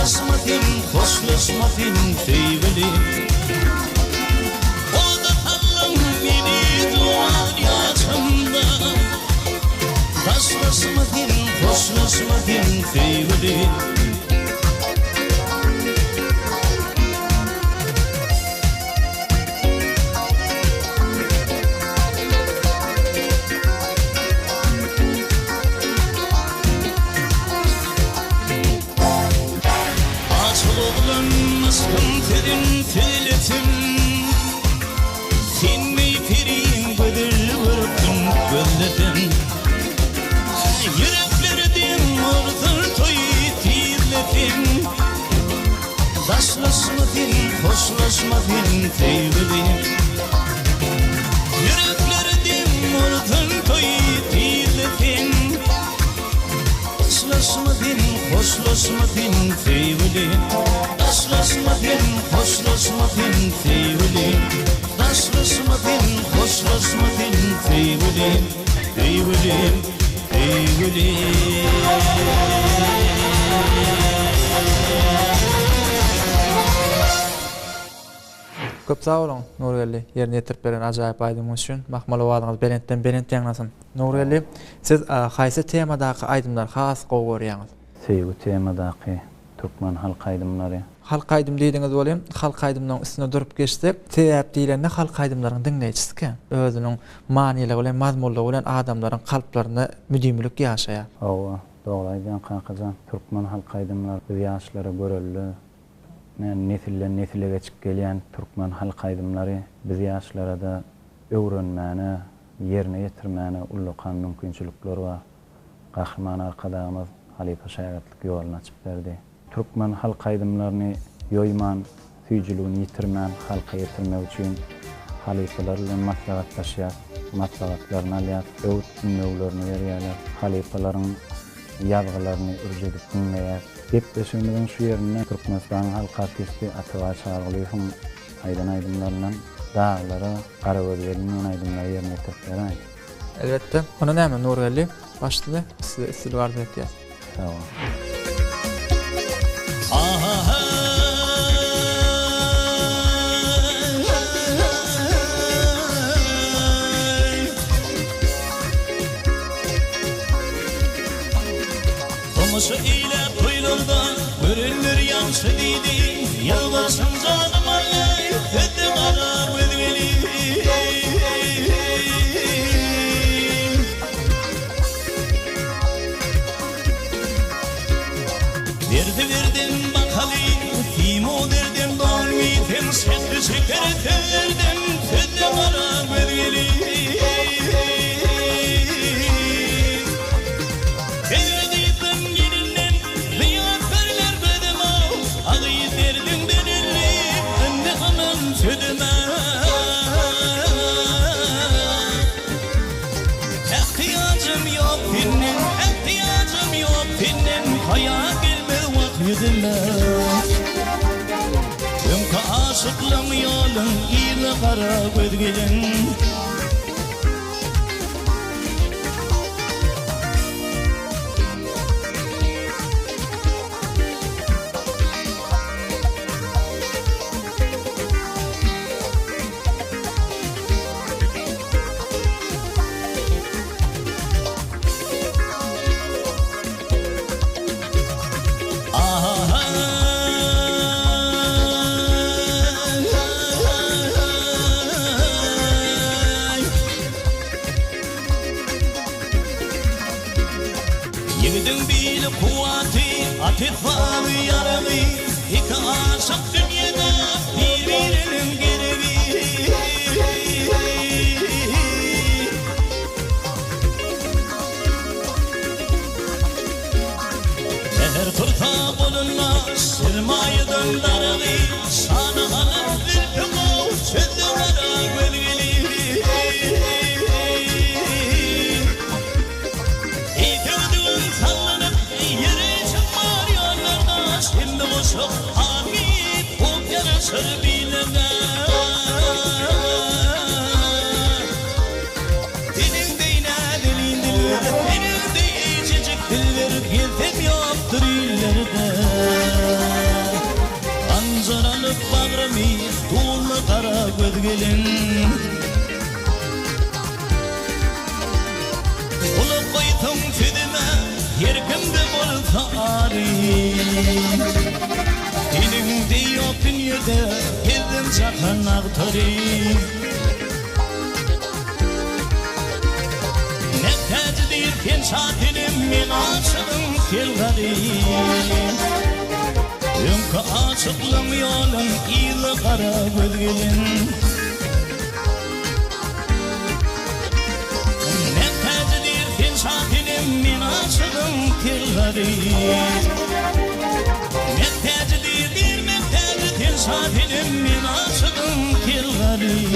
Rastlaşmadın, hoşlaşmadın sevgili. O da Allah'ım beni doğar yaşamda. Rastlaşmadın, hoşlaşmadın sevgili. Terin tilletim Sinmeyi pirin Gıdır vırkın gölledim Yüreklerdim Ordur toyu tilletim Taşlaşmadın Hoşlaşmadın sevgilim Yüreklerdim Ordur toyu tilletim Taşlaşmadın Hoşlaşmadın sevgilim Rastlaşmadın, hoşlaşmadın sevgilim. Rastlaşmadın, hoşlaşmadın sevgilim. Sevgilim, sevgilim. Köp sağ olun Nurgelli. Yerini yetirip beren ajaýyp aýdymyň üçin. Mahmaly wadyňyz berentden ýaňlasyn. Nurgelli, siz haýsy temadaky aýdymlar has gowy görýäňiz? Sevgi temadaky Türkmen halk aýdymlary. Halk aýdym diýdiňiz bolýar. Halk aýdymynyň üstüne durup geçsek, sebäp diýilende halk aýdymlaryň diňleýçisi özüniň manyligi bilen, mazmunlygy bilen adamlaryň kalplaryna müdimlik ýaşaýar. Owa, dogry aýdýan kankajan. Türkmen halk aýdymlary biz ýaşlara görelli. Nesilden nesile geçip gelýän Türkmen halk aýdymlary biz ýaşlara da öwrenmäne, ýerine ýetirmäne ullakan mümkinçilikler we gahrman arkadaşymyz Halipa şaýratlyk ýoluny açyp berdi. Türkmen halk aýdymlaryny ýoýman, süýjüligini ýitirmän halka ýetirmek üçin halipalar bilen maslahatlaşýar, maslahatlaryny alýar, öwt dinlewlerini berýärler. Halipalaryň ýazgylaryny urjudip dinleýär. Gepleşigimiziň şu ýerine Türkmenistan halk artisti Atabay Çağrılyň aýdymlarynyň dağlara, Garagözleriň aýdymlary ýerine ýetirip Elbetde. Ona näme Nurgelli? Başladı. Size istil arz etýär. Tamam. Tomaşa ile toylarda görünür yansı diydi. Yalvarsın canım ay, ödü kara ödveli. Verdim bakali, kim o derdim doğmitim. Sesli şekerlerden ödü kara ödveli. İhtiyacım yok benim hayal gelmez vaktime. Ömka aşıklığım yolun ile kara gözgelin. Yegidin bil kuvveti, atifamı yarımı, iki aşık dünyada birbirinin gereği. Her turta bulunmaz sermayeden darığı, sana alıp bir kılav çözümara gölgeli. Şimdi boşluk hamid bu yarışır bilene. Dilinde yine dilin dilver, dilinde içecek diller, geltem yoktur illerde. ödgelin Ulu koytum fidime yerkimde bol tarih Dilimde yok dünyada geldim çakan ağtarih Neftacidir ken şatilim men aşığım kelgarim Ömkü aşıklım yolum iyili kara gözgelin Neftacidir ken şatilim men aşığım kelgarim Neftacidir ken şatilim men aşığım kelgarim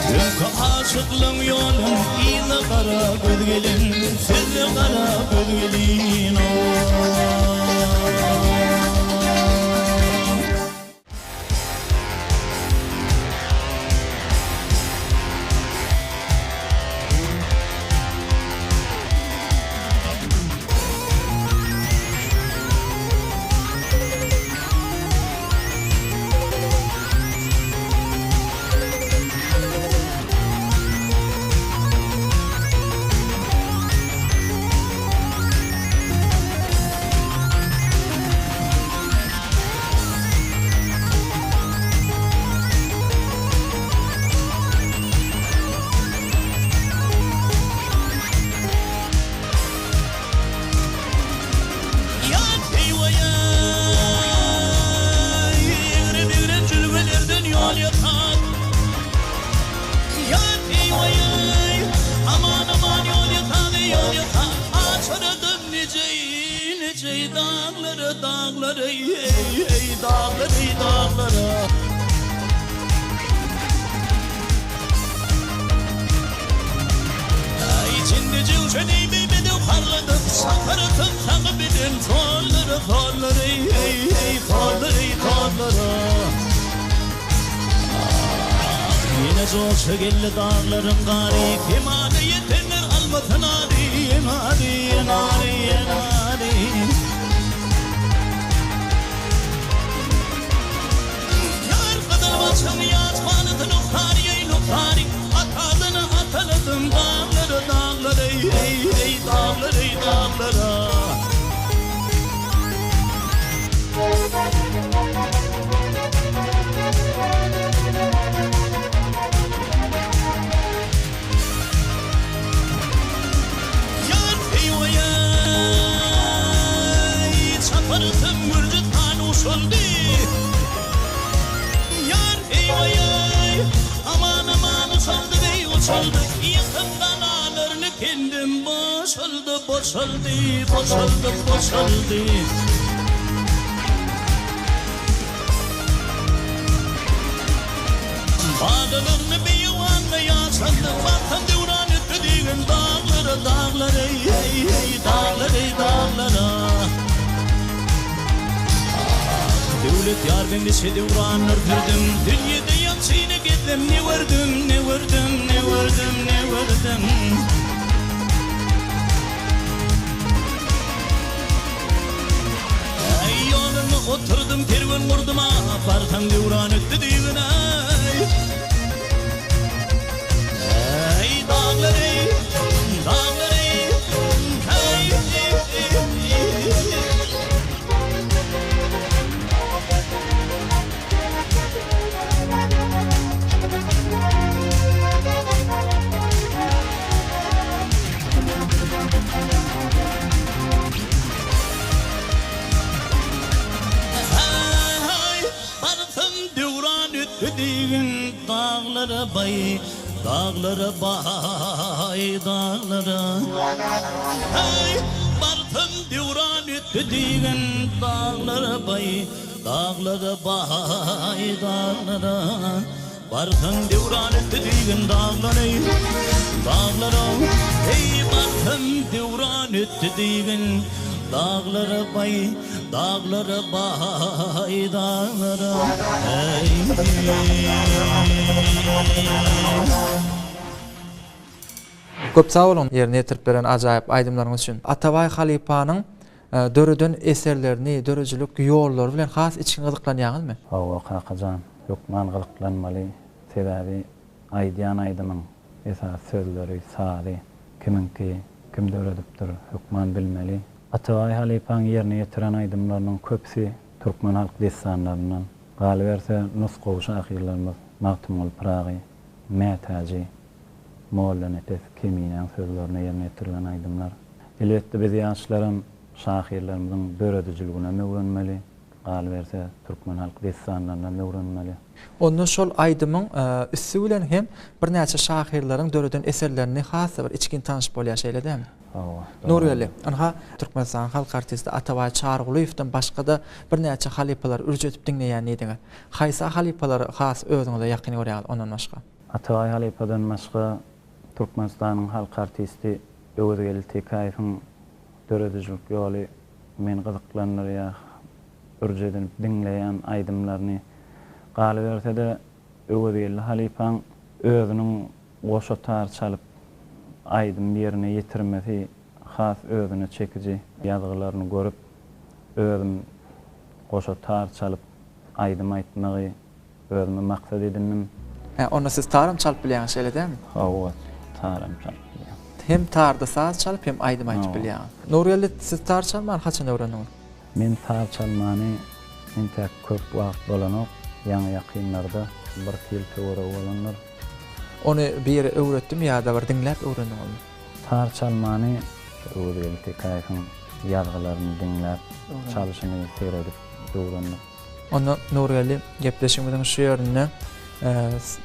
Ömkü aşıklım yolum iyili kara gözgelin Sizli kara gözgelin Dağları İçinde cılçeni beybedim parladım Sakarıtım takı bidin Torları Yine zorça geldi dağların gari Kimade yetenler almatın adi Başım yatmanıdı nuktari Atadını ataladım dağları Yar eyvayay Çaparıtım mürcüt kan usuldi Eyvayay aman uçaldı bey uçaldı Yakından ağlarını kendim boşaldı Bağdalarını bir yuvanla yaşandı Bakın devran etti diğin dağları Devlet yar ben dişe devran ördürdüm Dünyada yansıyla gittim ne vurdum Ay yolunu oturdum kervan vurduma Barkan devran öttü diğin Ay dağları Dağlara bay Hey bartın devran etti diğin dağlara bay Bartın devran etti diğin dağlara Hey bartın devran etti diğin dağlara bay Hey Köp sağ olun yerine yetirip beren ajaýyp aýdymlaryňyz üçin. Atabay Halipanyň dörüden eserlerini, dörüjülük ýollary bilen has için gyzyklanýaňyzmy? Hawa kakajan hukman gılıklanmaly. Sebäbi aýdýan aýdymyň esas sözleri sady, kiminki, kimde öredipdir, hukman bilmeli. Atawy halipaň ýerine ýetiren aýdymlarynyň köpsi türkmen halk destanlaryndan galy berse nusgowy şahyrlarymyz Magtymul Piragy, Mätäji, Molla Netes Keminen sözlerine ýerine ýetirilen aýdymlar. Elbetde biz ýaşlaryň şahyrlarymyzyň döredijligine öwrenmeli. Galy berse türkmen halk destanlaryndan öwrenmeli. Onda şol aýdymyň üstü bilen hem bir näçe şahyrlaryň döreden eserlerini hasy bir içkin tanış bolýar şeýledimi? Nurgeli, anha Türkmenistan halk artisti Atawy Çargulyewden başga da bir näçe halipalar ürjetip dinleýän ediňiz. Haýsa halipalar has özüňize ýakyn görýär ondan başga? Atawy halipadan başga Türkmenistanyň halk artisti Öwürgeli Tekaýewiň döredijilik ýoly men gyzyklanýar, ürjedip dinleýän aýdymlaryny galy berse de Öwürgeli halipaň özüniň goşa tar çalyp aýdym ýerine ýetirmesi has özüne çekici ýazgylaryny görüp özüm goşa tar çalyp aýdym aýtmagy özüme maksat edindim. Onda siz tarym çalyp bilýän şeýledimi? Hawa tarym çalyp bilýän. Hem tarda saz çalyp hem aýdym aýtyp bilýän. Nurgeli, siz tar çalmany haçan öwrendiňiz? Men tar çalmany intek köp wagt bolanok, ýa-ni ýakynlarda bir ýyl töwere bolanlar. Onu bir ýere öwretdim ýa-da bir dinläp öwrendiňiz? Tar çalmany Öwürgeli Tekaýewiň ýazgylaryny dinläp, çalyşyny seyredip öwrendim. Onda Nurgeli gepleşigimiziň şu ýerine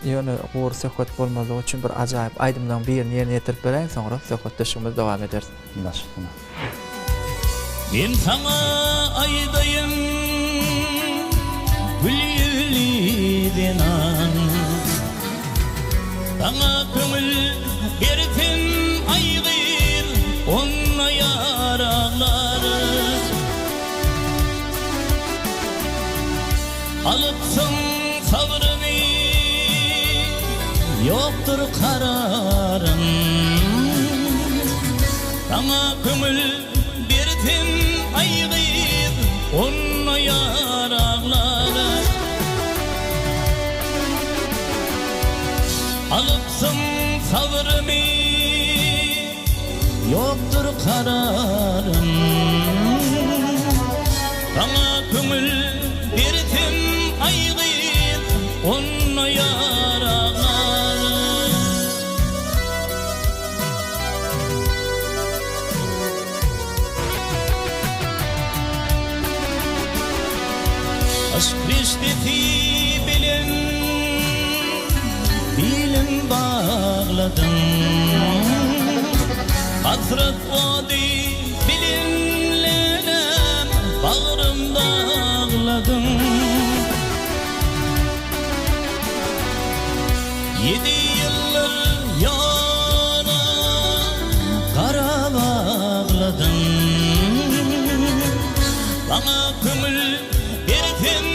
ýöne gowy söhbet bolmaly üçin bir ajaýyp aýdymdan birini ýerine ýetirip bereň, soňra söhbetleşigimiz dowam eder. Başlygyna. Men sana aýdaýyn gülýülidenan sana köngül bertin aýgyr onna ýaraklary alypsyň sabryny ýokdur kararym sana köngül bertin aýgyr onna ýaraklary alypsyň sabryny ýokdur kararym sana köngül bertin aýgyr onna ýaraklary aşk rişdeti bilen dilim bağladım hasret vadi bilinlenem bağrımda ağladım 7 yıllar yana karab ağladım bana kömül bertin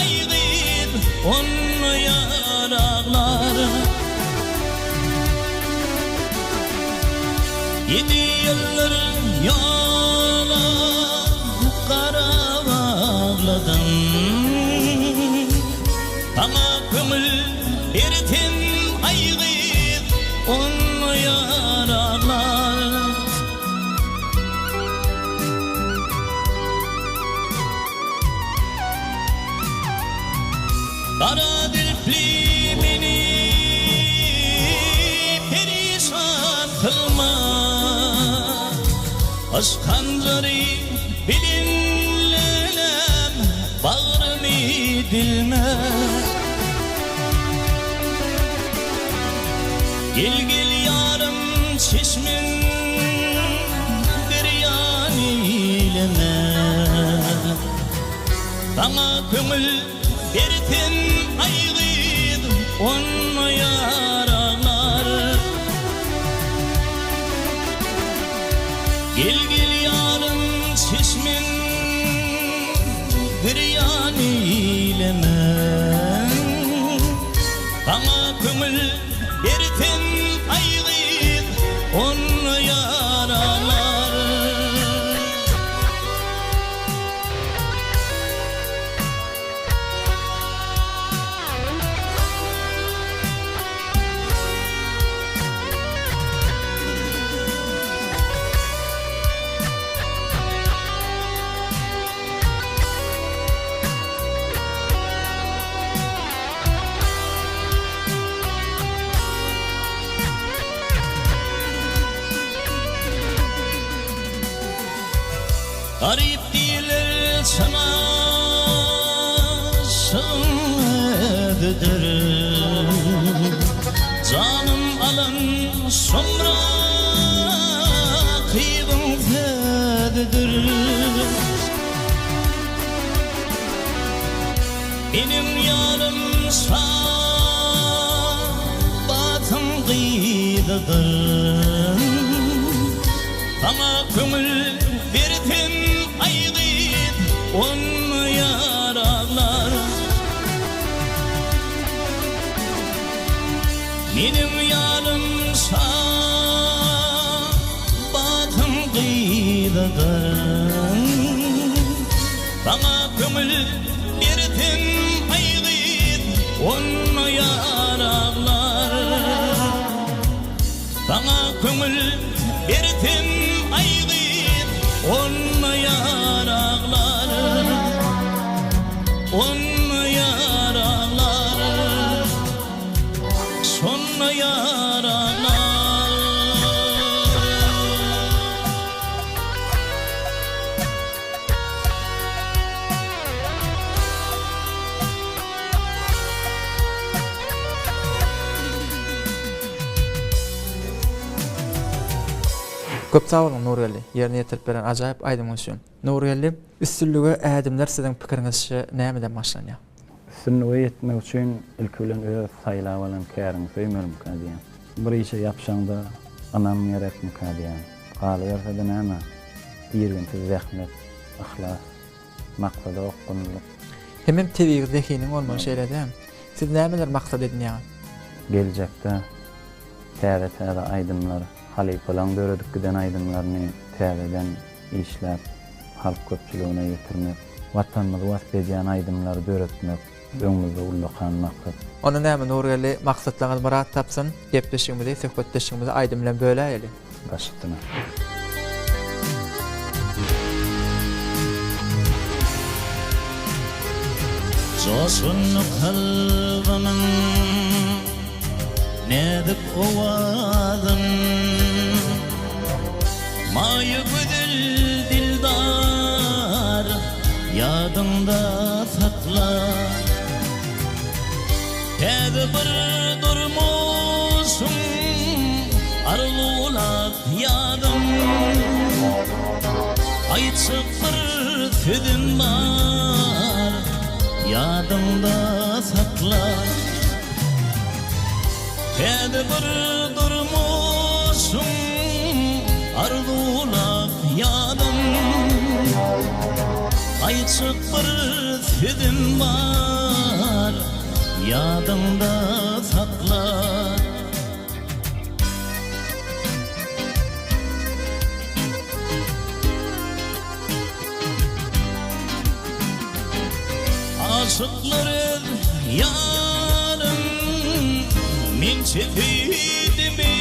aýgyr onna ýaraklary 7 yıllar yana karab ağladım bana kömül bertin aýgyr onna ýaraklary Kara dilpli meni perişan kılma aşk hançary bilinlelem bağrımı dilme Gel gel yarım çeşmin deryan eyleme Sana köngül bertin aýgyr onna ýaraklary Gel gel yarım çeşmin deryan eyleme Sana köngül bertin aýgyr onna ýaraklary garip değiller sana sığınıdır. Canım alın sonra kıybın fededir. Benim yarım batım kıydıdır. Bana kömür verdim aygıt on yaralar. Benim yarım batım kıydıdır. Bana kömür verdim aygıt on yaralar. Bana kömür verdim aygıt on yaralar. On yaralar. Son yaralar. Köp sağ olun Nurgeli. Yerine yetirip beren ajaýyp aýdymyň üçin. Nurgeli, üstünlüge ädimler sizin pikiriňizçe nämeden başlanýar? Üstünlüge yetmek üçün ilk bilen öz saýlap alan käriň söýmerim kadiýan. Bir işe yapşaňda anam gerekmi kadiýan. Galy berse-de näme? Ýergenti zähmet, ihlas, maksada okkunluk. Hemem tebigi zekiniň bolmagy şeýledem. Siz nämeler maksat edinýär? Gelecekde täze aydymlar, halipalan döredip giden aydymlaryny täzeden işläp halk köpçüligine ýetirmek, watanymyzy wasp aydymlary döretmek, öňümizde ullakan maksat. Ona näme Nurgeli maksatlaryňyz barat tapsyn, gepleşigimizi, söhbetleşigimizi aydym bilen böläýeli. Başytyna. Coşun kalbimın nedip ovadın. Mayı güdül dildar yadında sakla. Kedi bir durmuşsun arlulak yadım. Ayçık bir tüdüm var yadında sakla. Kedi bir durmuşsun arlulak yadım. Ayçık bir tüdüm var yadında sakla. Aşıkların yarım min çefidimi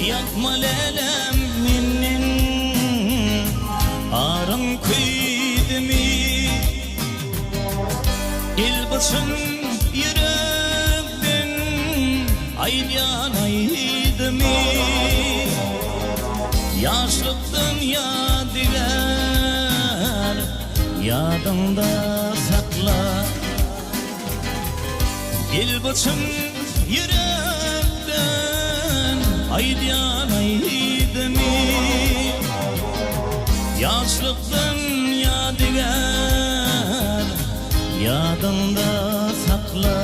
yakma lelem minnin arım kıydimi İlbısın yürekten aydan aydimi yaşlıktan yadigar yadında sakla. İlbısın yürekten aydan aydimi yaşlıktan yadigar yadında sakla.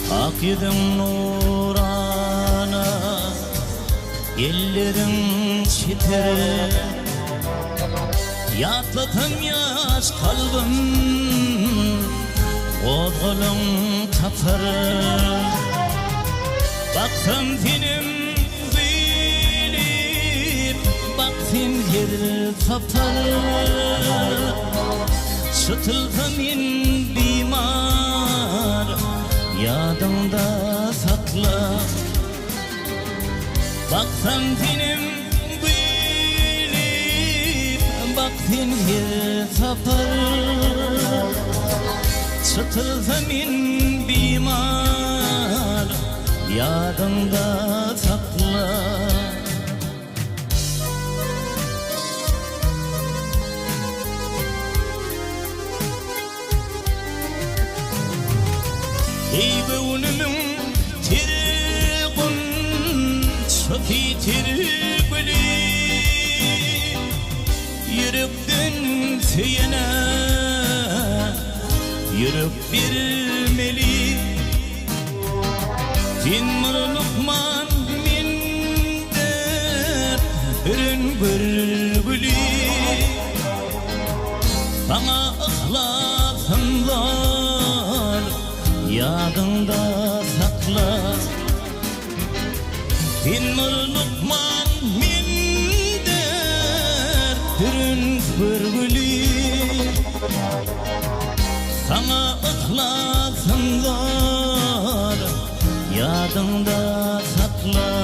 Akidin nurana ellerin çitere yatlatan yaş kalbim Qo'zg'olum tapar Baksam senim bilip Baksin yer tapar Çıtılsam en bimar Yadımda sakla Baksam senim bilip Baksin yer tapar Çıtılsam en bimar Yadımda sakla Ey beğunimin tirgun Çöki tirguli Yürekten seyene Yürüp bilmeli Dinmir Lukman minder Ürün bülbülü Sana ıhlasım var Yadında sakla Dinmir Lukman minder Ürün bülbülü Sana ıhlasım var Yadında sakla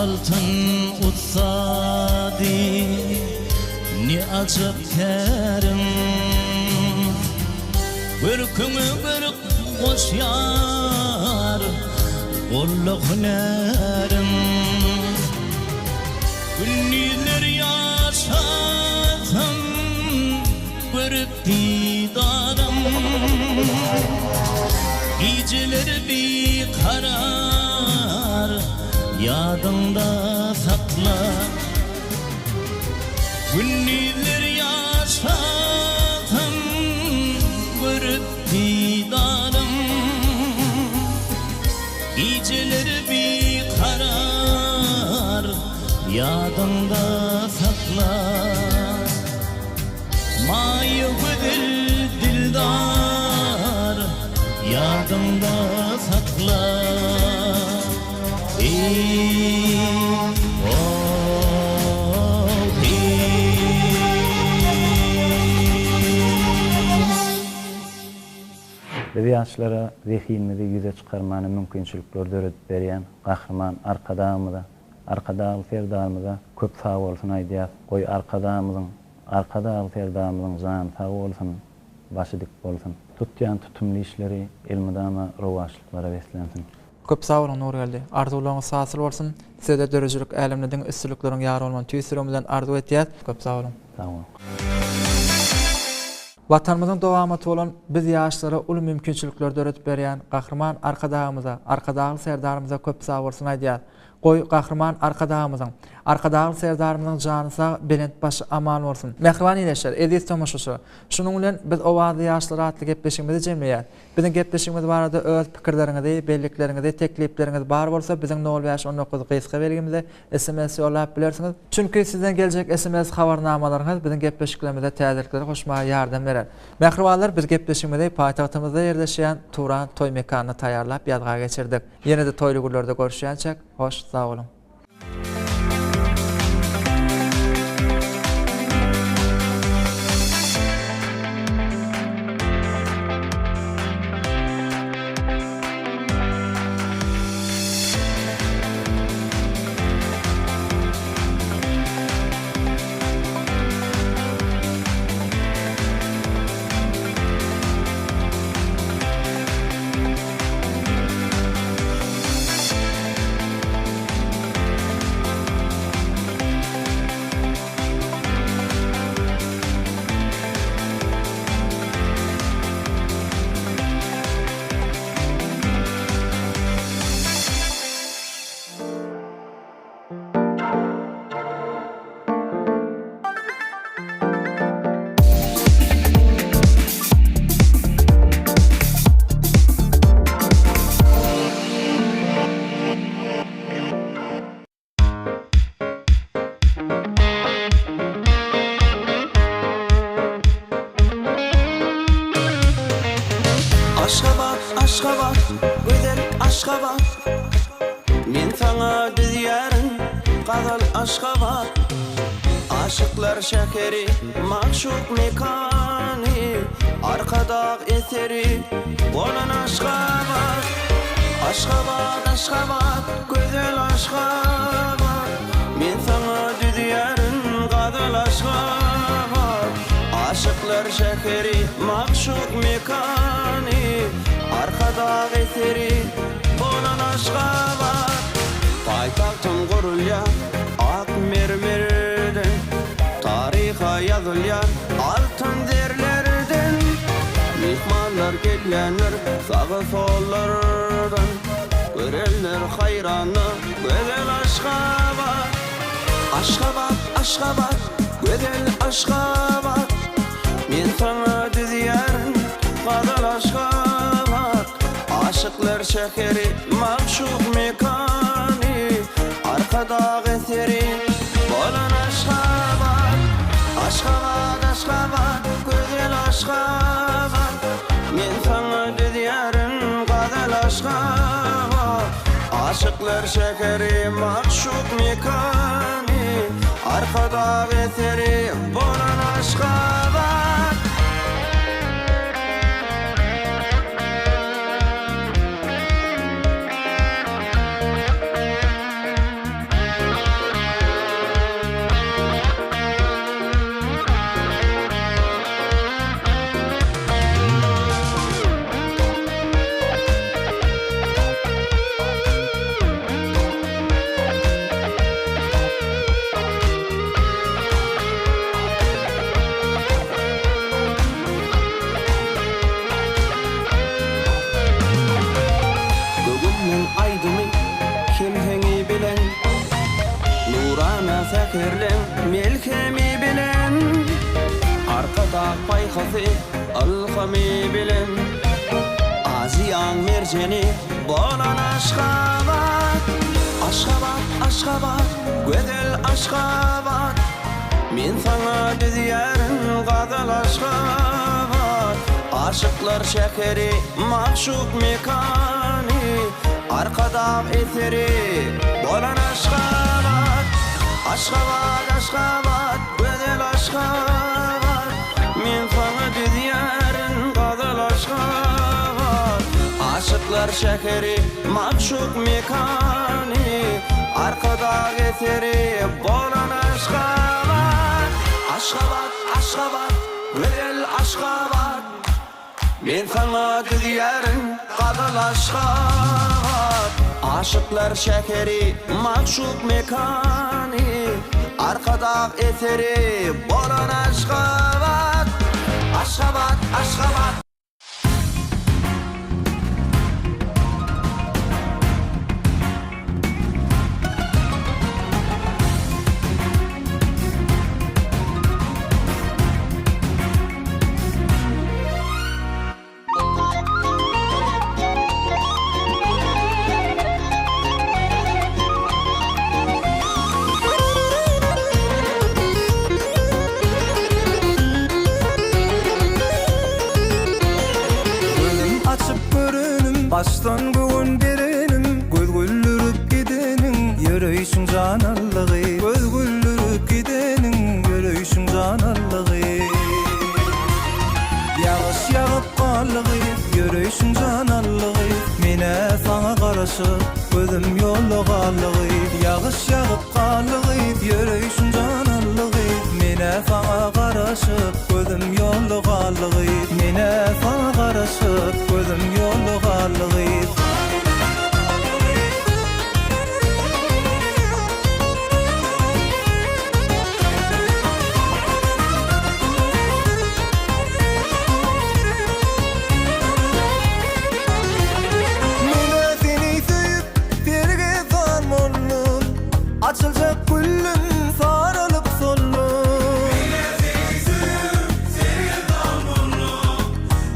Akaltın utsadi ne acap terim Bir künü bir hoş yar Bolluk nerim Günniler yaşadım Görüp didarım Geceler bir karar Yadımda sakla Günniler yaşadım Görüp didarım Geceler bir karar Yadımda sakla Mayıbıdır dildar Yadımda sakla Biz yaşlara zihnimizi yüze çıkarmanı mümkünçülükler döredip berýän gahrman arkadagy serdarymyza köp sag bolsun aýdýar. Goý arkadagy serdarymyzyň jany sag bolsun, başy dik bolsun. Tutýan tutumly işleri ilmidama rowaşlyklara beslensin. Köp sağ olun Nur geldi. Arzuwlaryňyz sasyl bolsun. Size dörejülük älemlediň üstünlikleriň ýar bolman tüýsürümden arzu etýär. Köp sağ olun. Sağ olun. Vatanymyzyň dowamaty bolan biz ýaşlara uly mümkinçilikler döredip berýän gahrman arkadagy serdarymyza köp sag bolsun aýdýar. Goý gahrman arkadagy serdarymyzyň jany sag, belent başy aman bolsun. Mehriban ýeşer, edis tomaşaşy. Şunuň bilen biz owazy ýaşlara atly gepleşigimizi jemleýär. Biziň gepleşigimiz barada öz pikirleriňizi, bellikleriňizi, teklipleriňiz bar bolsa, biziň 0519 gysga belgimize SMS ýollap bilersiňiz. Çünki sizden geljek SMS habarnamalaryňyz biziň gepleşiklerimize täzelikleri hoşmaga ýardam berer. Mehribanlar, biz gepleşigimizde paýtagtymyzda ýerleşýän Turan toý mekanyny taýýarlap ýazga geçirdik. Ýene-de toýly günlerde görüşýänçek, hoş, sag olun. sana düzyarın qadal Aşgabat. Aşıklar şekeri, makşuk mekani, arkada eseri olan Aşgabat. Aşgabat, Aşgabat, güzel Aşgabat. Men sana düzyarın qadal Aşgabat. Aşıklar şekeri, makşuk mekani, arkada eseri olan Aşgabat. Paytahtım gurulya ak mermerden, tariha yazılyan altın derlerden. Mihmanlar gelyenler sağı sollardan, göreller hayranı güzel Aşgabat. Aşgabat, Aşgabat, güzel Aşgabat. Men sana düzyarın qadal Aşgabat. Aşıklar şehri, makşuk mekani, arkada eseri olan Aşgabat. Aşgabat, Aşgabat, güzel Aşgabat. Men sana düzyarın qadal Aşgabat. Aşıklar şehri, makşuk mekani, arkada eseri olan Aşgabat. Sekerlen melkemi bilen, arkada payhası alkami bilen. Aziyan merceni bolan Aşgabat. Aşgabat, Aşgabat, güzel Aşgabat. Men sana düzyarın qadal Aşgabat. Aşıklar şekeri, makşuk mekani, arkada eseri bolan Aşgabat. Aşgabat, Aşgabat, güzel Aşgabat. Men sana düzyarın qadal Aşgabat. Aşıklar şehri, makşuk mekani, arkada eseri bolan Aşgabat. Aşgabat, Aşgabat, güzel Aşgabat. Men sana düzyarın qadal Aşgabat. Aşıklar şehri, makşuk mekani, arkada eseri bolan Aşgabat. Aşgabat, Aşgabat. Baştan bugün berenim, göz güldürüp gidenin, yürüyüşün canallığı. Göz güldürüp gidenin, yürüyüşün canallığı. Yağış yağıp qallığı, yürüyüşün canallığı. Mine sana karışıp, gözüm yolu qallığı. Yağış yağıp qallığı, yürüyüşün canallığı. Mine sana karışıp, gözüm yolu qallığı. Mine sana karışıp, gözüm yolu qallığı. Açılacak güllüm sarılıp sollum. Yine seni sevip seni damurlum.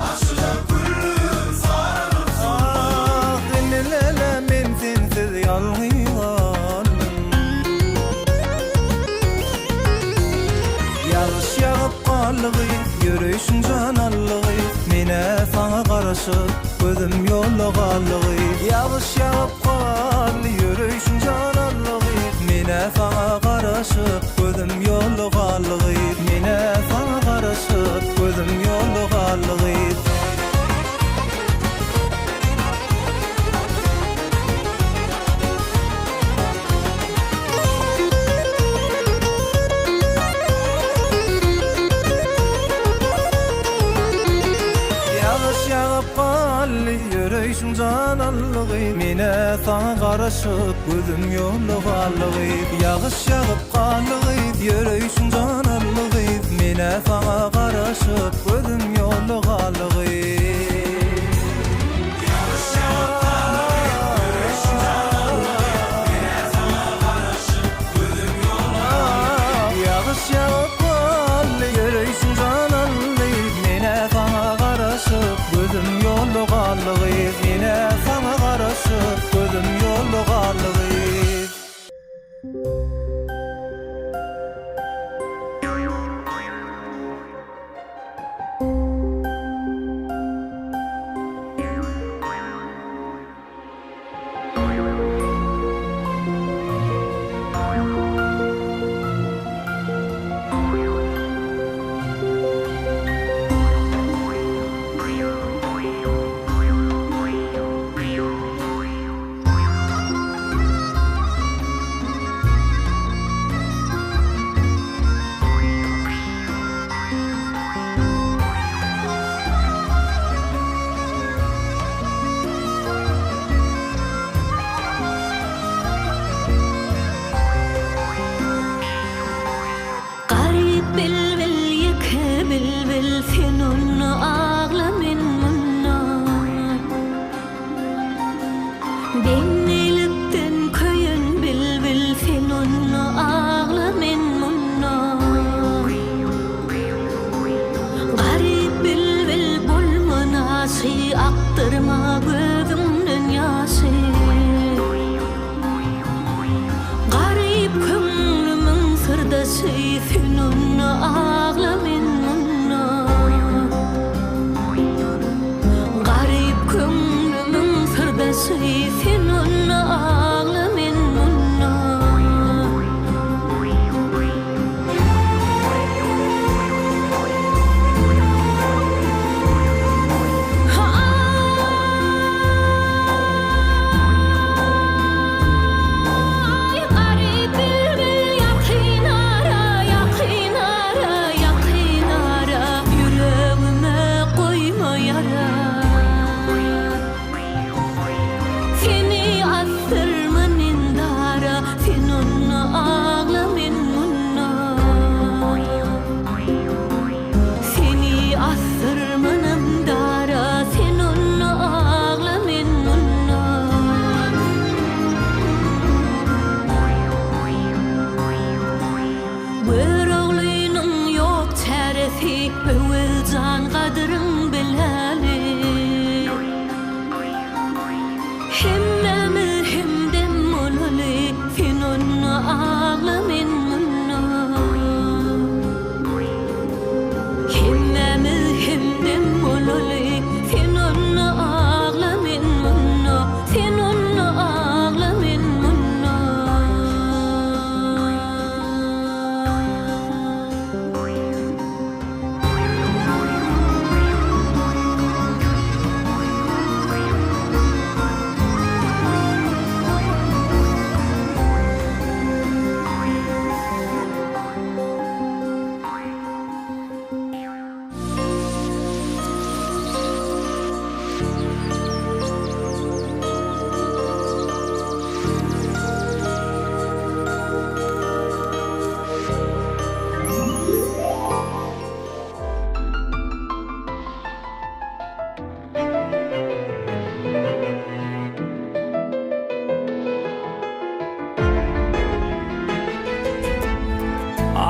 Açılacak güllüm sarılıp sollum. Ah dinlele men sensiz yalnız kaldım. Yağış yağıp qallığı, yürüyüşün canallığı. Mine sana karışıp, gözüm yolu qallığı. Yağış yağıp qallı, yürüyüşün canallığı. Mene sana garaşıp gözüm yolluq allygyp Yağış yağıp qallygyp Yürüyüşün can allygyp Mene sana garaşıp gözüm yolluq allygyp Gözüm yolluq allygyp Mene sana garaşyp gözüm yolluq allygyp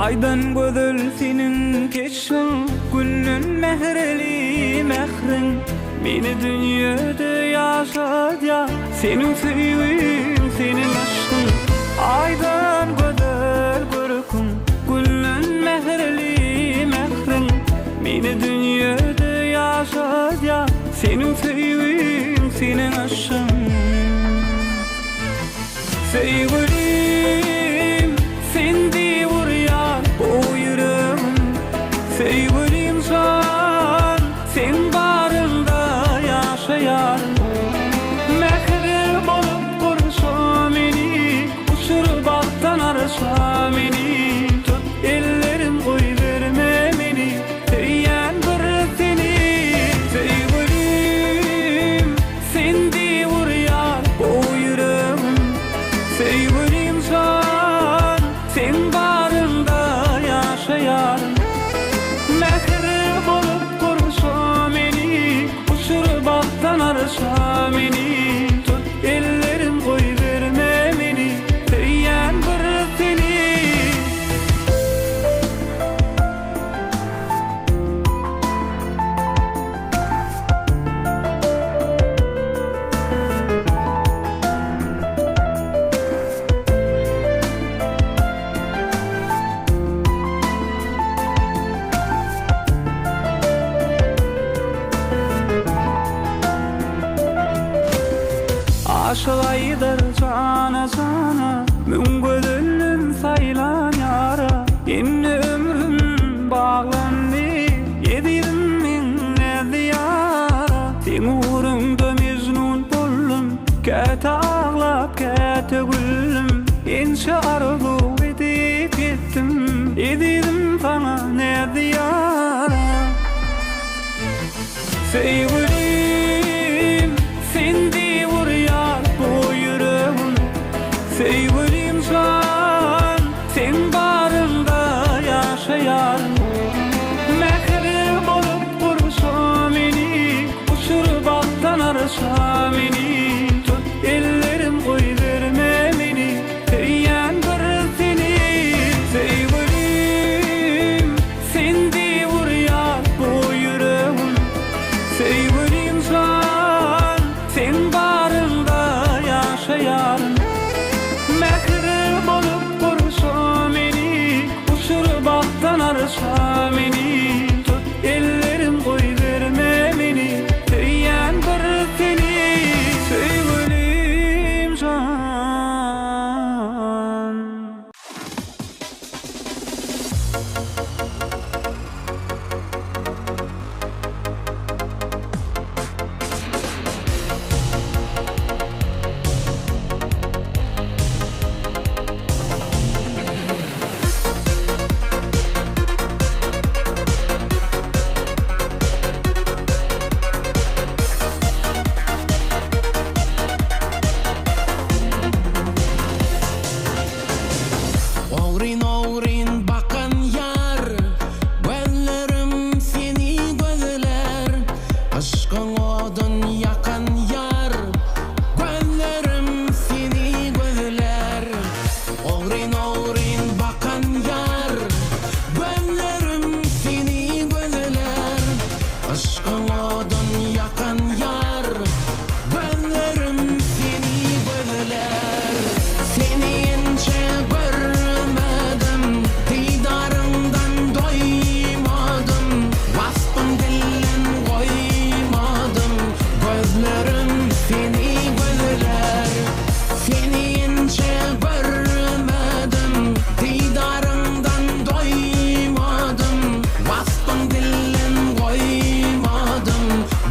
Aydan gözel senin keşfin Günün mehreli mehrin Beni dünyada yaşat ya Senin sevgin, senin aşkın Aydan gözel görkün Günün mehreli mehrin Beni dünyada yaşat ya Senin sevgin, senin aşkın Sevgilim, sen de vur ya o yüreğim Sevgilim sen barında yaşayan Mehrim olup kursa beni Uçur baktan arsa beni Tut ellerim koy verme beni Teyyen bir seni Sevgilim sen de vur ya o yüreğim Şeýleýinçe arzu edip etdim, edidim sana ne diýar. Sevgilim, sendi vurýar bu ýüregim. Sevgilim can, sen barında ýaşaýar. Mehri bolup gurşa meni, uçurup alttan arşa meni. Tut ellerim koy verme meni, teyyan bir seni. Sevgilim, sendi vurýar bu ýüregim. Sevgilim can, sen barında ýaşaýar. Mehri bolup gurşa meni, uçurup alttan arşa meni. Tut ellerim koy verme meni, teyyan bir seni. Sevgilim can. Ogrin ogrin bakan yar, gözlerim seni gözler. Aşkın odun yakan yar, gözlerim seni gözler. Ogrin ogrin bakan yar, gözlerim seni gözler. Aşkın odun yakan yar, gözlerim seni gözler. Seni ince görmedim, didarından doymadım. Vasfın dillen koymadım, gözlerim seni gözler. Seni ince görmedim, didarından doymadım. Vasfın dillen koymadım,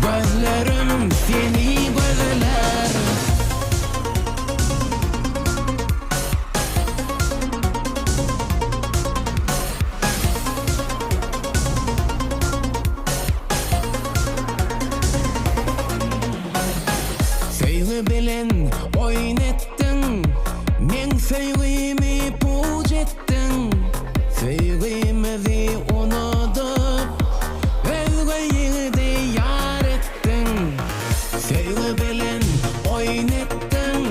gözlerim seni gözler. Sevgi bilen oynettin, men sevgimi puç ettin. Sevgimizi unutup, özge ýigide ýar ettin. Sevgi bilen oynettin,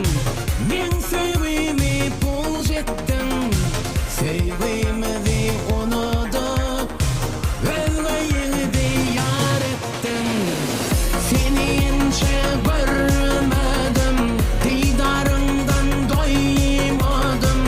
men sevgimi puç ettin. Sevgimizi unutup, özge ýigide ýar ettin. Seni ince görmedim, didarından doymadım.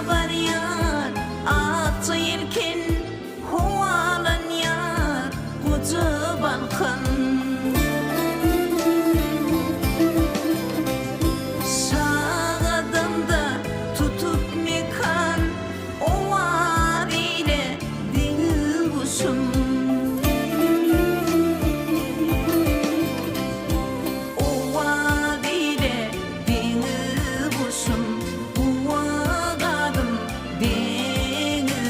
var yar, atı ilkin huvalan yar, kucu balkın. Sağadımda tutup mekan, o var ile dini kuşum. O var ile dini kuşum, bu ağadım dini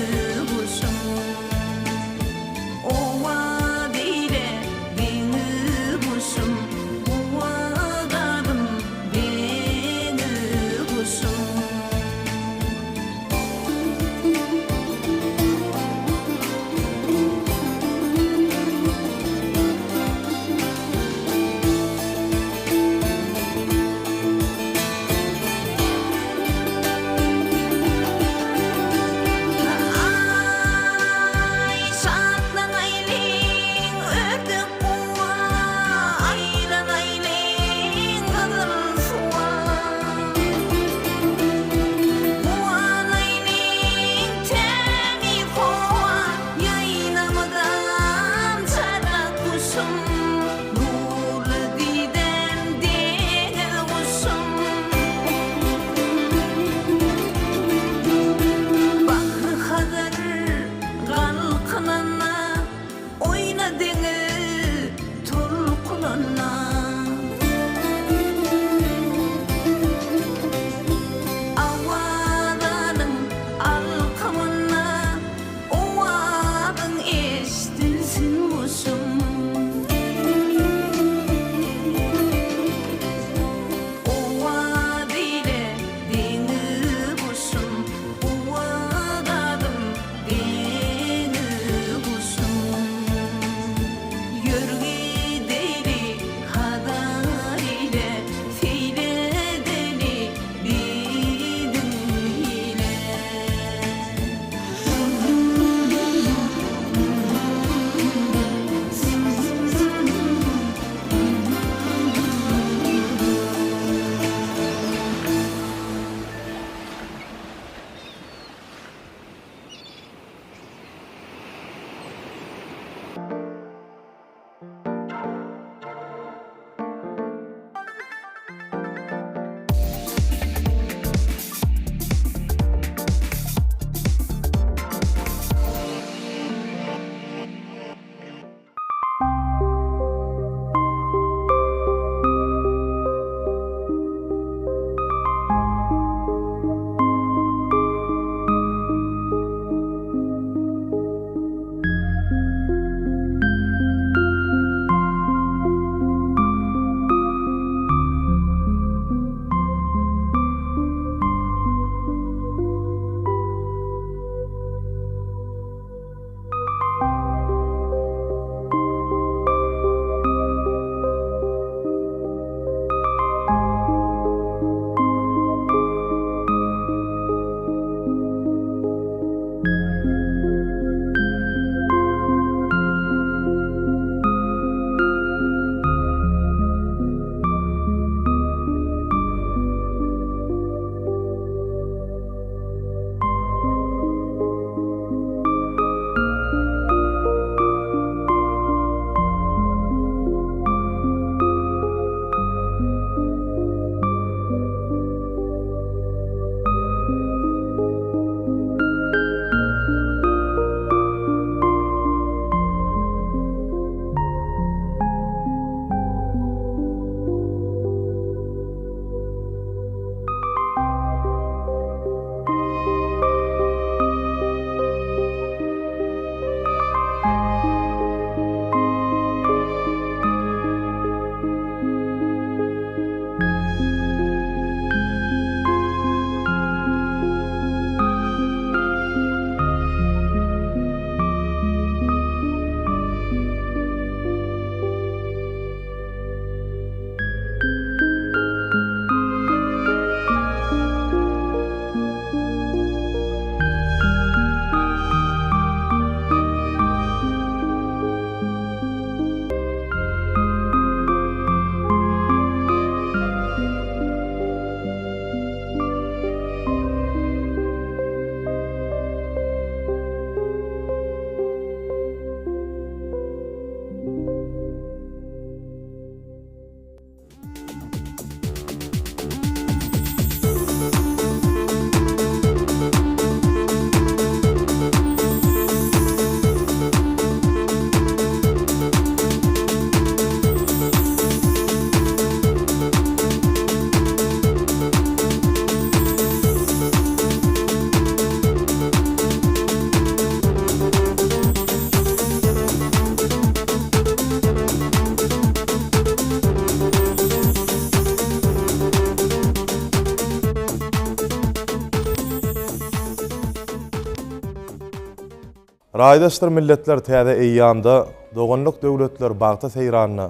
Raýdaşlar milletler täze eýýanda doganlyk döwletler bagta seýranna,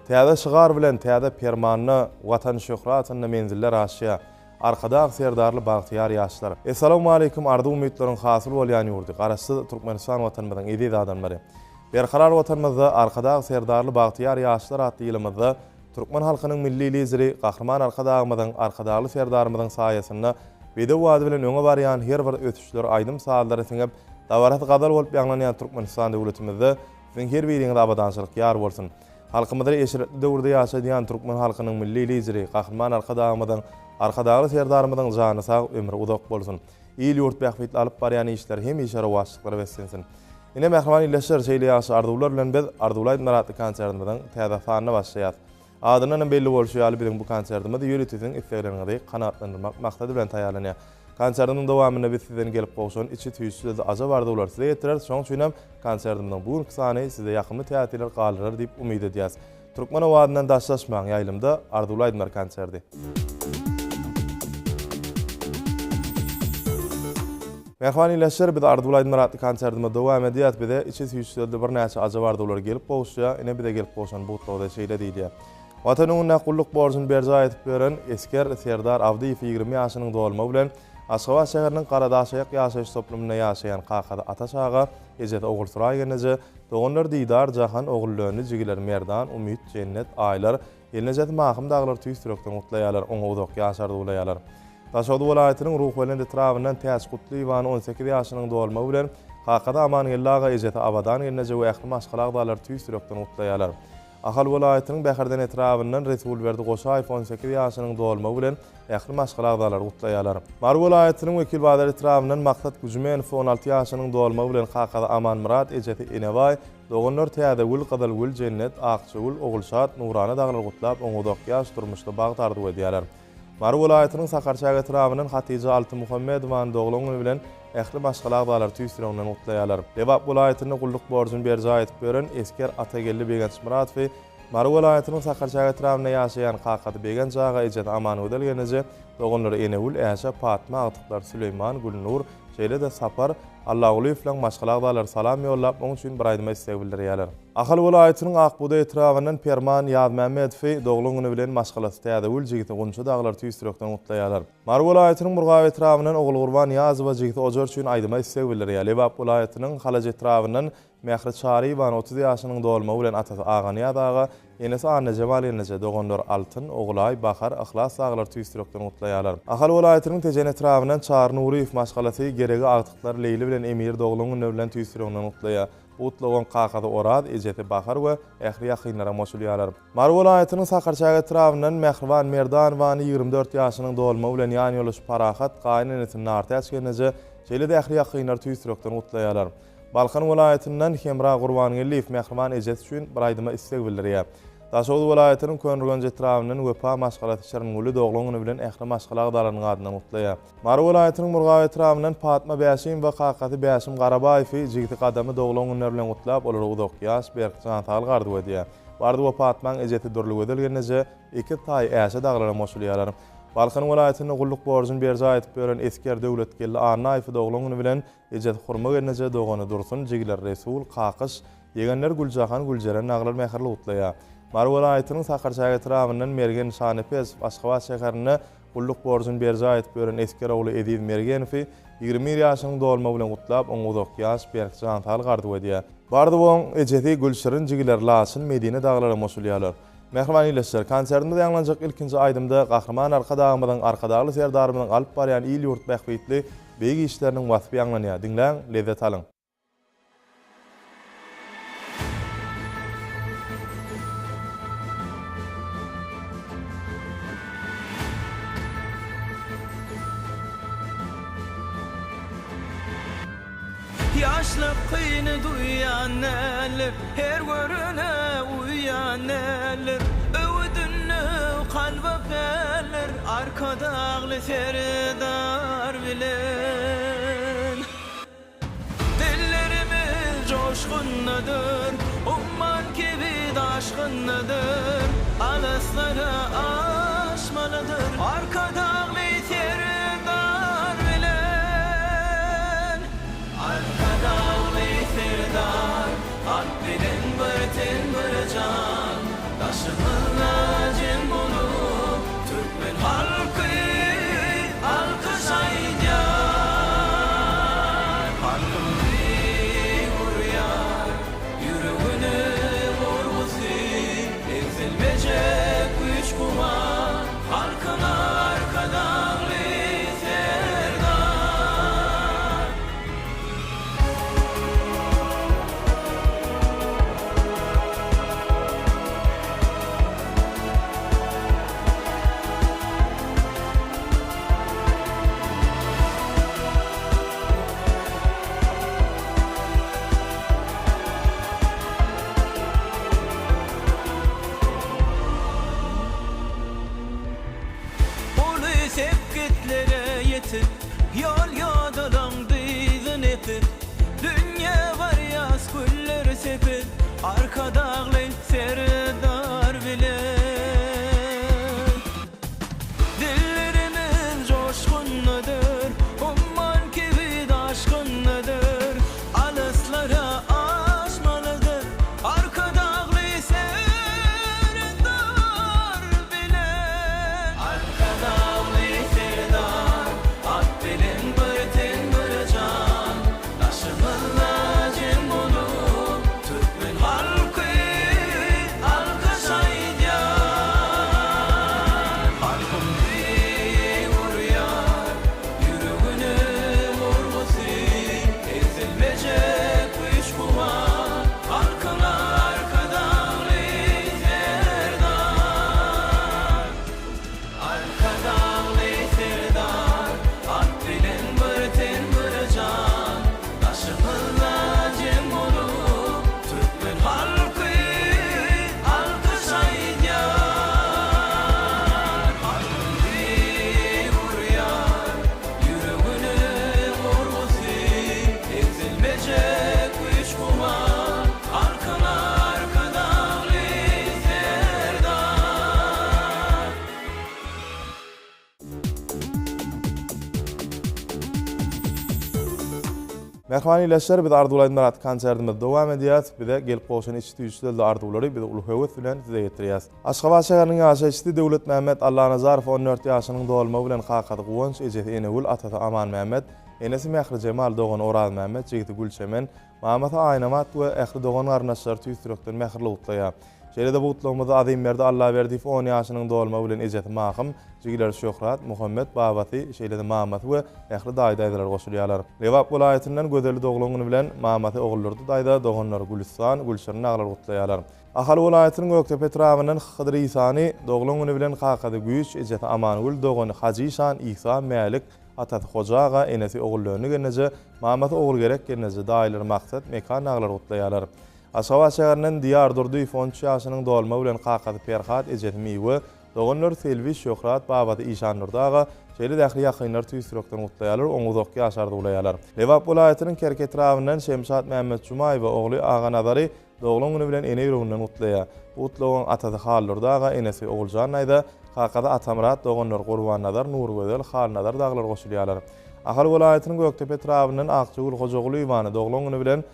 täze şygar bilen täze permanna watan şöhratyny menziller aşýa, arkada serdarly bagtyar ýaşlar. Assalamu alaykum ardy umytlaryň hasyl bolýan ýurdy. Garaşdy Türkmenistan watanymyzyň edid adamlary. Berkarar watanymyzda arkada serdarly bagtyar ýaşlar atly ýylymyzda Türkmen halkynyň milli lideri Gahrman arkadagymyzyň arkadaly serdarymyzyň saýasynda bede wady bilen öňe barýan her bir ötüşler aýdym saallary siňip dawarat gadal bolup ýaglanýan Türkmenistan döwletimizde siň her biriňize abadançylyk ýar bolsun. Halkymyzda eşiretli döwürde ýaşaýan Türkmen halkynyň milli lideri Gahrman arkadagymyzyň arkadaly serdarymyzyň jany sag ömri udak bolsun. Ýyl ýurt bähbit alyp barýan işler hem işara waşlyklary beslensin. Ine mehman ýylaşlar şeýle ýaşy arduwlar bilen biz Arduwlaýdy naratly konsertimizden täze sanyna başlaýar. Adynyň belli bolşy ýaly bilen bu konsertimizi ýürütüsiň isleýärlerinizi kanatlandyrmak maksady bilen taýýarlanýar. Konsertiň dowamyna biz sizden gelip goşan içi tüýsüzde aza bardylar size ýetirer. Şoň üçin hem konsertimizden bu sany size ýakynly täzeler galyrar diýip umyt edýäs. Türkmen owadynyň daşlaşmaň ýaýlymda Arduwlaýdy konserti. Mehman ýylaşlar biz Arduwlaýdy naratly konsertimize dowam edýäs. Bize içi tüýsüzde bir näçe aza bardylar gelip goşýa, ine bize gelip goşan bu togda şeýle diýilýär. Watanyň naqulluk borjyny berja aýdyp beren esker Serdar Awdiýew 20 ýaşynyň dolma bilen Aşgabat şäheriniň Garadaşaýak ýaşaýyş toplumyna ýaşaýan kakada Ataşaga ejede ogul suraýganyjy doganlar diýdar jahan ogullaryny jigiler merdan umyt cennet aýlar elnejat mahym daglar tüýsürekden utlaýarlar oňa udak ýaşardy ulaýarlar. Taşady welaýatynyň ruh bilen etrafyndan täs gutly ýan 18 ýaşynyň dolma bilen kakada aman ýyllaga ejede abadan elneje we ähli maşgalar daglar tüýsürekden utlaýarlar. Ahal welaýatynyň bäherden etrafyndan Resul berdi Goşaýew 18 ýaşynyň dolma bilen ähli maşgalagdalar utlaýarlar. Mar welaýatynyň wekil badar etrafyndan Maksat Güjmenow 16 ýaşynyň dolma bilen kakada Aman Murat ejeti Enebay doganlar täze gül gadal gül cennet akçygul ogulşat nurana daglar gutlap oňudak ýaş durmuşda bagtardy edýärler. Mar welaýatynyň Sakarçag etrafyndan Hatice Altı Muhammedowaň doglaňy bilen ähli maşgalagdalar tüýsüregden utlaýarlar. Debap welaýatyny gulluk borjyny berja aýdyp beren esker Atagelli Begenç Muratow Mar welaýatynyň Sakarçag etrafynda ýaşaýan kakady Begenç aga ejet aman ödelgenije doganlary Enewul Äşe Patma Atyklar Süleyman Gülnur şeýle de Sapar Allahuly bilen maşgalagdalar salam ýollap oň üçin bir aýdyma istek bildirýärler. Ahal welaýatynyň Akbuda etrafyndan Perman Ýazmammedow doglaňy bilen maşgalasy täze ul jigiti gonça daglar tüýsürekden utlaýarlar. Mar welaýatynyň Murgaw etrafyndan Ogul Gurban Ýazywa jigiti ojar üçin aýdyma istek bildirýär. Lebap welaýatynyň Halaj etrafyndan Mehret Şary ýan 30 ýaşynyň dolma bilen atasy Agany ýadaga enesi Anna Jemal ýerine doganlar Altyn, Oglay, Bahar, Ihlas daglar tüýsürekden utlaýarlar. Ahal welaýatynyň Tejen etrafyndan Çar Nuriýew maşgalasy geregi agtyklar Leyli bilen Emir doglaňy bilen tüýsürekden utlaýar. Utlawan kakada Orad, ejeti Bahar we ähli ýakynlara moşulýarlar. Mar welaýatynyň Sakarçag etrafyndan Mehriban Merdanowaň 24 ýaşynyň dolma bilen ýany ýoluş Parahat gaýnanyny nartäç geneje şeýle de ähli ýakynlar tüýsürekden utlaýarlar. Balkan welaýatynyň Hemra Gurbanyliýew Mehriban ejet üçin bir aýdyma istek bildirýär. Daşowdy welaýatynyň Könrgönj etrafyndan Wepa maşgalat şerňuli doglaňy bilen ähli maşgalagdalaryň adyndan utlaýar. Mar welaýatynyň Murgaw etrafyndan Fatma Bäşim we Kakaty Bäşim Garabaýew jigiti gadamy doglaňy bilen utlap olar udak ýaş berkjan tal gardy edýär. Bardy we Fatmaň ejeti durlyk edelgenije iki taý äşe daglara moşulýarlar. Balkan welaýatynyň gulluk borjyny berja aýdyp beren esker döwletgelli Arnaýew doglaňy bilen ejet hurma genije dogany dursun jigiler Resul Kakys ýegenler Güljahan Güljeren naglar mäherli utlaýar. Mar welaýatynyň Sakarçag etrafyndan Mergen Şanepez Aşgabat şäherine gulluk borjyny berja aýdyp beren esker ogly Edip Mergenow 20 ýaşynyň dolma bilen utlap oňudak ýaş berkjan tal gardy edýär. Bardy boň ejeti Gülşirin jigiler Lasyn Medine daglara moşulýarlar. Mehman ýylaşlar konsertimizde ýanglanjak ilkinji aýdymda Gahrman arkadagymyň arkadaly serdarymyň alyp barýan ýyl ýurt bähbitli beýgi işleriniň wasypy ýanglanýar. Dinläň, lezzet alyň. Yaşlık kıyını duyan eller, her görüne uyan eller, övdünü kalba beller, arkadağlı Serdar bilen. Dillerimiz coşkunnadır, umman gibi daşkınnadır, alaslara aşmalıdır, arkadağlı Serdar bilen. Arkadağlı Mehman ileşler biz Ardulay'ın Murat konsertimiz devam ediyat. Bir de gelip boşan içti üçlü Arduları bir de ulu höwet bilen size getiriyaz. Aşgabat şäheriniň ýaşaýçysy Döwlet Mähmet Allah Nazarov 14 ýaşynyň dolma bilen kakady guwunç ejeti enegul atata Aman Mähmet, enesi Mehri Cemal Dogan Oraz Mähmet, jigiti Gülçemen, Mamata Aynamat we Ähli Dogan garnaşlar tüýsürekden Mehri Lutlaýa. Şeýle bu utlugymyzy adymlarda Allah berdi 10 ýaşynyň dolma bilen ejeti Mahym, jigiler Şöhrat, Muhammed Babaty, şeýle-de Mamat we Ähli daýdaýlar goşulýarlar. Lewap welaýatynyň gödeli doglugyny bilen Mamaty ogullardy daýda doganlar Gülistan, Gülşen aglar gutlaýarlar. Ahal welaýatynyň Göktepe etrawynyň Hydyr Isany doglugyny bilen kakady güýç ejeti Amangul dogany Haji Işan Isa Mälik Atat Hojaga enesi ogullaryny genece Mamaty ogul gerek genece daýlar maksat mekan aglar gutlaýarlar. Aşgabat şäherinden Diyar Durdy 13 ýaşynyň dolma bilen kakady Ferhat ejeti Miwe doganlar Selvi Şöhrat Babaty Işan Nurdaga şeýle dähli ýakynlar tüýsürekden gutlaýarlar, oňuzokky ýaşardy gulaýarlar. Lewap welaýatynyň Kerke etrawynyň Şemşat Mähmet Jumaýew ogly Aga Nazary doglugyny bilen ene ýüreginden gutlaýar. Bu utlugyň atasy Hallardaga enesi Oguljan aýda kakady Atamurat doganlar Gurban Nazar, Nurgözel, Hal Nazar daglar goşulýarlar. Ahal welaýatynyň Göktepe etrawynyň Akçygul Hojagly Ýwany doglugyny bilen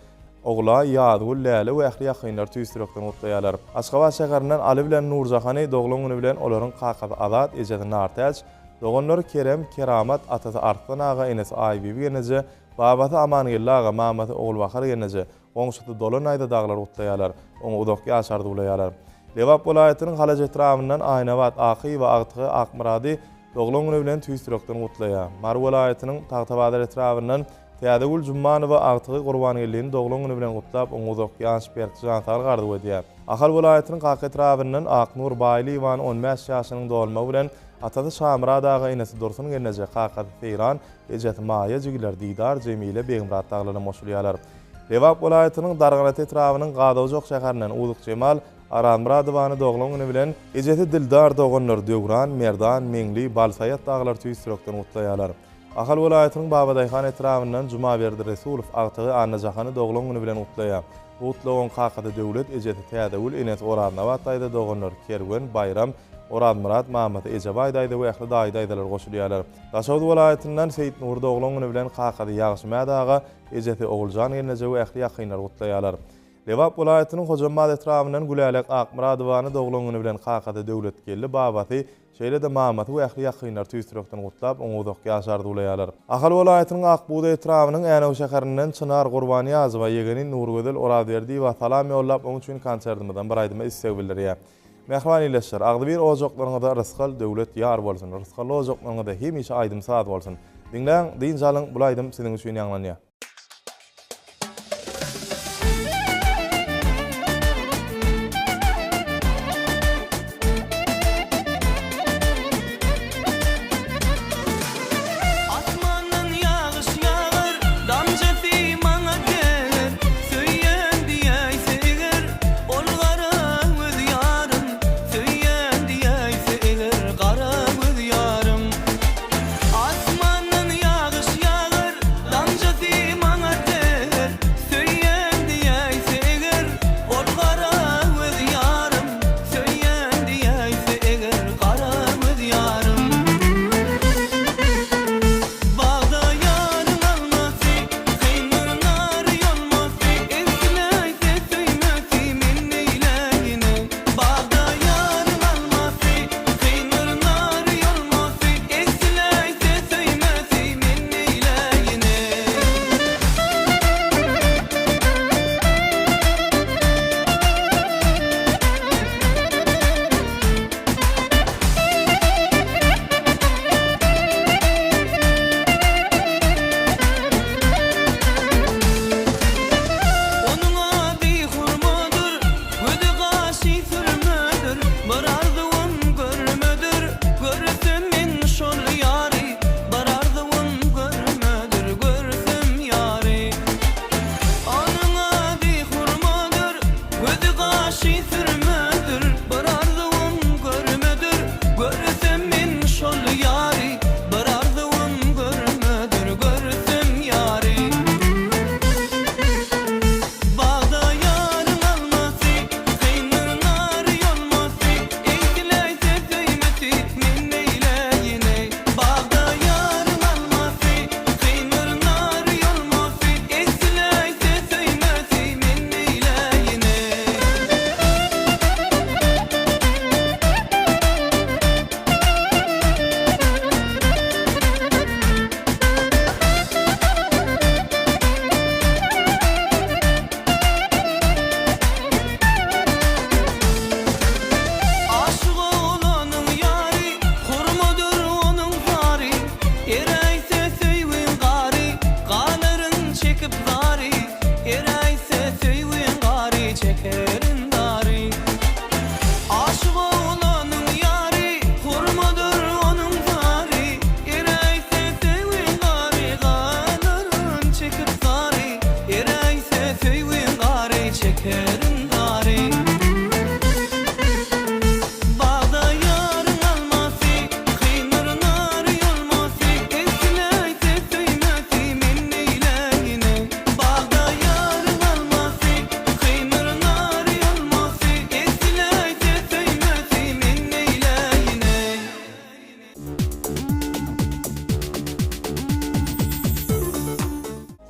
ogla Ýadgul Läle we ähli ýakynlar tüýsürekden gutlaýarlar. Aşgabat şäherinden Ali bilen Nurjahany doglugyny bilen olaryň kakady Azat ejeti Nartaç, doganlar Kerem Keramat atasy Artdan aga enesi Aybibi genece, Babaty Amangella aga Mamaty ogul Bakar genece, oňşuty Dolan aýda daglar gutlaýarlar, oňuzokky ýaşardy gulaýarlar. Lewap welaýatynyň Halaç etrawynyň Aýnabat Aky we Agtygy Akmurady doglugyny bilen tüýsürekden gutlaýar. Mar welaýatynyň Tagtabadar etrawynyň Tädegul Jummany we Agtygy Gurbanyň doglugyny bilen gutlap oňuzokky ýaşbertjan targardy wedýär. Ahal welaýatynyň Gaky etrawynyň Aknur Baýly Ýwan 15 ýaşynyň dolma bilen atasy Şamrad aga enesi Dursun genece kakady Feyran ejeti Maýa jigiler Didar Jemile Begimrat daglaryna moşulýarlar. Lewap welaýatynyň Dargalat etrawynyň Gadawjok şäherinden Ulyk Cemal Aranmurad Ýwany doglugyny bilen ejeti Dildar doganlar Döwran, Merdan, Meňli, Balsaýat daglar tüýsürekden gutlaýarlar. Ahal welaýatynyň Babadyhan etrawynyň Jumaberdi Resulov Agtygy Annajahany doglugyny bilen gutlaýar. Bu utlugyň kakady döwlet ejeti Tädegul enes Oradnabat aýda doganlar Kerwen, Bayram, Orad Murat, Mamat Ejebay daýda we ähli daýdaýlar goşulýarlar. Daşawd welaýatynyň Seyit Nur doglugyny bilen kakady Ýagşymad aga ejeti Oguljan genece we ähli ýakynlar gutlaýarlar. Lewap welaýatynyň Hojamad etrawynyň Gülälek Akmurad Ýwany doglugyny bilen kakady döwlet geldi Babaty şeýle-de Mamaty we ähli ýakynlar tüýsürekden gutlap oňuzokky ýaşardy gulaýarlar. Ahal welaýatynyň Akbuda etrawynyň Änew şäherinden Çınar Gurbanýazowa ýegeni Nurgözel Oradberdi we salam ýollap oň üçin konsertimizden bir aýdyma istek bildirýär. Mehman ileşler, agdy bir ojoklarynda rızkal döwlet ýar bolsun. Rızkal ojoklarynda hemişe aýdym saat bolsun. Diňläň, diň jalyň bu aýdym seniň üçin ýanglanýar. Asmandan yağış yağır, damjasy maňa gelir. Söýen diýäýseger, ol gara öz ýarym. Söýen diýäýseger, gara öz ýarym. Asmandan yağış yağır, damjasy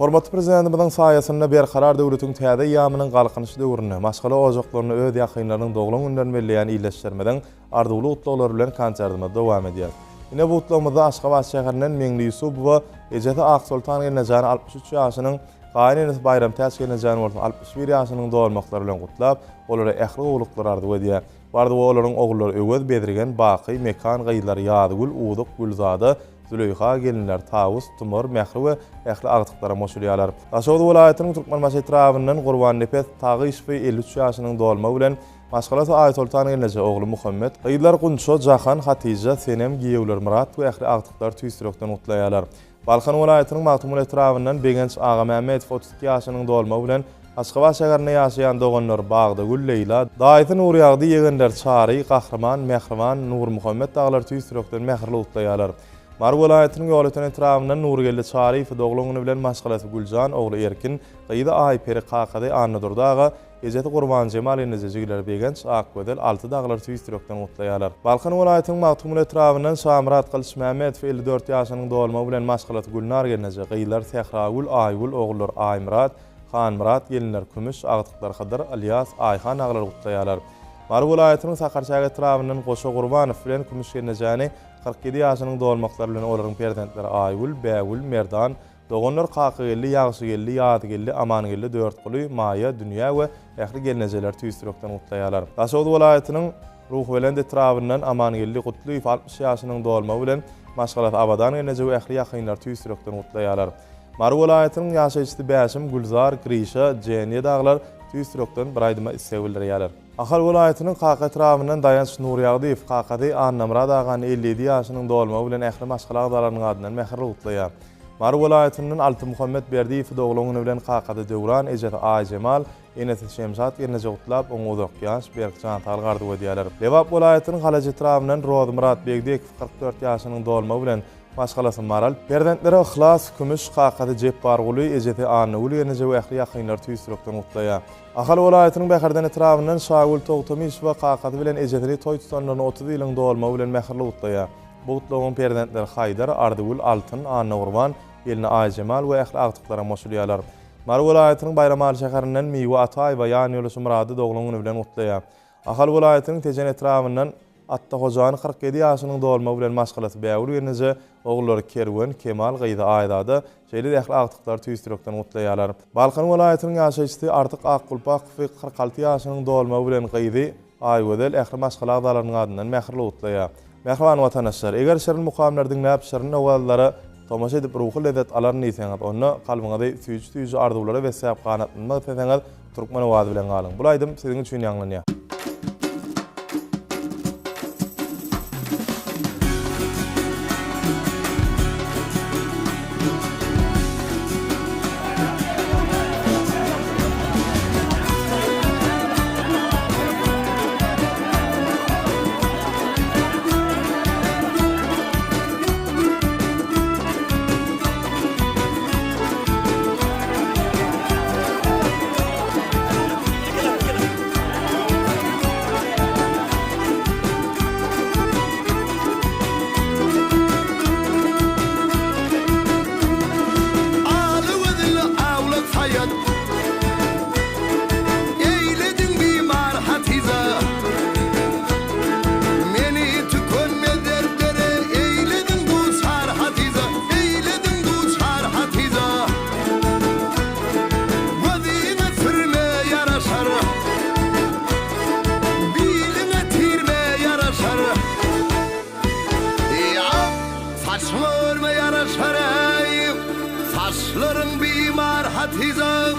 Hormatly prezidentimizin saýasynda berkarar döwletiň täze ýamynyň galkynyşy döwrüne, maşgala ojaklaryny öz ýakynlarynyň doglan günden belleýän iýleşdirmeden arduly utlalar bilen konsertime dowam edýär. Ine bu utlamyzda Aşgabat şäherinden Meňli Ýusup we Ejete Aksultan gelnejany 63 ýaşynyň gaýny bayram täs gelnejany 61 ýaşynyň dowalmaklary bilen gutlap, olara ähli owluklar ardy edýär. Bardy olaryň oglary öwet bedirigen baky mekan gaýlary ýadygül, uduq, gülzada, Züleyha gelinler Tawus, Tumur, Mehri we ähli agtyklara moşulýarlar. Aşgabat welaýatynyň Türkmenbaşy etrawynyň Gurban Nepes tagy ispi 53 ýaşynyň dowalma bilen Maşgalat Aýatoltan gelneje ogly Muhammed, gaýlar Gunço, Jahan, Hatice, Senem, Giýewler Murat we ähli agtyklar tüýsürekden utlaýarlar. Balkan welaýatynyň Magtumul etrawynyň Begenç Ağa Mämmedow 32 ýaşynyň dowalma bilen Aşgabat şäherinde ýaşaýan doganlar Bagda Gül Leyla, Daýty Nur ýagdy ýegenler Çary, Gahrman, Mehriban, Nur Muhammed daglar tüýsürekden mährli utlaýarlar. Mar welaýatynyň ýolatan etrawynyň Nurgelle Çary fydoglugyny bilen Maşgalat Güljan ogly Erkin, gaýda Aýperi Kakady Anna Durdaga, Ejeti Gurban Jemal ýenejegiler Begenç Akbedel 6 daglar tüýsürekden utlaýarlar. Balkan welaýatynyň Magtumul etrawynyň Şamrat Kılıç Mämmedow 54 ýaşynyň dowalma bilen Maşgalat Gülnar gelneje gaýlar Sehragül, Aýgül ogullar Aýmurat, Hanmurat gelinler Kümüş, agtyklar Hadar, Alyas, Aýhan aglar utlaýarlar. Mar welaýatynyň Sakarçaga etrawynyň Goşa Gurbanow bilen Kümüş gelnejany 47 ýaşynyň dowalmaklary bilen olaryň prezidentleri Aýgül, Bägül, Merdan, doganlar Kakıgelli, Ýagşygelli, Ýadygelli, Amangelli, Dörtguly, Maýa, Dünýä we ähli gelnejeler tüýsürekden utlaýarlar. Aşgabat welaýatynyň Ruhwelend etrawynyň Amangelli, Gutluýew 60 ýaşynyň dowalma bilen Maşgalat Abadan gelneje we ähli ýakynlar tüýsürekden utlaýarlar. Mar welaýatynyň ýaşaýçysy Bäşim, Gülzar, Grişa, Jeniýe daglar tüýsürekden bir aýdyma issebildirýärler. Ahal welaýatynyň Kaka etrawynyň Daýanç Nur ýagdy Kakady Annamrad agany 57 ýaşynyň dowalma bilen ähli maşgala agdalarynyň adynyň mährli utlaýar. Mar welaýatynyň Alty Muhammed Berdiýew doglagyny bilen Kakady Döwran, Ejete Aý Jemal, Enes Şemşat ýerine gutlap oň uzak ýaş Berkcan talgardy edýärler. Lewap welaýatynyň Halaje etrawynyň Roz Murat Begdek 44 ýaşynyň dowalma bilen Maşgalasy Maral, prezidentleri Ihlas, Kümüş, Kakady Jepbarguly, Ejete Anagul ýerine we ähli ýakynlar tüýsürekden utlaýar. Ahal welaýatynyň Bäherden etrawynyň Şagul Togtomyş we Kakady bilen Ejeteli toý tutanlaryny 30 ýylyň dowalma bilen mährli utlaýar. Bu utlagyň prezidentleri Haýdar, Ardygül, Altyn, Anna Urban, Elini Aý Jemal we ähli agtyklara moşulýarlar. Mar welaýatynyň Bayramaly şäherinden Miwa Ataý we Ýany Ýoluşy Murady doglagyny bilen utlaýar. Ahal welaýatynyň Tejen etrawynyň Atta Hojany 47 ýaşynyň dowalma bilen Maşgalat Bäwül ýerine oglary Kerwen, Kemal gaýda aýdady, şeýle ähli agtyklar tüýsürekden utlaýarlar. Balkan welaýatynyň ýaşaýçysy Artyk Akgulpak 46 ýaşynyň dowalma bilen gaýdy Aýwedel ähli maşgala agdalarynyň adynyň mährli utlaýar. Mähriban wataşlar, eger şerin mukamlar dinläp şerin owallary tomaşa edip ruhy lezzet alarny ýeseňiz, onu kalbyňyzda süýçü arzuwlara we säp ganatyny etseňiz Türkmen owady bilen galyň. Bu aýdym siziň üçin ýaňlanýar. Saçların bimar Hatice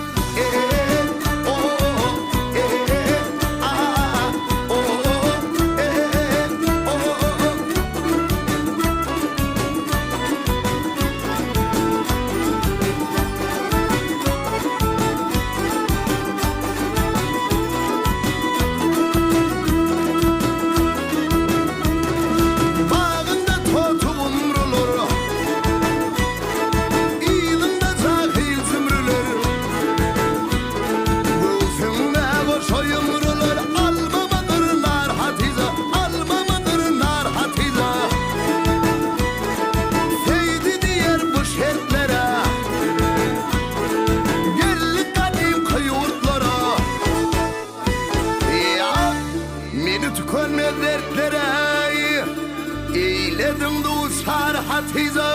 hatiza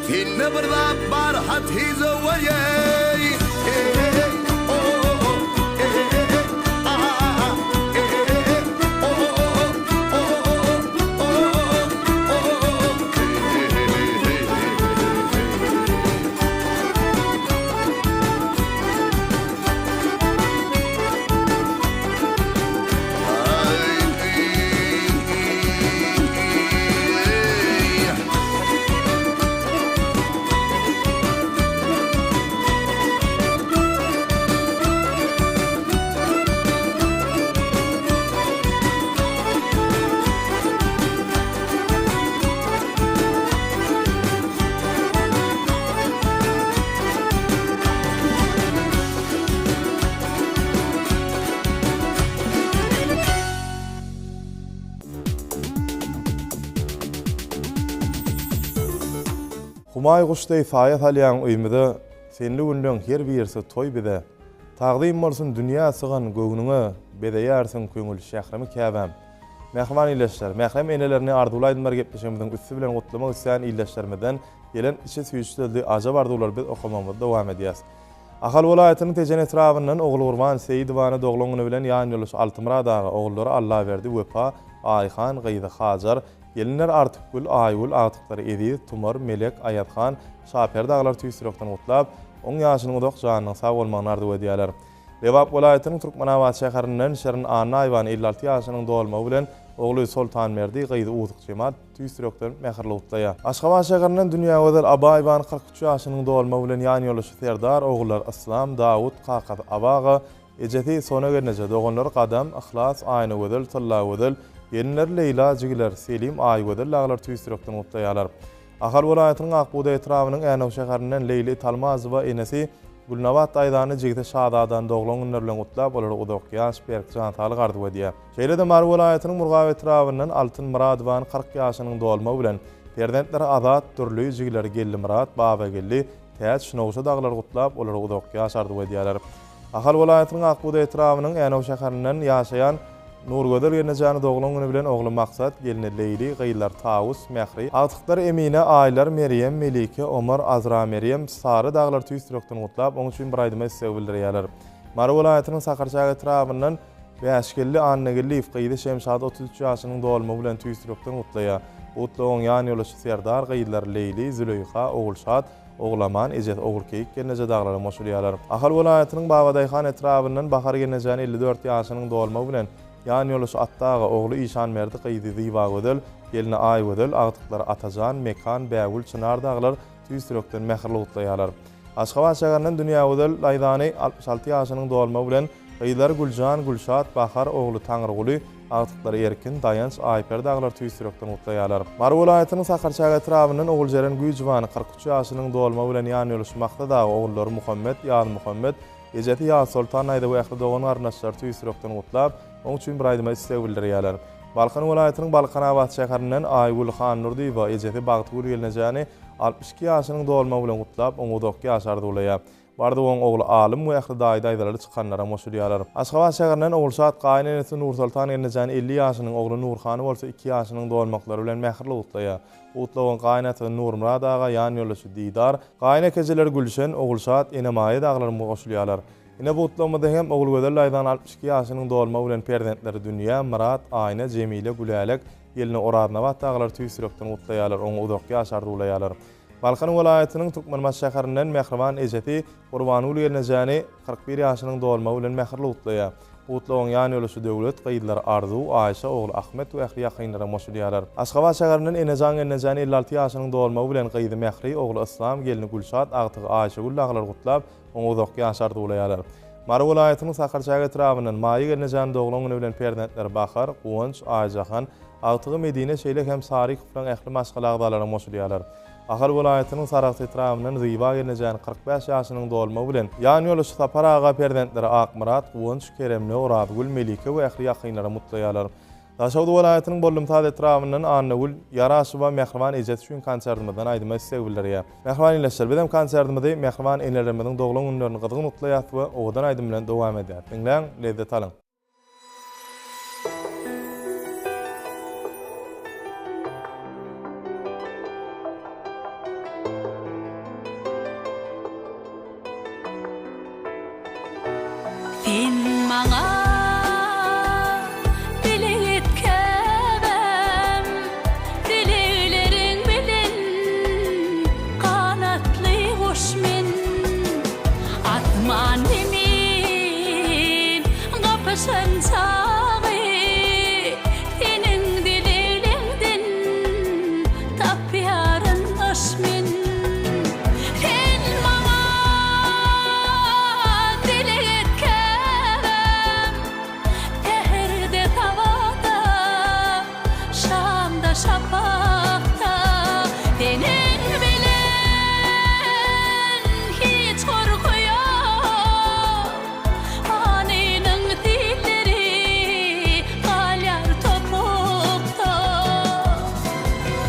Tinne birda bar hatiza wayay Humay guşday sayat alyan uymida senli günden her birisi toy bide. Taqdim bolsun dünýä sygan göwnüňe bedeýärsin köňül şährimi käbäm. Mehman ileşler, mehrem enelerini arzulaydylar gepleşimizin üstü bilen gutlamak isleýän ileşlermeden gelen içe süýçledi ajab arzular biz okumamyzda dowam edýäs. Ahal welaýatynyň tejen etrafyndan Oğul Gurban Seýidowany doglagyny bilen ýan ýoluş Altymradagy ogullary Allah berdi Wepa, Ayhan, Gyýdy Hajar, gelinler artık gül, aýgul, agtyklary Edi, Tumar, Melek, Ayatxan, Şaper dağlar tüýsürekden gutlap, oň ýaşynyň udaq janynyň sag bolmagyny arzu edýärler. Lewap welaýatynyň Türkmenawat şäherininden Şerin Ana Aýwan 56 ýaşynyň dolmagy bilen ogly Sultan Merdi Gyýdy Udyk Cemat tüýsürekden mähirli gutlaýar. Aşgabat şäherininden dünýä gözel Aba Aýwan 43 ýaşynyň dolmagy bilen ýan ýoluşy Serdar ogullar Islam, Dawud, Qaqat Abaga, ejeti sona gelneje dogonlar Qadam, Ihlas, Aýna gözel, Tylla gözel, Gelinler Leyla, Jigiler, Selim, Aýgöder laglar tüýsürekden gutlaýarlar. Ahal welaýatynyň Akbuda etrawynyň Änew şäherininden Leyli Talmazowa enesi Gulnawat Aýdany Jigde Şadadan doglan günler bilen gutlap olary udakýaş berk jantaly gardy edýär. Şeýle-de Mar welaýatynyň Murgaw etrawynyň Altyn Muradowaň 40 ýaşynyň dolmagy bilen perdentleri Azat, Türlü, Jigiler, Gelli Murad, Baba Gelli, Täç Şnowşa daglar gutlap olary udakýaş ardy edýärler. Ahal welaýatynyň Akbuda etrawynyň Änew şäherininden ýaşaýan Nurgöder ýene doglan güni bilen ogly Maksat, gelini Leyli, Gyýlar Tawus, Mehri, agtyklar Emine, Aýlar, Meryem, Melike, Omar, Azra, Meryem, Sary daglar tüýsürekden gutlap, oň üçin bir aýdyma isleg bildirýärler. Mar welaýatynyň Sakarçag etrafyndan Beşgelli, Annegelli, Gyýdy Şemşad 33 ýaşynyň dolmagy bilen tüýsürekden gutlaýar. Gutlagyň ýany ýoluşy Serdar, Gyýlar Leyli, Züleyha, Ogulşat, Oglaman, Ejet, Ogulkeyik gelneje daglara moşulýarlar. Ahal welaýatynyň Babadaýhan etrafyndan Bahar gelneje 54 ýaşynyň dolmagy bilen ýan ýoluş atdagy ogly Işan Merdi Gyýdy Zywa gödel, gelini Aý gödel, agtyklary Atajan, Mekan, Bägül, Çınar daglar tüýsürekden mähirli gutlaýarlar. Aşgabat şäherininden dünýä gödel Aýdany 66 ýaşynyň dolmagy bilen Gyýlar Guljan, Gulşat, Bahar ogly Taňryguly, agtyklary Erkin, Daýanç, Aýper daglar tüýsürekden gutlaýarlar. Mar welaýatynyň Sakarçag etrawynyň Oguljaran Güýjwany 43 ýaşynyň dolmagy bilen ýan ýoluşmakda da ogullary Muhammed, ýa Muhammed, Ejeti ýa Sultan Aýda we ähli dogan arnaşlar tüýsürekden gutlap, oň üçin bir aýdyma isleg bildirýärler. Balkan welaýatynyň Balkanawat şäherininden Aýgul Xan Nurdiýewa ejeti Bagtgul gelnejäni 62 ýaşynyň dolmagy bilen gutlap, oň udakky ýaşardy bolýar. Bardy oň ogly alim we ähli daýdaýdalary çykanlara moşulýarlar. Aşgabat şäherininden Ogulşat Gaýyn enesi Nur Sultan gelnejäni 50 ýaşynyň ogly Nurhany bolsa 2 ýaşynyň dolmaklary bilen mähirli gutlaýar. Utlawan Gaýnaty Nur Murad aga ýan ýoluşy Didar, Gaýna kejeler Gülşen, Ogulşat, Enemaýa daglar moşulýarlar. Ine bu utlamada hem Oğul Gödel Aýdan 62 ýaşynyň dolmagy bilen perdentleri Dünýä, Murat, Aýna, Jemile, Gülälek, gelini Oradnawat daglar tüýsürekden gutlaýarlar, oň udakky ýaşardy bolýarlar. Balkan welaýatynyň Türkmenmaş şäherininden Mehriban ejeti Gurbanuly gelnejäni 41 ýaşynyň dolmagy bilen mähirli gutlaýar. Utlawan ýany ýoluşy döwlet Gyýdylar Arzu, Aýşa ogly Ahmet we ähli ýakynlara moşulýarlar. Aşgabat şäherininden Enejan gelnejäni 56 ýaşynyň dolmagy bilen Gyýdy Mehri ogly Islam, gelini Gulşat, agtygy Aýşa Gül daglar gutlap, oň udakky ýaşardy bolýarlar. Mara vilayatynyň Sakarçaga etrabynyň maýy gelnejan doglaňyny bilen perdentler Bahar, Guwanç, Aýjahan, Agtygy Medine şeýle hem Saryk bilen ähli maşgalagdalaryň moşulýarlar. Ahar vilayatynyň Saragat etrabynyň Zyba gelnejan 45 ýaşynyň dolma bilen ýany ýoly Saparaga perdentleri Akmurat, Guwanç, Keremli, Orabgül, Melike we ähli ýakynlara mutlaýarlar. Daşawdy vilayatynyň Bollumtad etrabynyň Annagül, Yaraşyba, Mehriban ejet üçin konsertimizden aýdyma segillerýär. Mehriban ileşler bilen konsertimizde Mehriban enlerimiziň doglan günlerini gyzyk mutlaýat we odan aýdym bilen dowam edýär. Diňleň, lezzet alyň. Sen maňa diletkebem, dilekleriň bilen kanatly goşmen, atman emin gapyşan çagy, senin dilekleriňden tapýaryn aşmen. Sen maňa diletkebem, teherde tavada, şamda şapakta, senin bilen hiç korku yok. Anynyň dilleri galyar topukta.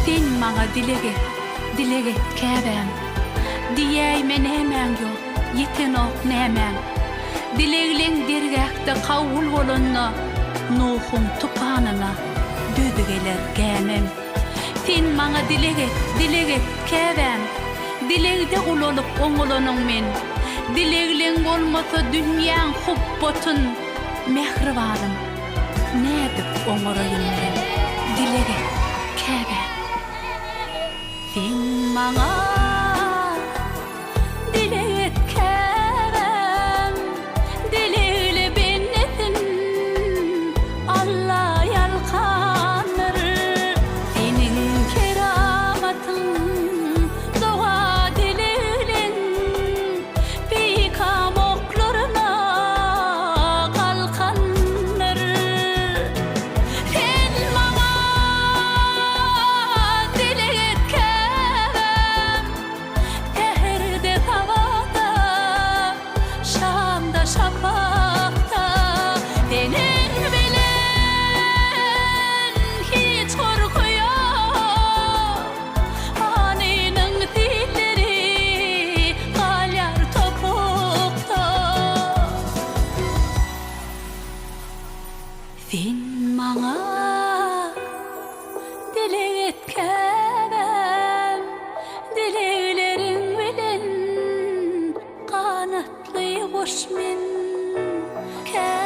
Sen maňa diletkebem, diýäýmen hemen ýok, ýetenok nämen. Dilegleň dergäkde kawul bolanyna, Nuhun tupanyna dödügeler gämem. Sen maňa diletkebem, dilegde ulanyp oňulanyň men. Dilegleň bolmasa dünýäň hubbotun, mehribanym, nädip oňuraýyn men. Diletkebem. Sen maňa diletkebem, dilegle bennetin Allah ýalkandyr. Senin keramatyň doga dilegleň beýkam oklaryna galkandyr. Sen maňa diletkebem, teherde tavada, şamda şapakta, senin bilen hiç korku yok. Anynyň dilleri galyar topukta. Sen maňa diletkebem, dilekleriň bilen kanatly goşmen kebem.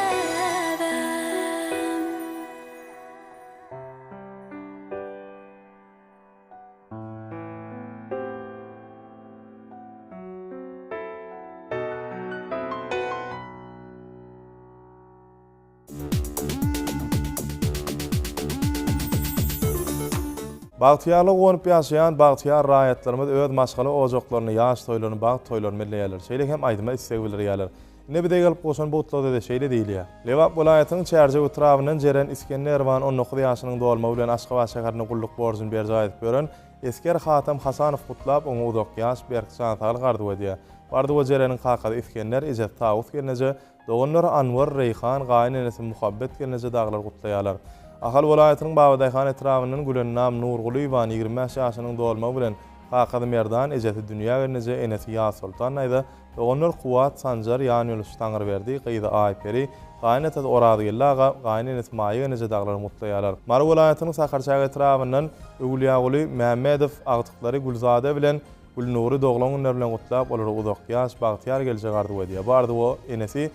Bagtyarly gonyp ýaşaýan bagtyar raýatlarymyz öz maşgaly ojaklaryny, ýaş toýlaryny, bag toýlaryny belleýärler. Şeýle hem aýdyma istegbilirýärler. Ne bide gelip goşan bu utlada da şeýle diýilýär. Lewap vilayatynyň Çärje etrabynyň jeren Iskenderwan 19 ýaşynyň dolma bilen Aşgabat şäherine gulluk borjyny berje aýdyp gören esker Hatam Hasanow gutlap oňa uzak ýaş berkçan taly gardy wedýär. Bardy we jereniň kakady Iskender Ejet Tawus gelneje, doganlar Anwar Reyhan gaýnenesi Muhabbet gelneje daglar gutlaýarlar. Ahal vilayatynyň Babadyhan etrabynyň Gülennam Nurgulywan 25 ýaşynyň dolma bilen kakady Merdan Ejeti dünýä gelneje enesi Ýa Sultan aýda, doganlar Kuwat Sanjar ýany ýoluşy taňyr berdi, Gyýda Aýperi, gaýnaty Orady Gellaga, gaýnenesi Maýy gelneje daglar mutlaýarlar. Mara vilayatynyň Sakarçaga etrabynyň Öwliýaguly Mämedow agtyklary Gulzada bilen Gülnury doglan günler bilen gutlap olary uzak ýaş bagtyar gelje gardy wedýär. Bardy o enesi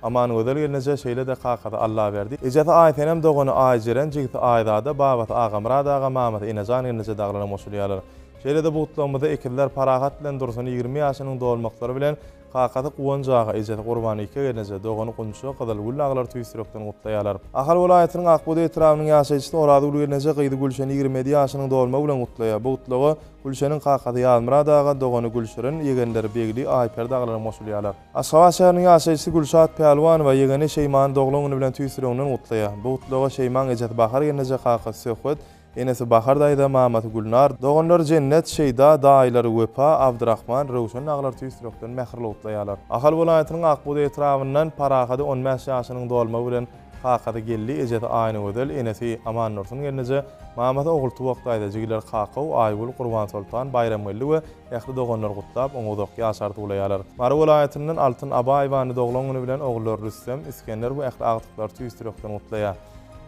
Aman özel gelneje şeýle de kakada Allah berdi. Ejeti aýtenem dogany aýjeren jigiti aýdada babaty Agamrad aga Mamat Enejan gelneje daglaryna moşulýarlar. Şeýle de bu gutlamyda ekiller parahat bilen dursun 20 ýaşynyň dolmaklary bilen Qaqaty quwanjaga ejeti gurbany ike genece dogany qunşu qadal gullaglar tüýsürekden gutlaýarlar. Ahal welaýatynyň Akbuda etrawynyň ýaşaýjysy Orady Ulu genece gyýdy Gülşen 27 ýaşynyň dolma bilen gutlaýar. Bu gutlagy Gülşeniň Qaqaty ýalmyradaga dogany Gülşirin yegenleri begli Ayper daglaryna moşulýarlar. Aşgabat şäheriniň ýaşaýjysy Gülşat Pälwanowa yegeni Şeýman doglagyny bilen tüýsürekden gutlaýar. Bu gutlagy Şeýman ejeti Bahar genece Qaqaty söhbet enesi Bahar daýda Mamat Gülnar, doganlar Cennet, Şeýda, daýlary Wepa, Abdurrahman, Rowşan aglar tüýsürekden mähirli gutlaýarlar. Ahal welaýatynyň Akbuda etrawyndan Parahady 15 ýaşynyň dolma bilen Qaqaty geldi, ejeti aýny ödel, enesi Aman Nursun genece Mamat ogul tuwakdaýda jigler Qaqaw, Aýgul, Qurban Sultan, Bayram Welli we ýakly doganlar gutlap, oňa dok ýaşardy gulaýarlar. Mara welaýatynyň Altyn Aba aýwany doglanyny bilen ogullar Rüstem, Iskender we ýakly agtyklar tüýsürekden gutlaýar.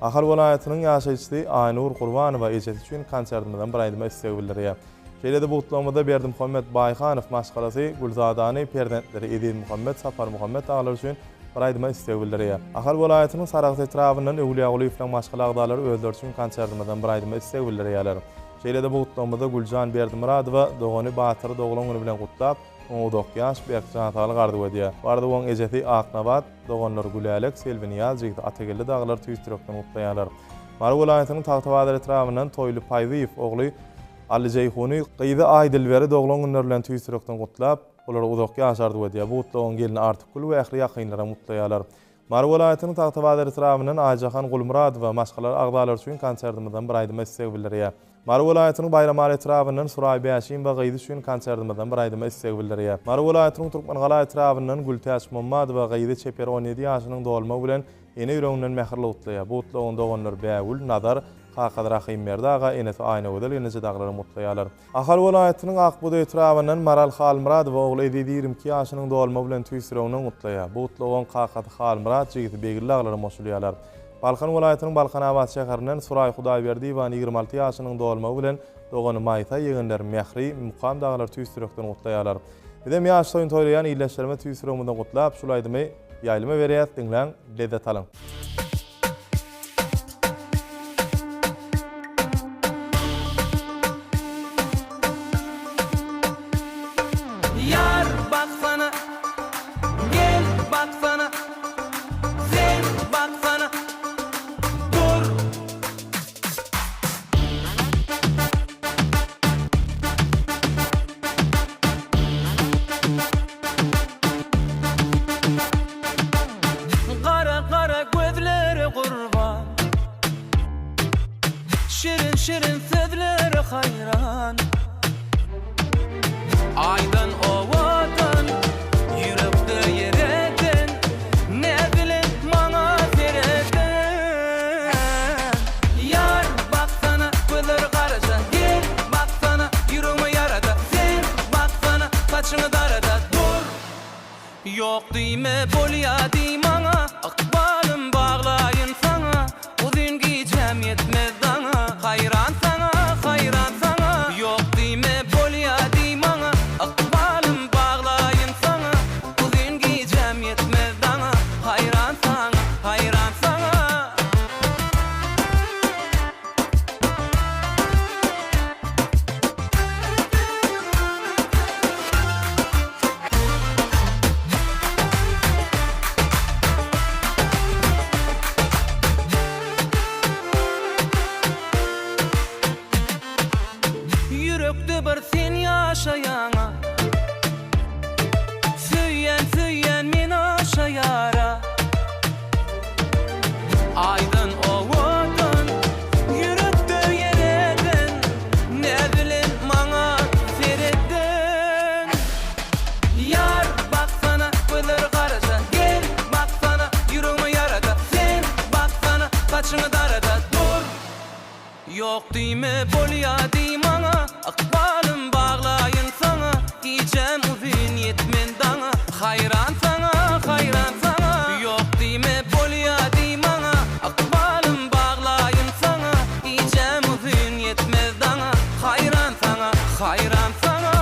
Ahal welaýatynyň ýaşaýjysy Aynur Gurbanowa ejeti üçin konsertden bir aýdyma istek bildirýär. Şeýlede bu gutlamada Berdim Muhammed Baýhanow maşgalasy Gulzadany perdentleri Edin Muhammed, Safar Muhammed aglar üçin bir aýdyma istek bildirýär. Ahal welaýatynyň Saragat etrawynyň Ewliýa Gulyw bilen maşgala agdalary özleri üçin konsertden bir aýdyma istek bildirýärler. Şeýlede bu gutlamada Guljan Berdimuradowa dogany Batyr doglanyny bilen gutlap, oňa dok ýaş berkjan ataly gardy wedýär. Bardy wong ejeti Aknabat, doganlar Gülälek, Selviniyaz, jigdi Atagelle daglar tüýsürekden gutlaýarlar. Mara welaýatynyň Tagtabadyr etrawynyň Toýly Paýzyýew ogly Ali Jeyhuny gyýdy Aýdylbery doglanyny bilen tüýsürekden gutlap, olary uzak ýaşardy wedýär. Bu gutlagyň gelini Artykul we ähli ýakynlara mutlaýarlar. Mara welaýatynyň Tagtabadyr etrawynyň Aýjahan Gulmuradowa maşgalar agdalar üçin konsertden bir aýdyma istek bildirýär. Mara welaýatynyň Bayramary etrawynyň Suray Bäşin we gyýdy üçin konsertden bir aýdyma istek bildirýär. Mara welaýatynyň Turkmengala etrawynyň Gültäç Mammadowa gyýdy çeper 17 ýaşynyň dolma bilen ene ýüreginden mähirli gutlaýar. Bu gutlagyň doganlar Bägül, Nadar, Qaqaty Rahimmerdaga enesi aýna ödel enesi daglary mutlaýarlar. Ahal welaýatynyň Akbuda etrawynyň Maral Halmuradowa ogly 22 ýaşynyň dolma bilen tüýsürekden gutlaýar. Bu gutlagyň Qaqaty Halmurad jigdi begli daglary moşulýarlar. Balkan welaýatynyň Balkanabad şäherinden Suray Hudaýberdi we 26 ýaşynyň dolma bilen dogany Maýta ýegenler Mehri, Mukam daglar tüýsürekden gutlaýarlar. Bidem ýaş toýun toýlaýan ýyllaşlarma tüýsürekden gutlap, şulaýdymy ýaýlyma berýär, diňläň, lezzet alyň. Yar baksana, gel baksana, sen baksana, dur. Kara kara gözleri kurban, şirin şirin sözleri hayran. Aydan ovadan, yürekde yereden, ne bilin bana sereden. Yar baksana, gözleri karaca, gel baksana, yüreğime yarada. Sen baksana, saçını darada, dur. Yok diyme, bolya diymana, akbalım bağlayın sana. Uzun giyeceğim yetmez bana, hayran sana, hayran sana. Yok diyme, bolya diymana, akbalım bağlayın sana. Uzun giyeceğim yetmez bana, hayran sana, hayran sana. Yürekde bir sen yaşayana, süyen süyen men aşayara. Aydın ovadan, yürekde yereden, ne bilin bana sereden. Yar baksana, gözleri karaca, gel baksana, yüreğime yarada. Sen baksana, saçını darada, dur. Yok diyme, bolya diymana, akbalım bağlayın sana. Diyeceğim uzun yetmen dana, hayran sana, hayran sana. Yok diyme, bolya diymana, akbalım bağlayın sana. Diyeceğim uzun yetmez dana, hayran sana, hayran sana.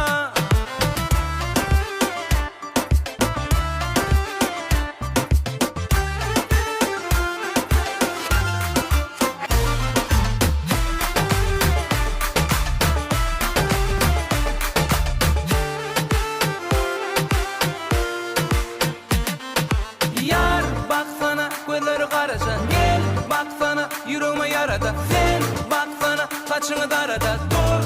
saçını darada dur.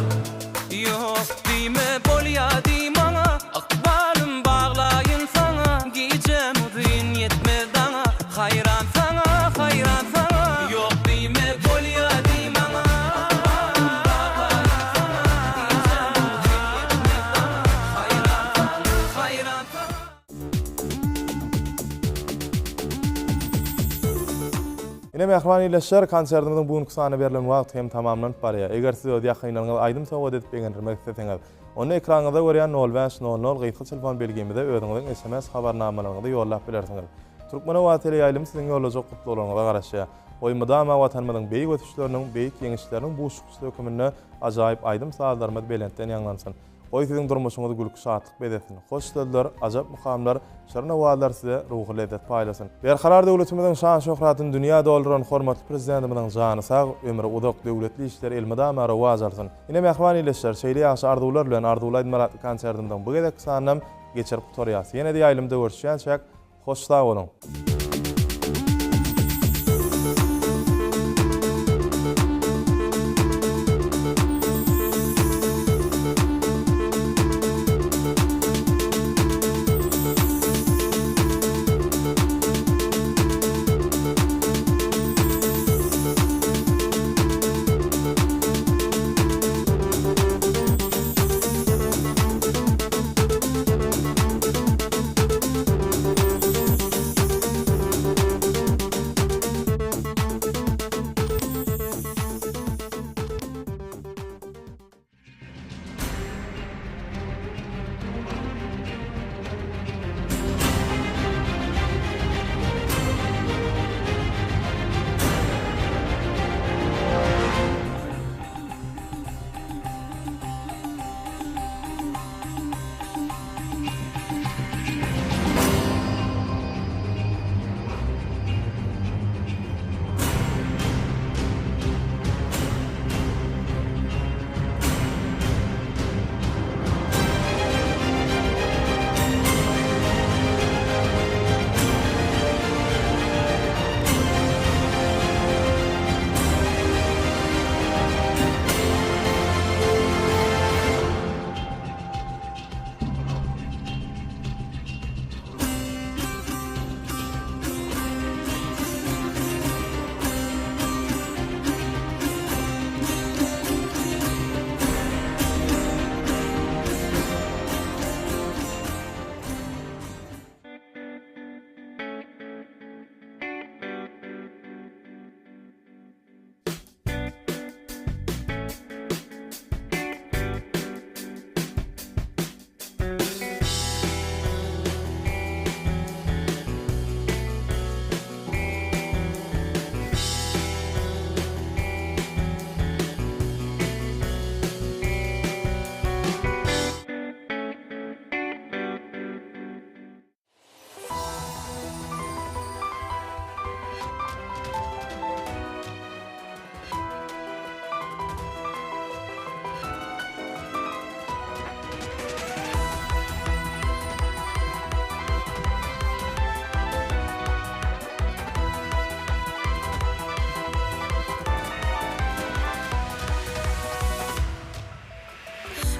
Yok dime bolya dimana, akbalım bağlayın sana. Giyeceğim uduyun yetmez dana, hayran sana, hayran sana. Yok dime bolya dimana, akbalım bağlayın sana. Giyeceğim uduyun yetmez dana, hayran sana, hayran sana. Ine mehman ileşer konsertimizin bugünkü sany berilen wagt hem tamamlanyp barýar. Eger siz öýde ýakynlaryňyz aýdym sowgat edip begendirmek isteseňiz, onu ekranyňyzda görýän 0500 gyýky telefon belgimizde özüňiziň SMS habarnamalaryňyzy ýollap bilersiňiz. Türkmen Hawa Teleýaýlym siziň ýolajak gutlularyňyza garaşýar. Oýmada watanymyzyň beýik ötüşleriniň, beýik ýeňişleriniň bu şuksy hökümine ajaýyp aýdym sazlarmy belentden ýanglansyn. Oy siziň durmuşyňyzy gülki şatlyk bedesin. Hoş sözler, ajap mukamlar, şerine wagtlar size ruhy lezzet paýlasyn. Berkarar döwletimiziň şan şöhratyny dünýä dolduran hormatly prezidentimiziň jany sag, ömri uzak döwletli işler elmada mara wazalsyn. Ine mehman ileşler, şeýle ýaşy arzuwlar bilen arzuwlaýdy maratly konsertimden bu gedek sanam geçirip torýas. Ýene de ýaýlymda görüşýänçek, hoş sag bolun.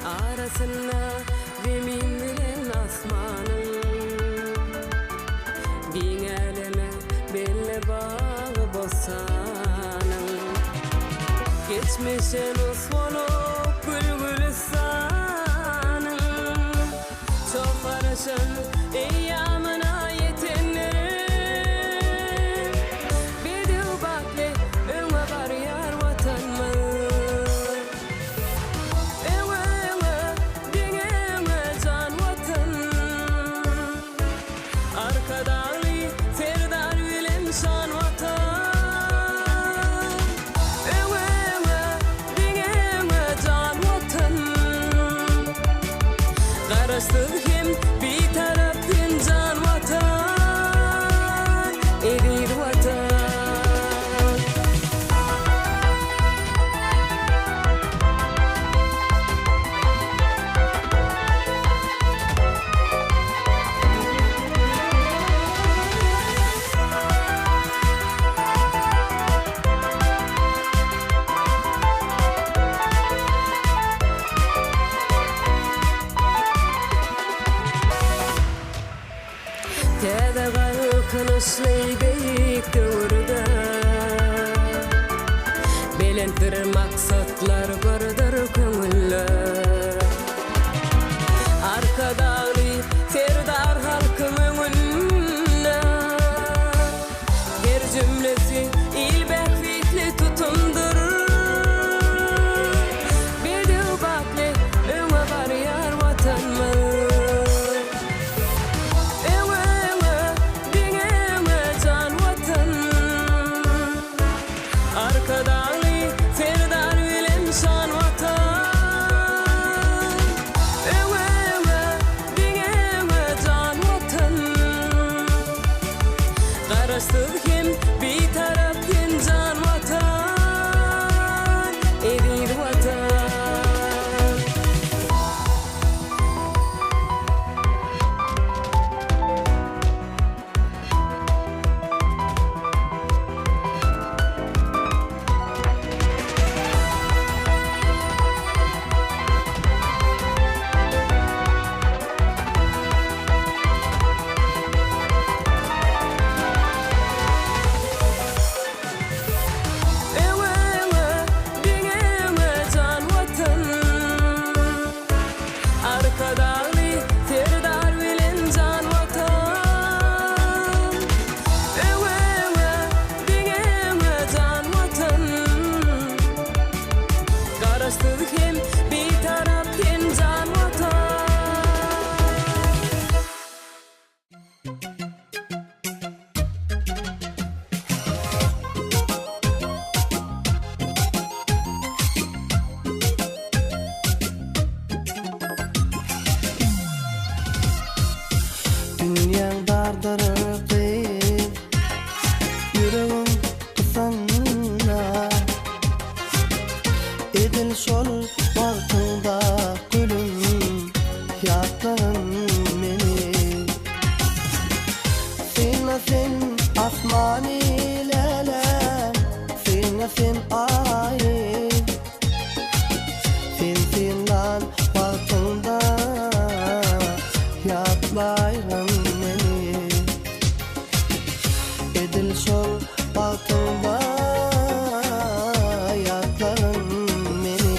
arasına zemin bilen asmanın bin eleme belli bağı bosanın geçmişen usvolup gülgülistanın çok arasın eyyamına yetenlerin bir de bakle öme var yar vatanmı. tınışlaydık döwürde. Belentir maksatlar bardır köngülle. Arkadaly terdar halkym öňünde. Her cümlesi ilbek fitli tutumdur. Bedew bakle öňe barýar watanmy. Arkadaly terdar bilen şan watan. Öňe diňe can watan. Garaşdyk hem bir tarap hem can watan. Edir watan. Arkadaly terdar bilen can watan. Öňe diňe can watan. Garaşdyk hem bir tarap hem can watan. Dünýäň dardyry, yüregiň kısanna. Edil şol wagtynda gülüm, ýatlaryň meni. Sen asmany lele, sen aýry. Sen lan wagtynda ýatlaryň meni. Edil şol wagtynda ýatlaryň meni.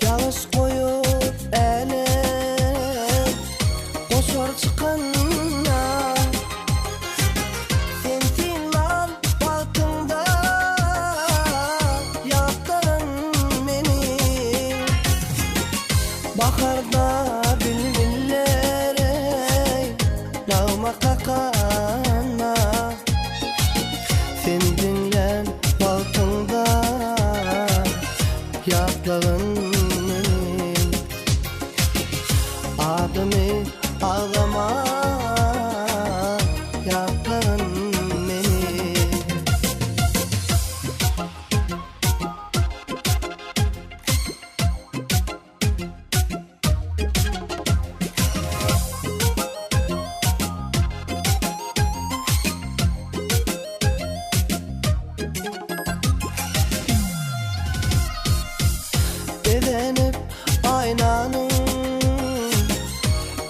Ýalys goýup äle goşar çykanna. Sen lan wagtynda ýatlaryň meni. Baharda bilbiller lawma kakana. Sen dinlen wagtynda ýatlaryň meni. Adymy ağlama ýatlaryň meni. Bedenip aynanyň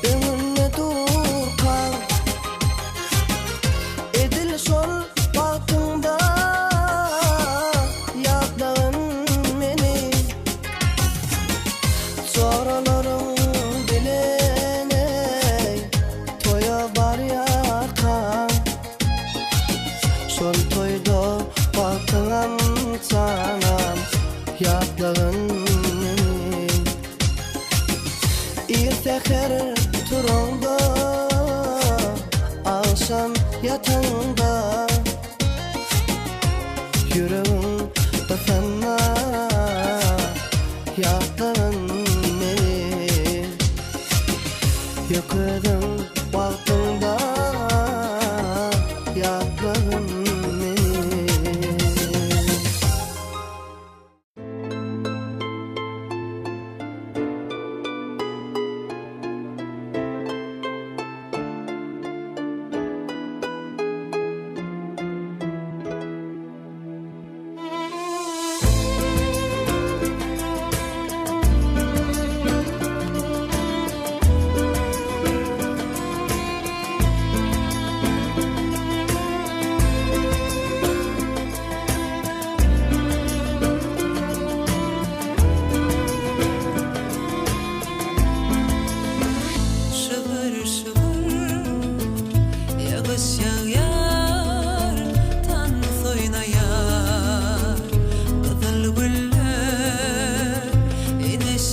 öňünde durkan. Edil şol wagtynda ýatlaryň meni. Soralaryň bilen toýa barýarkan. Şol toýda wagtyňam sanam ýatlaryň meni. Irteher turanda, akşam yatanda. Yüreğim kısanna, ýatlaryň meni. Ýokydym wagtynda ýatlaryň meni.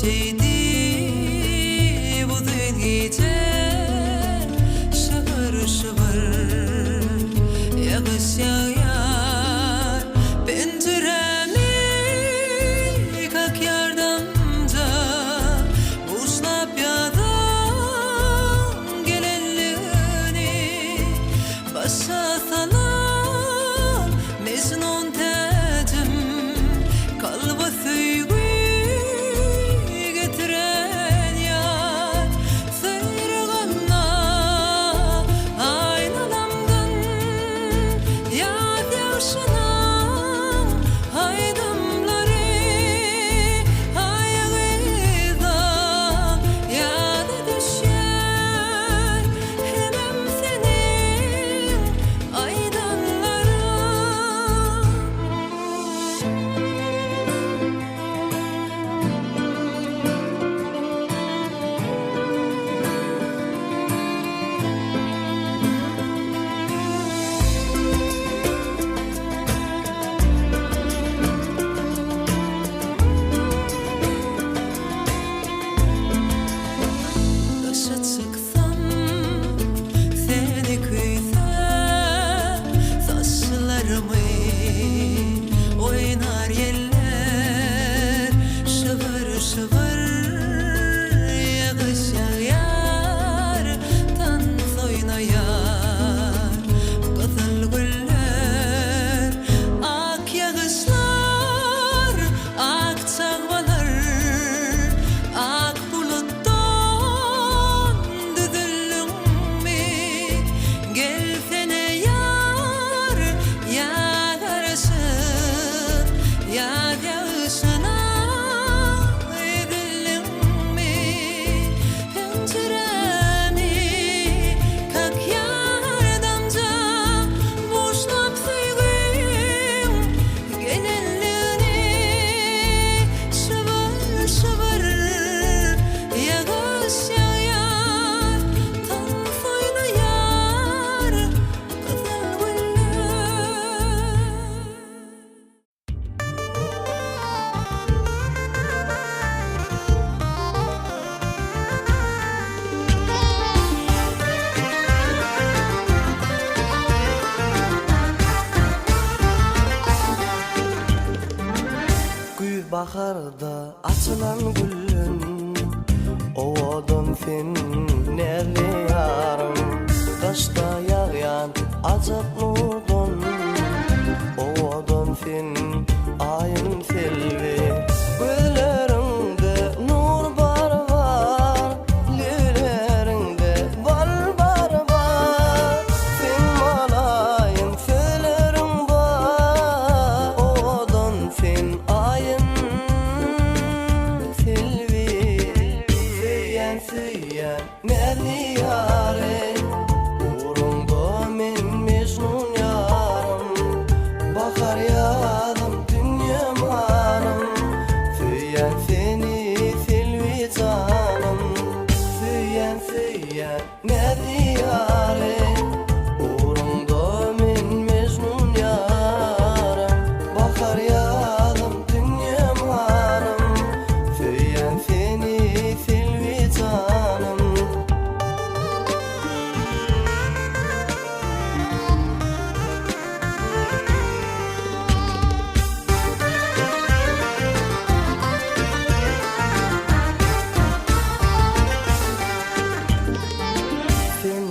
şeydi bu dün gece şıvır şıvır yağış yağar penceremi kalk yardımca buzlap yadım gelenliğini başa salan mecnun tecim kalba süygü getiren yar sıyırganna aynalamdan yad yaşına aydımları ayağıyla yad düşer hemem senin aydanlara. Taşa çıksam seni kıysam saçlarımı oynar yeller şıvır şıvır yağış yağar dans oynayar kızıl güller ak yağışlar ak çağmalar ak buluttan düzüldüm mi gelsene yar yağarsın yağ yağışına edildim mi penceremi kalk yardımca boşlap süygüm gelenliğini şıvır şıvır yağış yağar dans oynayar kızıl güller. Güz baharda açılan güllün owadon sen nerli yarım Kaşta yağyan azap nurdon owadon sen ayın selvi Gözlerinde nur var var Lülerinde bal var var Sen malayın söylerin var Owadon sen ayın selvi Süyen süyen nerli yâre Uğrunda men mecnun yarım Bakar yadım dünyam hanım Süyen seni selvi canım Süyen süyen nerli yâre Uğrunda men mecnun yarım Bakar yadım dünyam hanım Süyen seni selvi canım Sen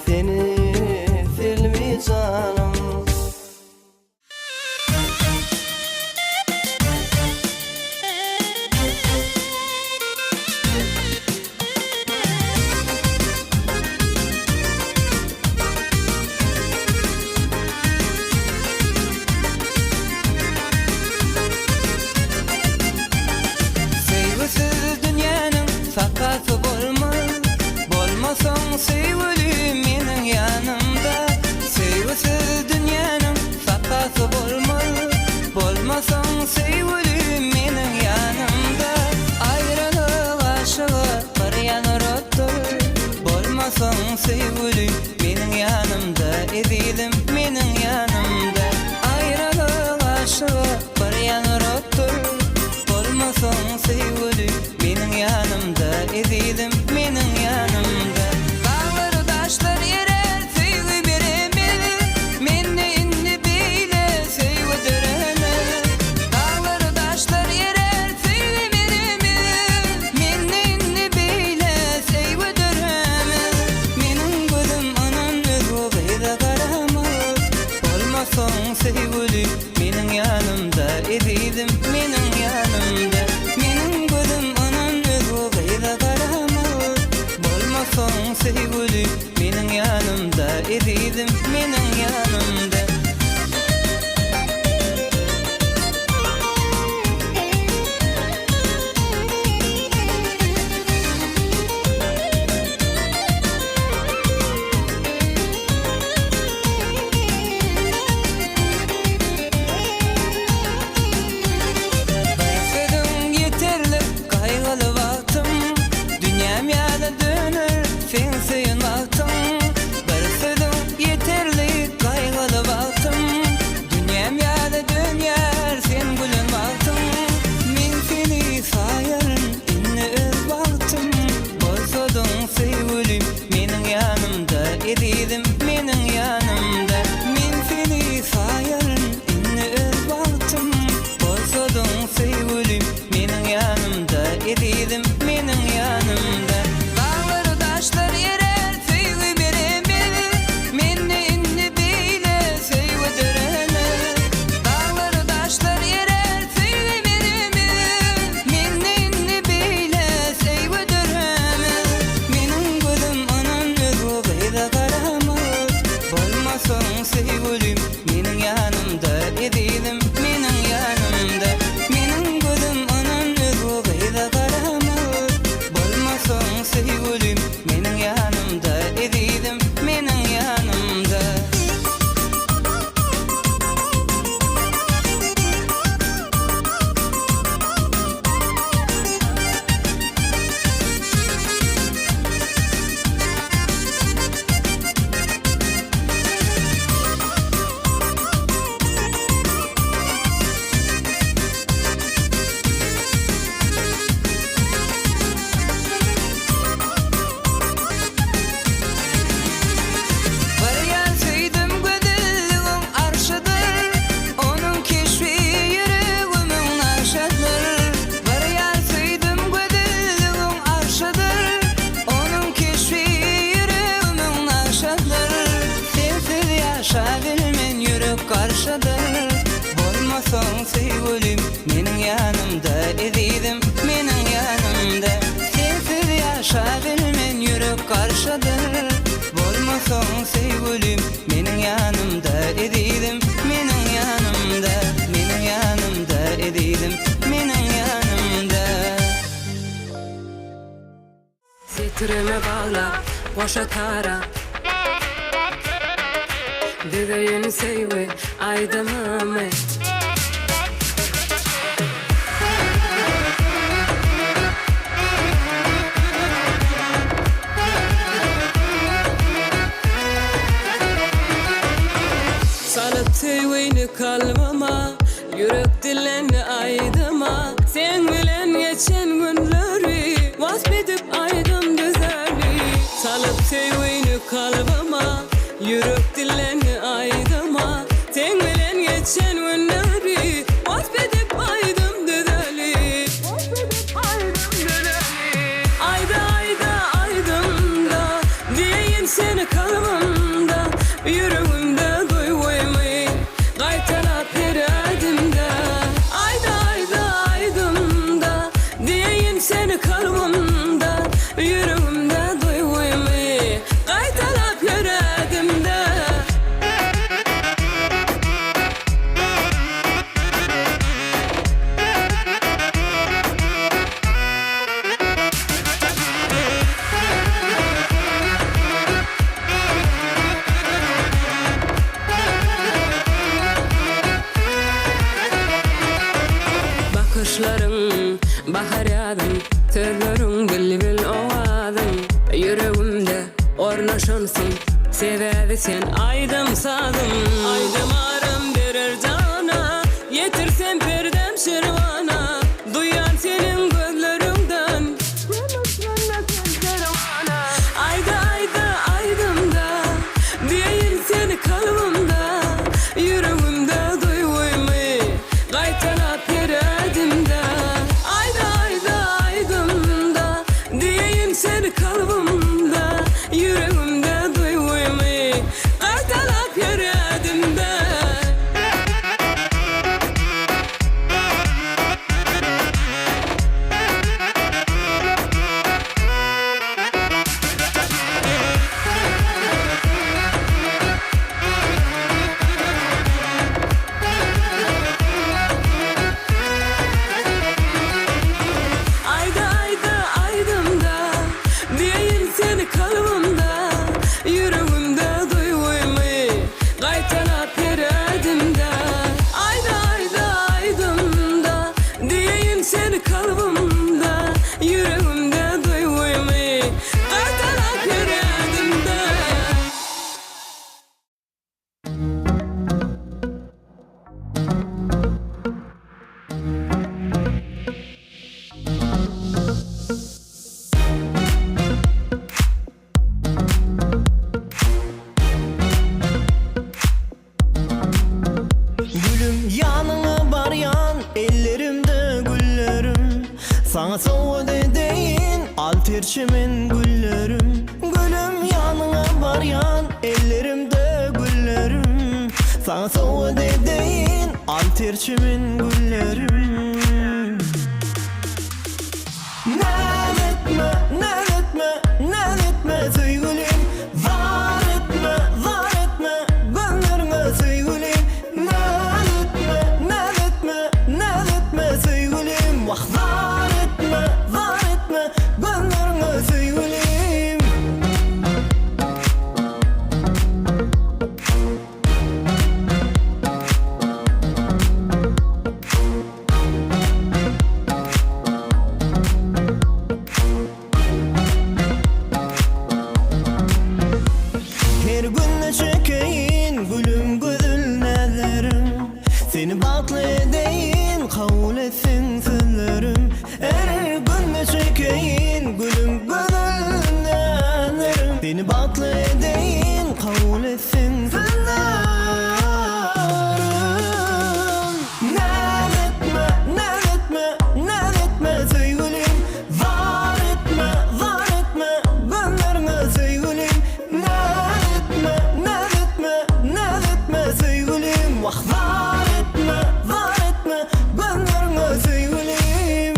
seni silmi canım. Sevgisiz dünyanın sakası bolmaz, bolmasan sevgilim menin yanımda. Sevgisiz dünyanın sakası bolmaz, bolmasan sevgilim menin yanımda. Ayrılık aşığı bir yanırattır, bolmasan sevgilim menin yanımda. Ezilim menin yanımda. Ayrılık aşığı bir yanırattır, bolmasan sevgilim menin yanımda. Ezilim menin yanımda. Dağları taşlar yerer sevgi beremez, menne inni beyle sevgi döremez. Dağları taşlar yerer sevgi beremez, menne inni beyle sevgi döremez. Menin gözüm anan özü gayda karamaz, bolmasan sevgilim menin yanımda. Ezilim menin yanımda. Menin gözüm anan özü gayda karamaz, bolmasan sevgilim menin yanımda. Ezilim menin yanımda. Baysedin yeterli kaygılı vaktim, dünyam yada döner sensin vaktim. Baysedin yeterli kaygılı vaktim, dünyam yada döner sen gülün vaktim. Men seni sayarın inni öz vaktim, bolsadın sevgilim menin yanımda. Ezilim menin yanımda. Men seni sayarın inni öz vaktim, bolsadın sevgilim menin yanımda. Ezilim menin yanımda. Dağları taşlar yerer sevgi beremez, menne inni beyle sevgi döremez. Dağları taşlar yerer sevgi beremez, menne inni beyle sevgi döremez. Menin gözüm anan özü gayda karamaz, bolmasan sevgilim menin yanımda. Ezilim menin yanımda. Menin gözüm anan özü gayda karamaz, bolmasan sevgilim menin yanımda. Ezilim menin yanımda. Bir yer sevdim güzelliğin arşıdır, onun keşfi yüreğimin aşıdır. Bir yer sevdim güzelliğin arşıdır, onun keşfi yüreğimin aşıdır. Sensiz yaşa bilmen yürek karşıdır, bolmasan sevgilim menin yanımda. Ezilim menin yanımda. Sensiz yaşa bilmen yürek karşıdır, bolmasan sevgilim menin yanımda. Ezilim menin yanımda. Menin yanımda. Ezilim menin yanımda. Sitreme bağla boşa tara, Düğün sevgi aydınımı. Salıp sevgini kalbama, yürek dileni aydıma. Sen bilen geçen günleri vasfedip aydım düzeli. Salıp sevgini kalbama, yürek dileni aydıma. Sen bilen geçen günleri vasfedip aydım düzeli. Ayda ayda aydım da diyeyim seni kalbama. yaşansın. Sebäbi sen aydym sadım, aydym aram berer cana. Yetirsen perdem şervana, duyan senin gözlerinden. Ayda ayda aydımda, değil seni kalbimda, yüreğimde duyuymu, qaytalap yeredimde. Ayda ayda aydımda, değil seni kalbimde, yüreğimde duyuymu, qaytalap yeredimde. Ayda ayda aydımda, değil seni kalbimde, yüreğimde duyuymu, qaytalap yeredimde. Ayda ayda aydımda, değil seni kalbimde, yüreğimde duyuymu, qaytalap yeredimde. Gülüm yanına baryan, ellerimde güllerim. Sana soğud edeyin, al terçimin güllerim. Gülüm yanına baryan, ellerimde güllerim. Sana soğud edeyin, al terçimin güllerim. Nal etme, nal etme, nal etme sevgilim. Var etme, var etme, gönlüme sevgilim. Nal etme, nal etme, nal etme sevgilim. Vah var etme, gönlüme sevgilim. Her gün çekeyim gülüm gözül nelerim. Seni batlı edeyim kabul etsin sözlerim. Her gün çekeyim gülüm gözül nelerim. Seni batlı edeyim kabul etsin sözlerim. Nal etme, nal etme, nal etme sevgilim. Var etme, var etme, gönlüme sevgilim. Nal etme, nal etme, nal etme sevgilim. Vah var etme, var etme, gönlüme sevgilim.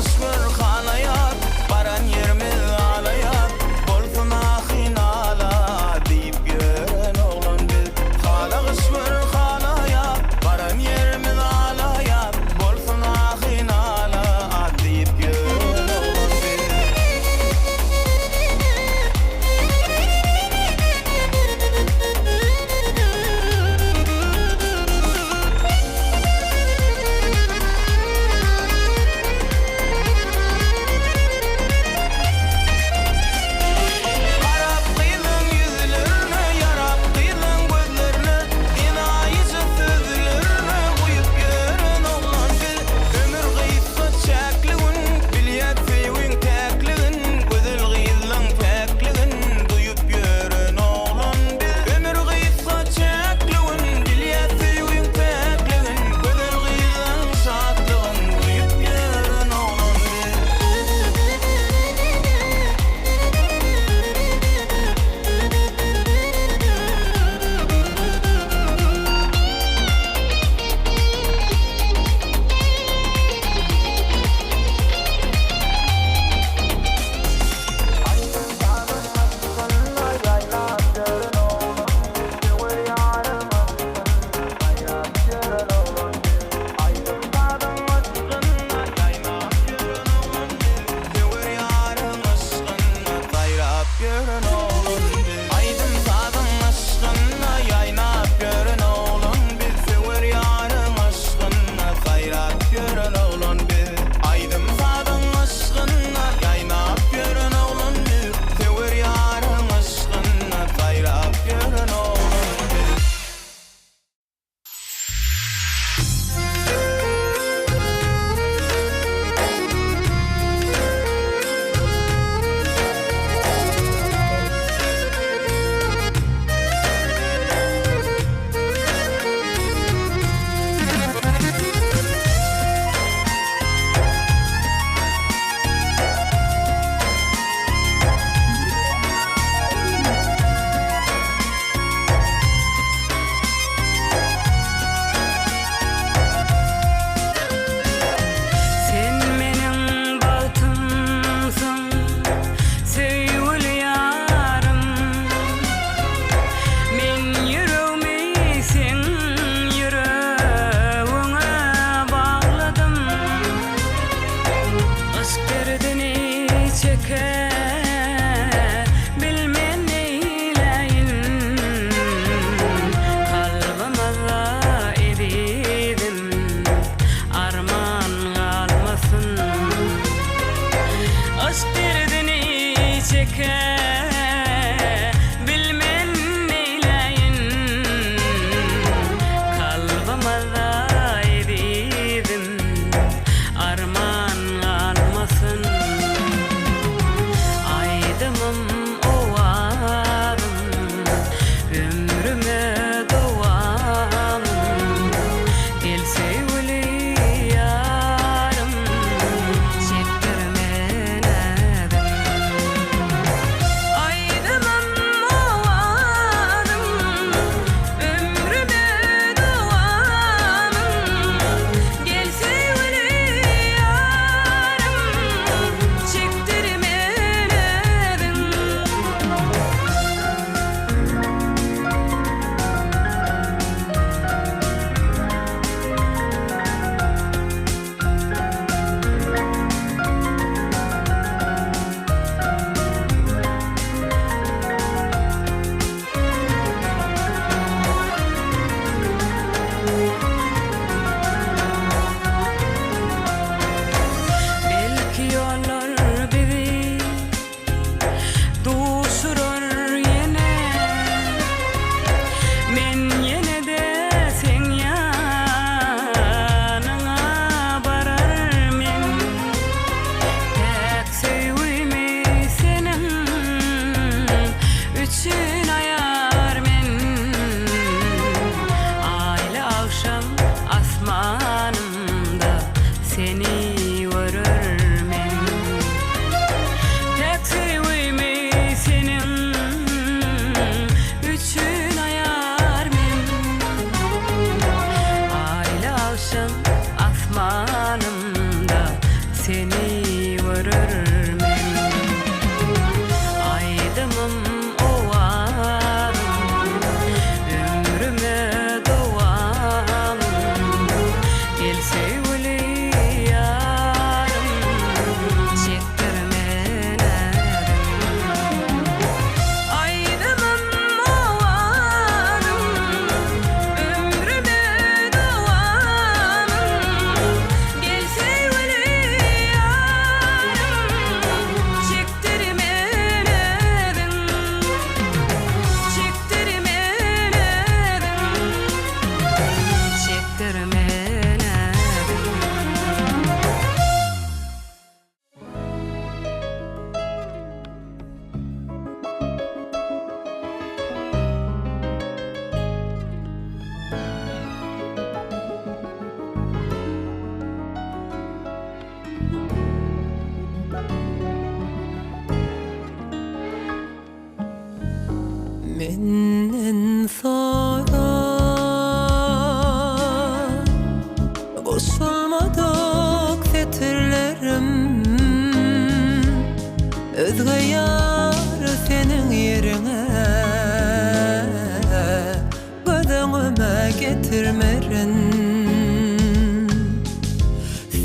bir halayat, baran yerimiz alayat, bolsun ahin ala deyip gören oğlan biz. Halagış bir halayat, baran yerimiz alayat, bolsun ahin ala deyip gören oğlan biz. Arap kıylın yüzlerini, yarap kıylın gözlerini, inayıcı sözlerini uyup görün oğlan biz. Ömür gıysa çekligin, bilyet feywin tekligin, gözül gıylın pekligin duyup görün oğlan biz. Ömür gıysa çekligin, bilyet feywin tekligin, gözül gıylın şadligin duyup görün oğlan biz. Aydın sadın aşkınla yaynap görün oğlun biz. Sever yarın aşkınla sayrap görün oğlun biz. Aydın sadın aşkınla yaynap görün oğlun biz. Sever yarın aşkınla sayrap görün oğlun biz. Sen menin baltımsın, sevgili yarım. Men yüreğimi sen yüreğine bağladım. Aşk derdini çeke bilmen neyleyin. Kalbime edidim, arman kalmasın. Aşk derdini çeke bilmen neyleyin. Kalbime edidim, arman kalmasın. Aydımım ovarım, ömrüme doğamım. Gel sevgili yarım, çektirme nedim. görürmen. Aydımım ovarım, ömrüme doğarım. Gel sevgili yarım, çektirme nerim. Aydımım ovarım, ömrüme doğarım. Gel sevgili yarım, çektirme nerim. Çektirme nerim. Çektirme nerim. Menden sonra koşulmadık fetirlerim, özge yar senin yerine gözüme getirmerin.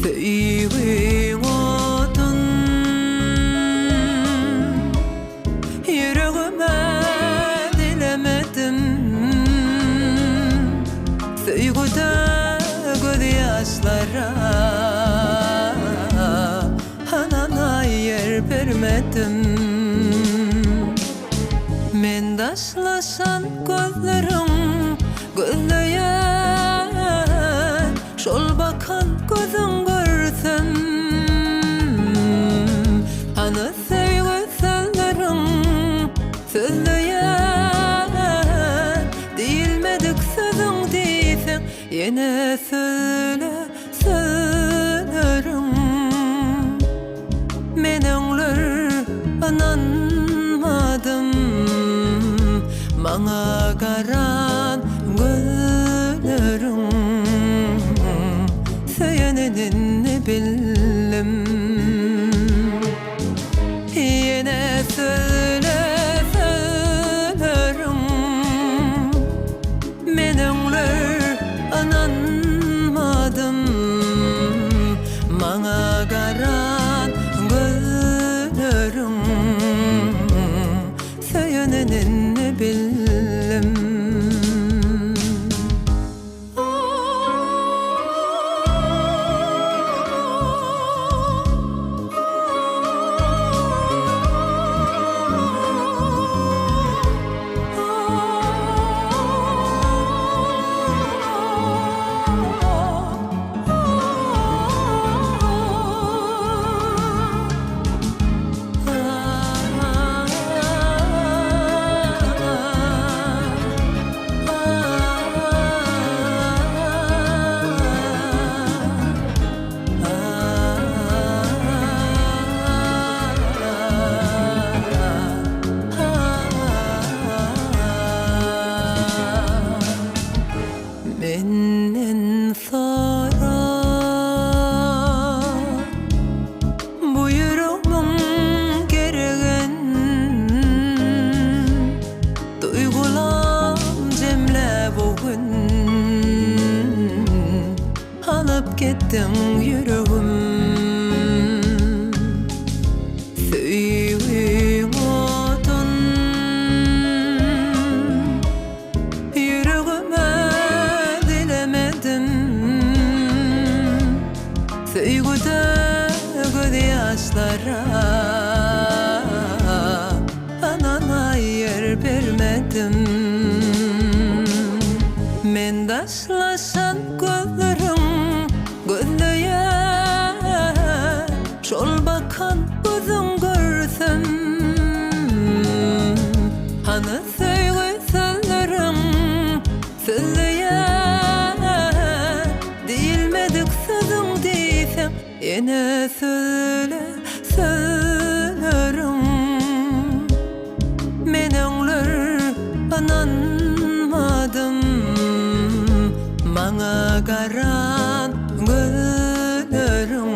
Sevgin odun yüreğime dilemedim. Sevgide gözyaşlara hanana yer vermedim. Men daşlaşan gözlerim gözleyen, şol bakan gözün görsem. Ana sevgi sözlerim sözleyen, değilmedik sözün deysen yine söyle söylerim. Men öňler ananmadım, maňa garan gözlerim. Söýenenini bildim. Yine söyle söylerim. Men öňler ananmadım, maňa garan gözlerim. Söýenenini bildim. Menden sonra bu yüreğimin geregen duygulam cemle bugün. Alıp gittin yüreğim. Sevgin odun yüreğime dilemedim. Sevgide gözyaşlara anana yer vermedim. Men daşlaşan gözlerim gözleyen, şol bakan gözün görsem. Hani sevgi sözlerim sözleyen, değilmedik sözün deysen yine söyle söylerim. Men öňler ananmadım, maňa garan gözlerim.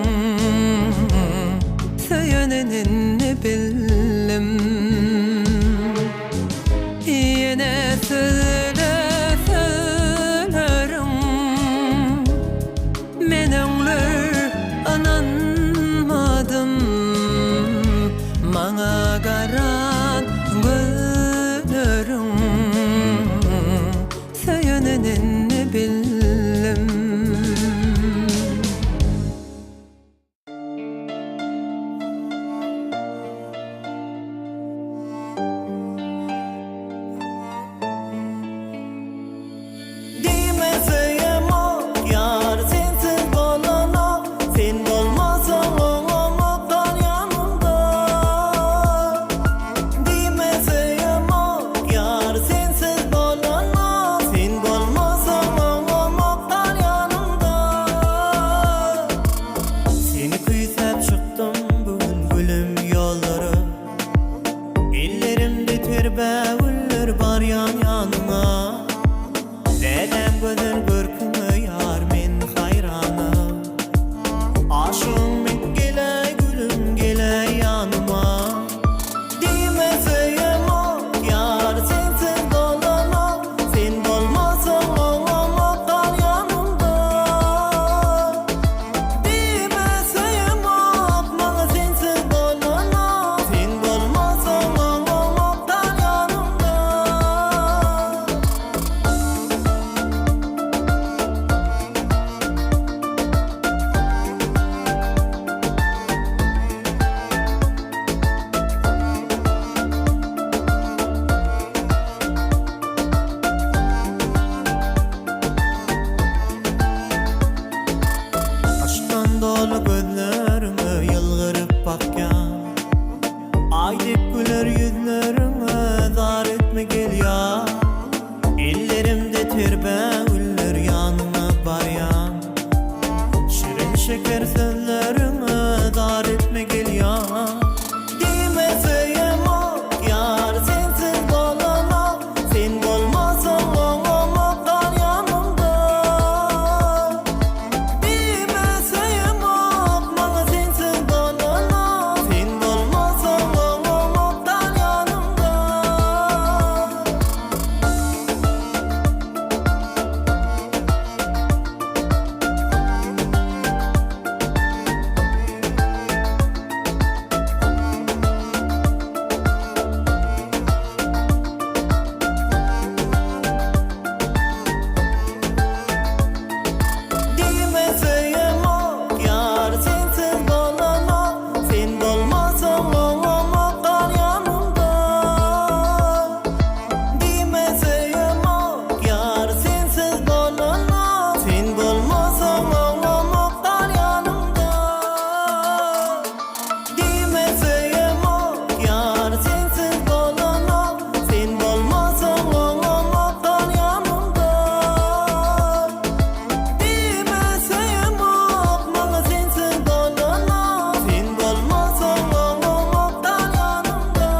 bakkan Aydip güler yüzlerime dar etme gel ya Ellerimde terbe güller yanına baryan Şirin şeker sözlerime dar etme gel ya Demeseyim o yar sensiz bolamam Sen bolmasan olmamaktan yanımda Demeseyim o bana sensiz bolamam Sen bolmasan olmamaktan yanımda Demeseyim o yar sensiz bolamam Sen bolmasan olmamaktan yanımda Demeseyim o yar sensiz bolamam Sen bolmasan olmamaktan yanımda Demeseyim o yar sensiz bolamam Sen bolmasan olmamaktan yanımda Demeseyim o bana sensiz bolamam Sen bolmasan olmamaktan yanımda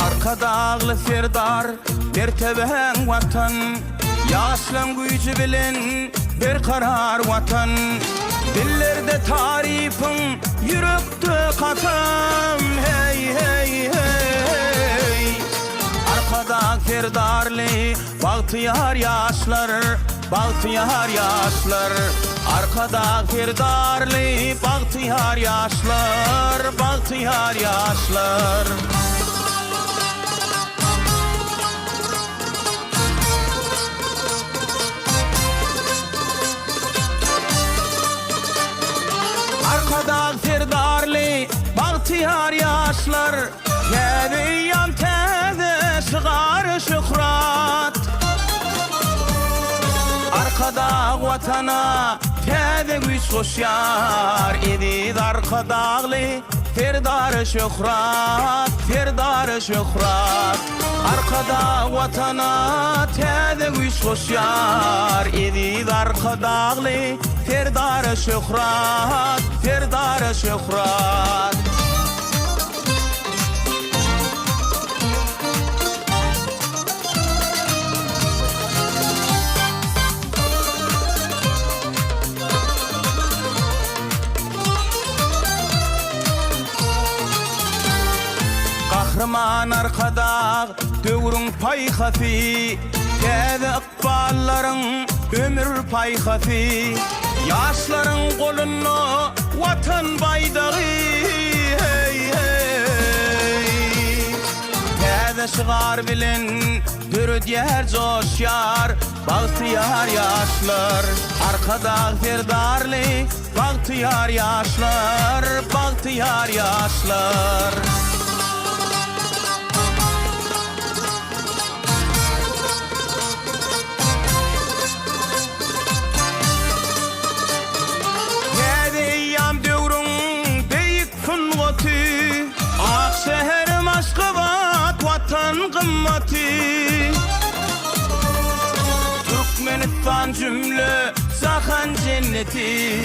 Arka dağlı serdar derteben vatan Yaşlan gücü bilen bir karar vatan Dillerde tarifin yürekte katam Hey hey hey Arkada serdarlı bahtiyar yaşlar Bahtiyar yaşlar Arkada serdarlı bahtiyar yaşlar Bahtiyar yaşlar Arkada serdarlı bahtiyar yaşlar Tedi yan tedi şıgar şükrat Arkada vatana tedi güç koşar İdid arkadağlı serdar şükrat Serdar şükrat Arkada vatana tedi güç koşar İdid arkadağlı serdar şükrat Serdar şükrat Kahraman arkada dövrün payhafi Kede akbalların ömür payhafi Yaşların kolunu vatan baydağı Hey hey Kede şıgar bilen dürüt yer coşyar Bahtiyar yaşlar Arkada serdarlı bahtiyar yaşlar Bahtiyar yaşlar Şehrim Aşkabat vatan kımmeti Türkmenistan cümle zahan cenneti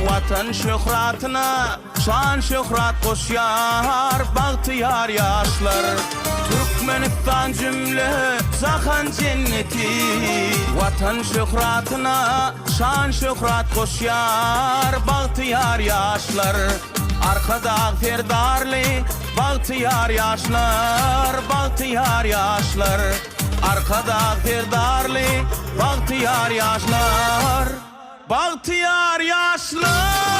Vatan şöhratına şan şöhrat koşyar Bahtiyar yaşlar Türk Türkmenistan cümle zahan cenneti Vatan şöhratına şan şöhrat koşyar Bahtiyar yaşlar Arkada ferdarlı Bahtiyar yaşlar Bahtiyar yaşlar Arkada ferdarlı Bahtiyar yaşlar Bahtiyar yaşlar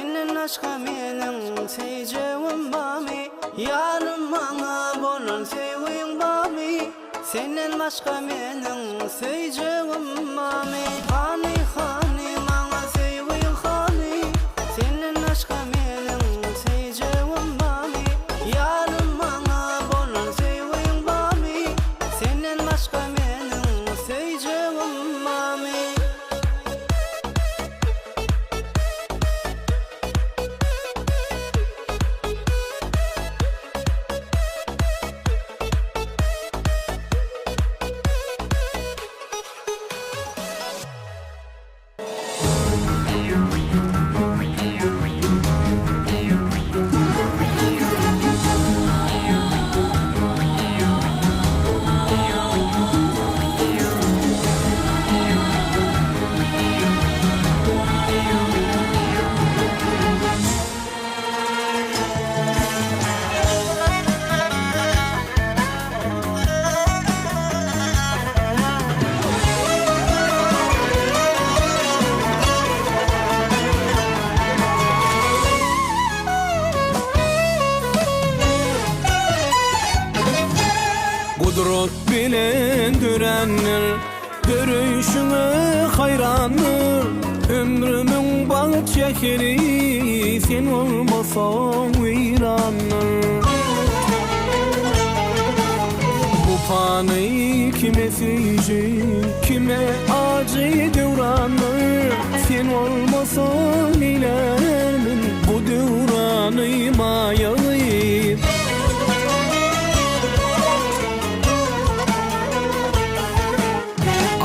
Senden aşka menin seyjegim bami, yarım bana bolan sevgin bami. Senden başka menin seyjegim bami, hani hani bana sevgin hani. Senden aşka menin seyjegim bami, yarım bana bolan sevgin bami. Senden başka menin seyjegim bami. Kudret bilen dürenler, görüşüne hayranlar. Ömrümün bağıt şehri, sen olmasan viranlar. Bu fani kime seyci, kime acı devranlar. Sen olmasan ilermin, bu devranı mayayıp.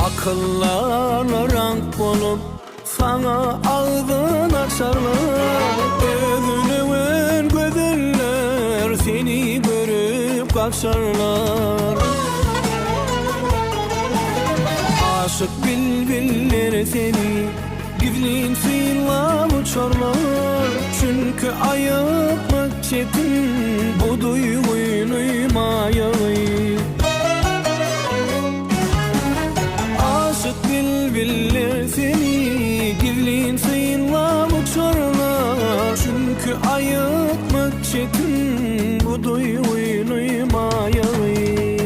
Akıllarla rank bolup sana ağzın açarlar. Özünün gözüller seni görüp kaçarlar. Aşık bilbiller seni gizlin sıyla uçarlar. Çünkü ayıpmak çetin bu duyguyu mayayı. Biller seni gizlin sıyla uçarlar. Çünkü ayıpmak çetin bu duyguyu mayayı.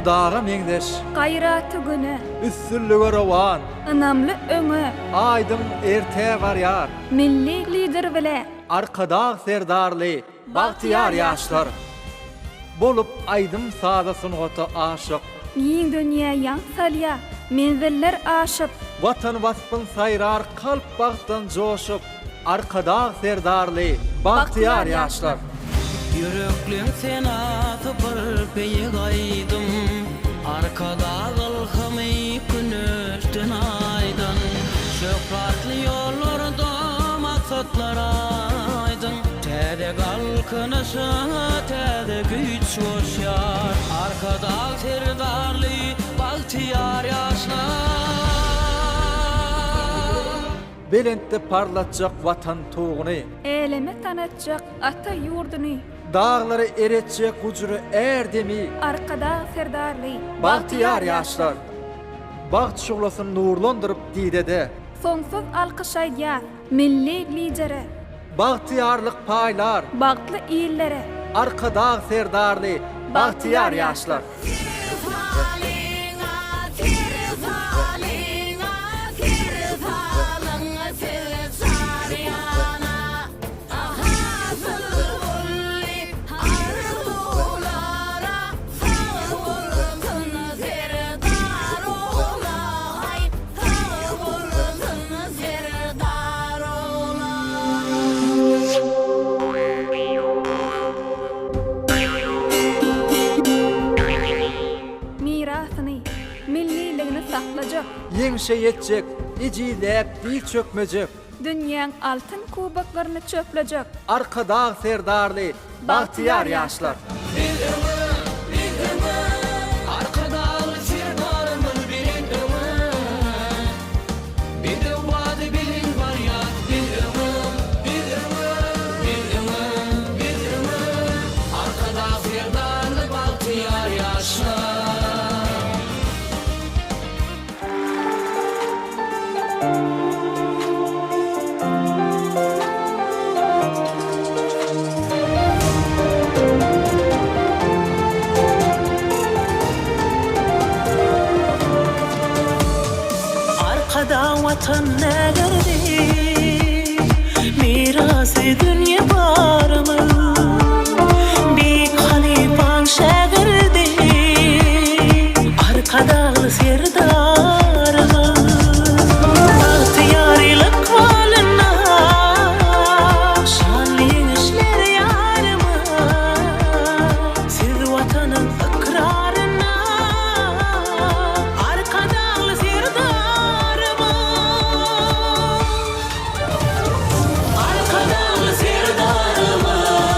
dağa meňdeş, Gaýraty güne, üstünlüge rowan, ynamly öňe, aýdym erte barýar, milli lider bile, arkada serdarly, bagtyar ýaşlar. Bolup aýdym sada sunugaty aşyk, ýiň dünýä ýan salya, menziller aşyp, watan waspyn saýrar kalp bagtdan joşup, arkada serdarly, bagtyar ýaşlar. Yürekliň sen atyp bir peýe gaýdym, arkada galhamy güneşden aýdyn. Şöhratly ýollarda maksatlar aýdyn, täze galkynyşy, täze güýç goşýar, arkada serdarly, bagtyar ýaşlar. Belentde parlatjak watan tuğuny, eleme tanatjak ata ýurduny, dağları eretjek gujury erdemi, arkada serdarly, bagtyar ýaşlar. Bagt şuglasyny nurlandyryp diýdede, soňsuz alkyşaýýar, milli lidere, bagtyarlyk paýlar, bagtly ýyllere, arkada serdarly, bagtyar ýaşlar. mirasyny, milliligini saklajak, Ýeňşe ýetjek, ijilep diýil çökmejek, dünýäň altyn kubaklaryny çöplejek, arkada serdarly, bagtyar ýaşlar. Arkada serdarly bilen öňe, bir de wady bilen barýar, bir öňe, arkada serdarly, bagtyar ýaşlar. Arkada vatan nägerdi, mirasy dünýä barmy, bir halipan şägerdi, arkada serdarmy, bagtyarlyk walyna, şanly işler ýarymy, siz watanyň ikraryna, arkada serdarmy, arkada serdarmy.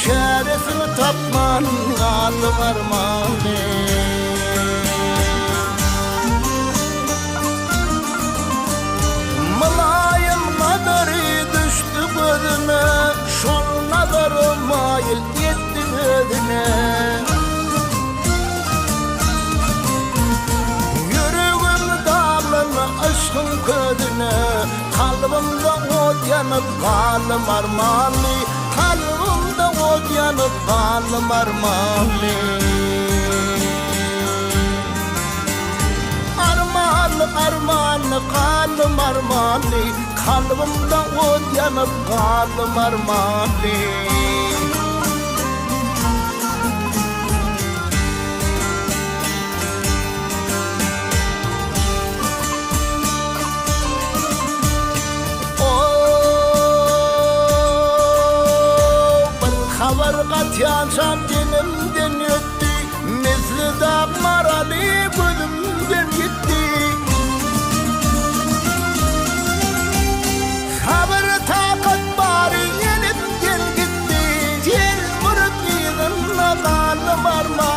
şeresini tapman galı armağanı. Mulayim nazarı düştü gözüme, şol nazarı mayil etti gözüne. Yüreğim dağlanı aşkın közüne, kalbimde ot yanıp kalım armağanı, kalbimde ot yanıp kalım armağanı. Armağanı kalım armağanı, kalbimde ot yanıp kalım armağanı. Haber katyansam dilimden öttü, misli dağ maralı gözümden gitti. Haber takat bari elimden gitti, tel murat yığınla kalım armağanı.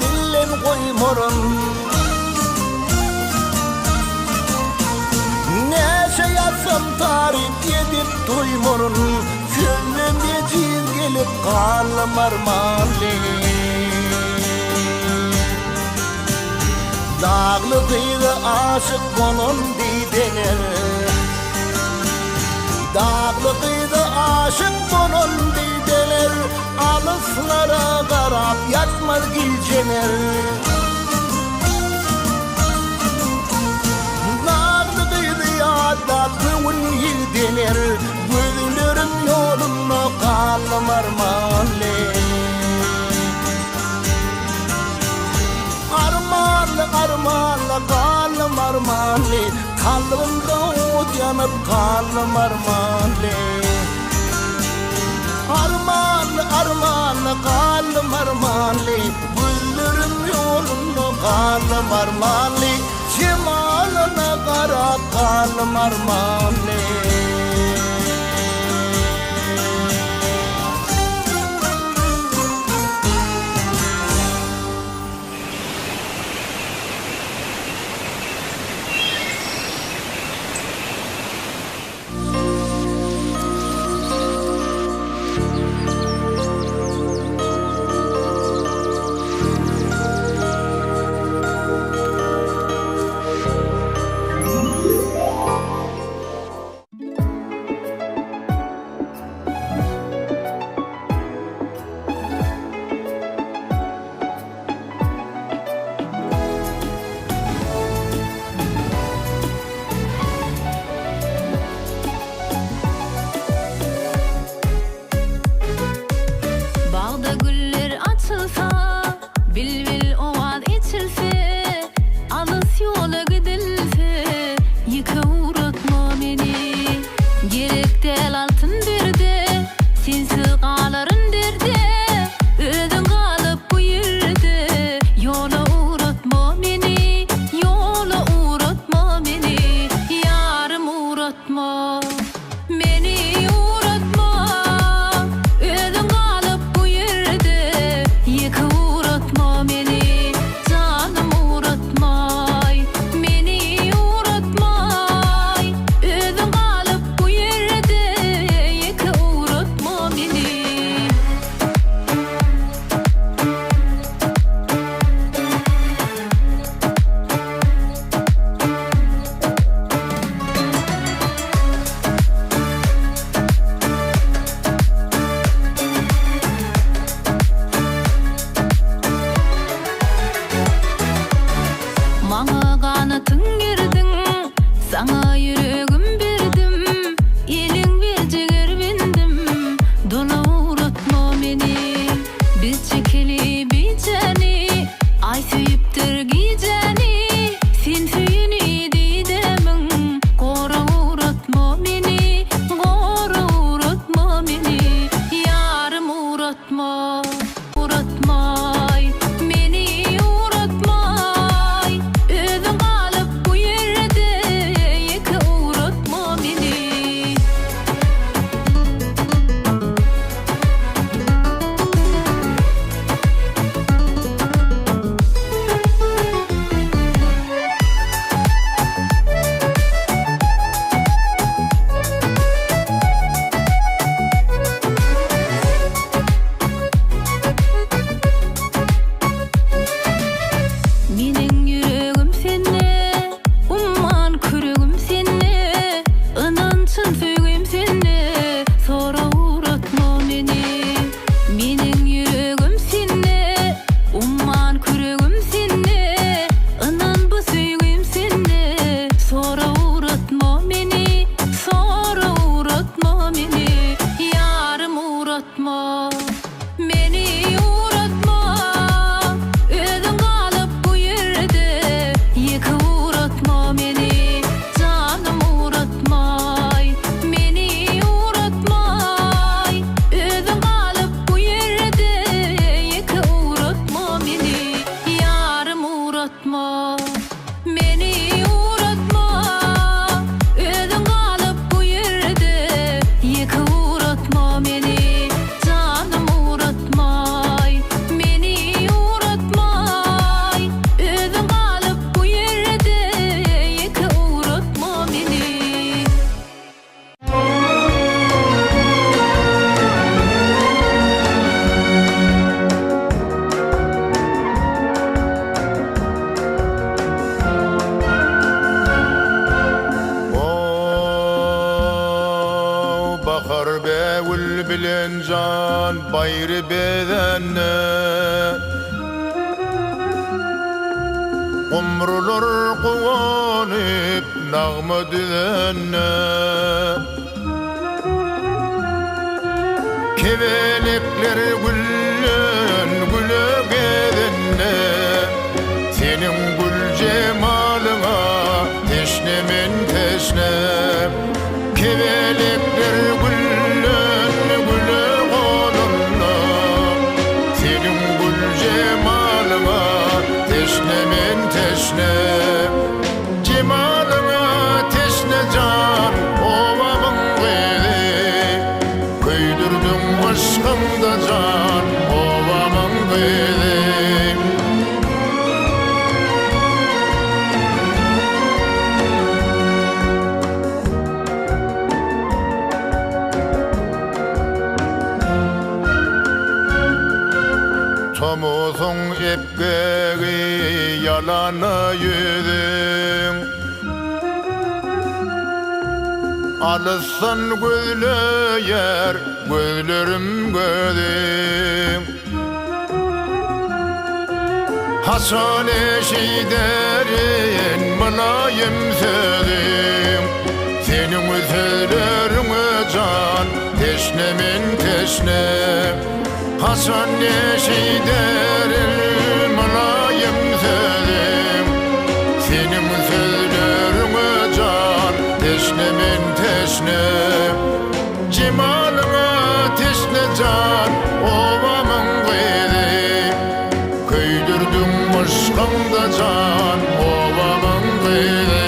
Dillen koymorun, neşe yazsam tarif edip duymorun, gönlüme ciz gelip kalım armağanı. Dağlı kıyı aşık konun dideler, dağlı kıyı aşık konun dideler, alıslara karab yatmaz gilceler. Dağlı kıyıya tatlı yildeler, gözlerim yolunda kalım armağanı. Armağanı kalım armağanı, kalbimde ot yanıp kalım armağanı. Armağanı kalım armağanı, güllerim yolunda kalım armağanı, cemalına kara kalım armağanı. Biz çekeli bir tane ay süyüptür gece. bilen can bayrı bedenne umrular quvanyp nagma düzenne kevelekler güllen gülögedenne senin gül cemalına teşnemen teşne kevelekler güllen gülögedenne senin gül cemalına teşnemen teşne cemalına teşne can ovamın gıydı köydürdün aşkımda can ovamın gıydı Tomusun epgeri yalana yüzün Alıssan gözlüyer gözlerim gözüm Hasan eşiderin mülayim sözüm Senin sözlerine can teşnemin teşne Hasan eşiderin mülayim sözüm Senin sözlerine can teşnemin teşne cemalına teşne can ovamın gıydı köydürdün aşkımda can ovamın gıydı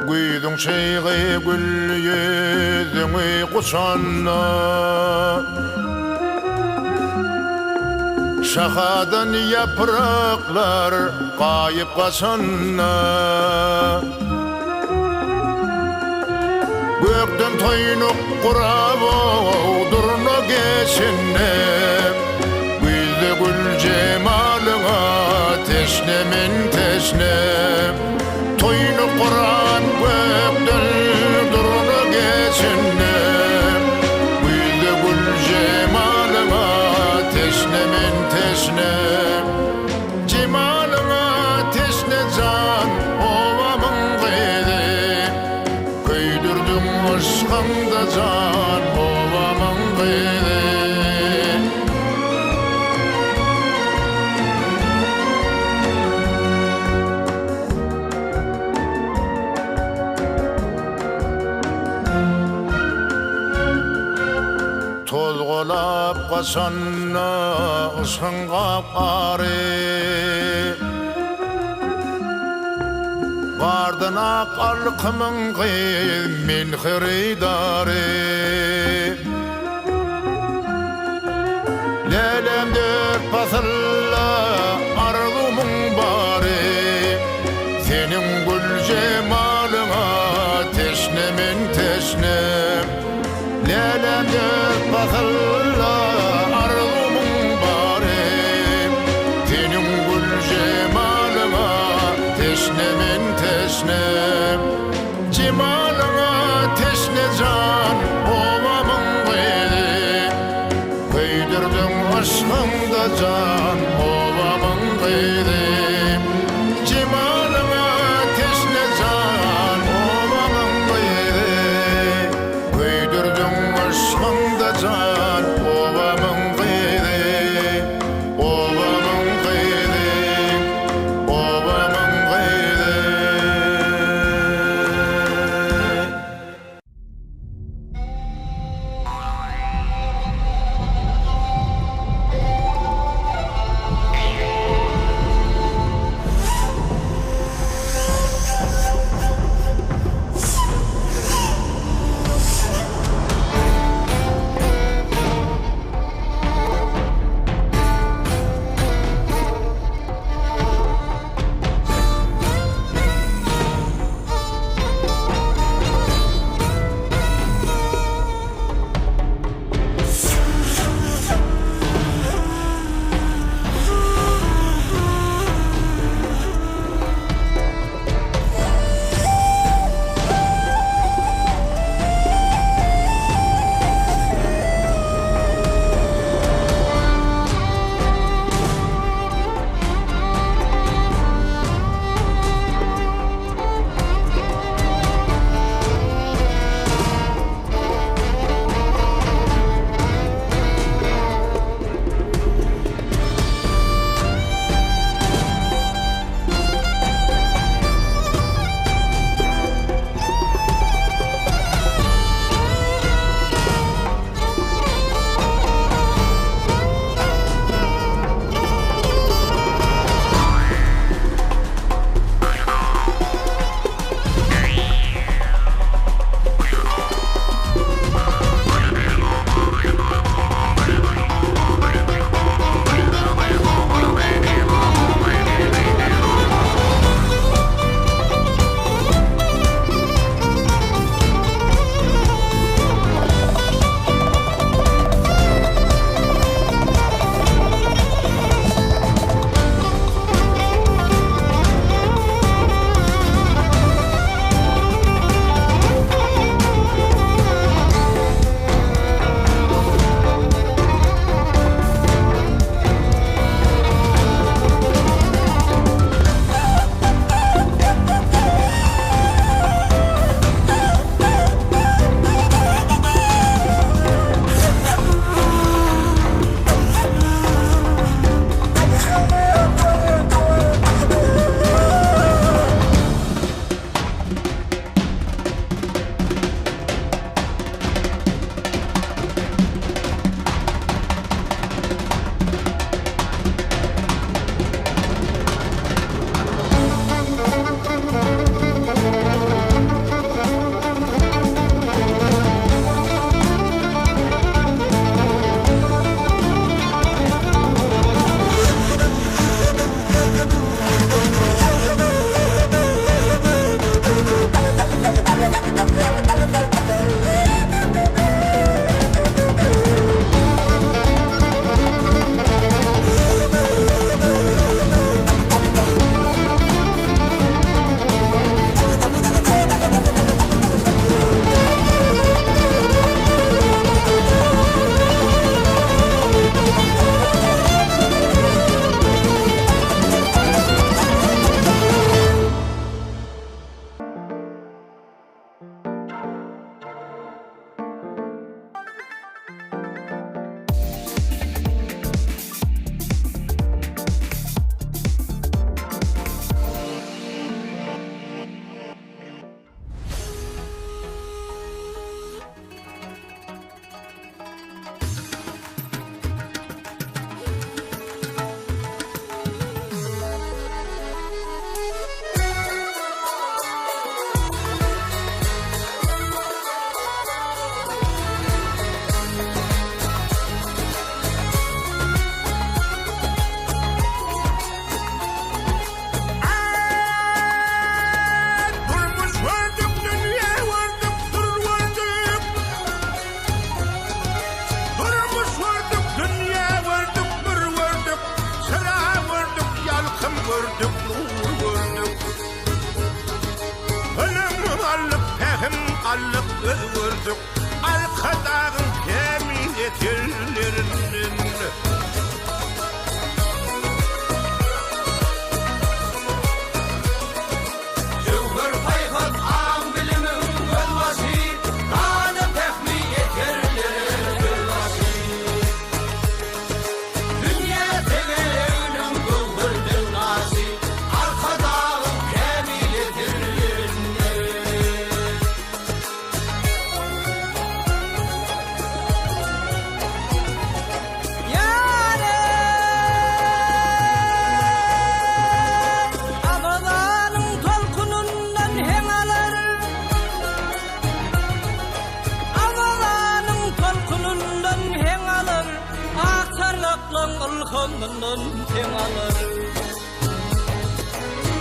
Güydün şeygi gül yüzünü kusanna Şahadan yapraklar kayıp kasanna Gökten toynuk kuravo durna geçinne Güzde gül cemalına teşnemin teşne Toynuk kuran gökten durna geçinne Güzde gül cemalına teşnemin teşne cemalına teşne can ovamın gıydı köydürdün aşkımda can ovamın gıydı Tozgolap qasanna ısıngap arı Vardan aqalqımın qıyım min xiridarı Lelem dört pasılla arzumun bari Senin gül cemalına teşnemin teşne Lelem dört pasılla arzumun bari Senin gül cemalına teşnemin teşne cemalına teşne can ovamın gıydı köydürdün aşkımda can ovamın gıydı cemalına teşne can ovamın gıydı köydürdün aşkımda can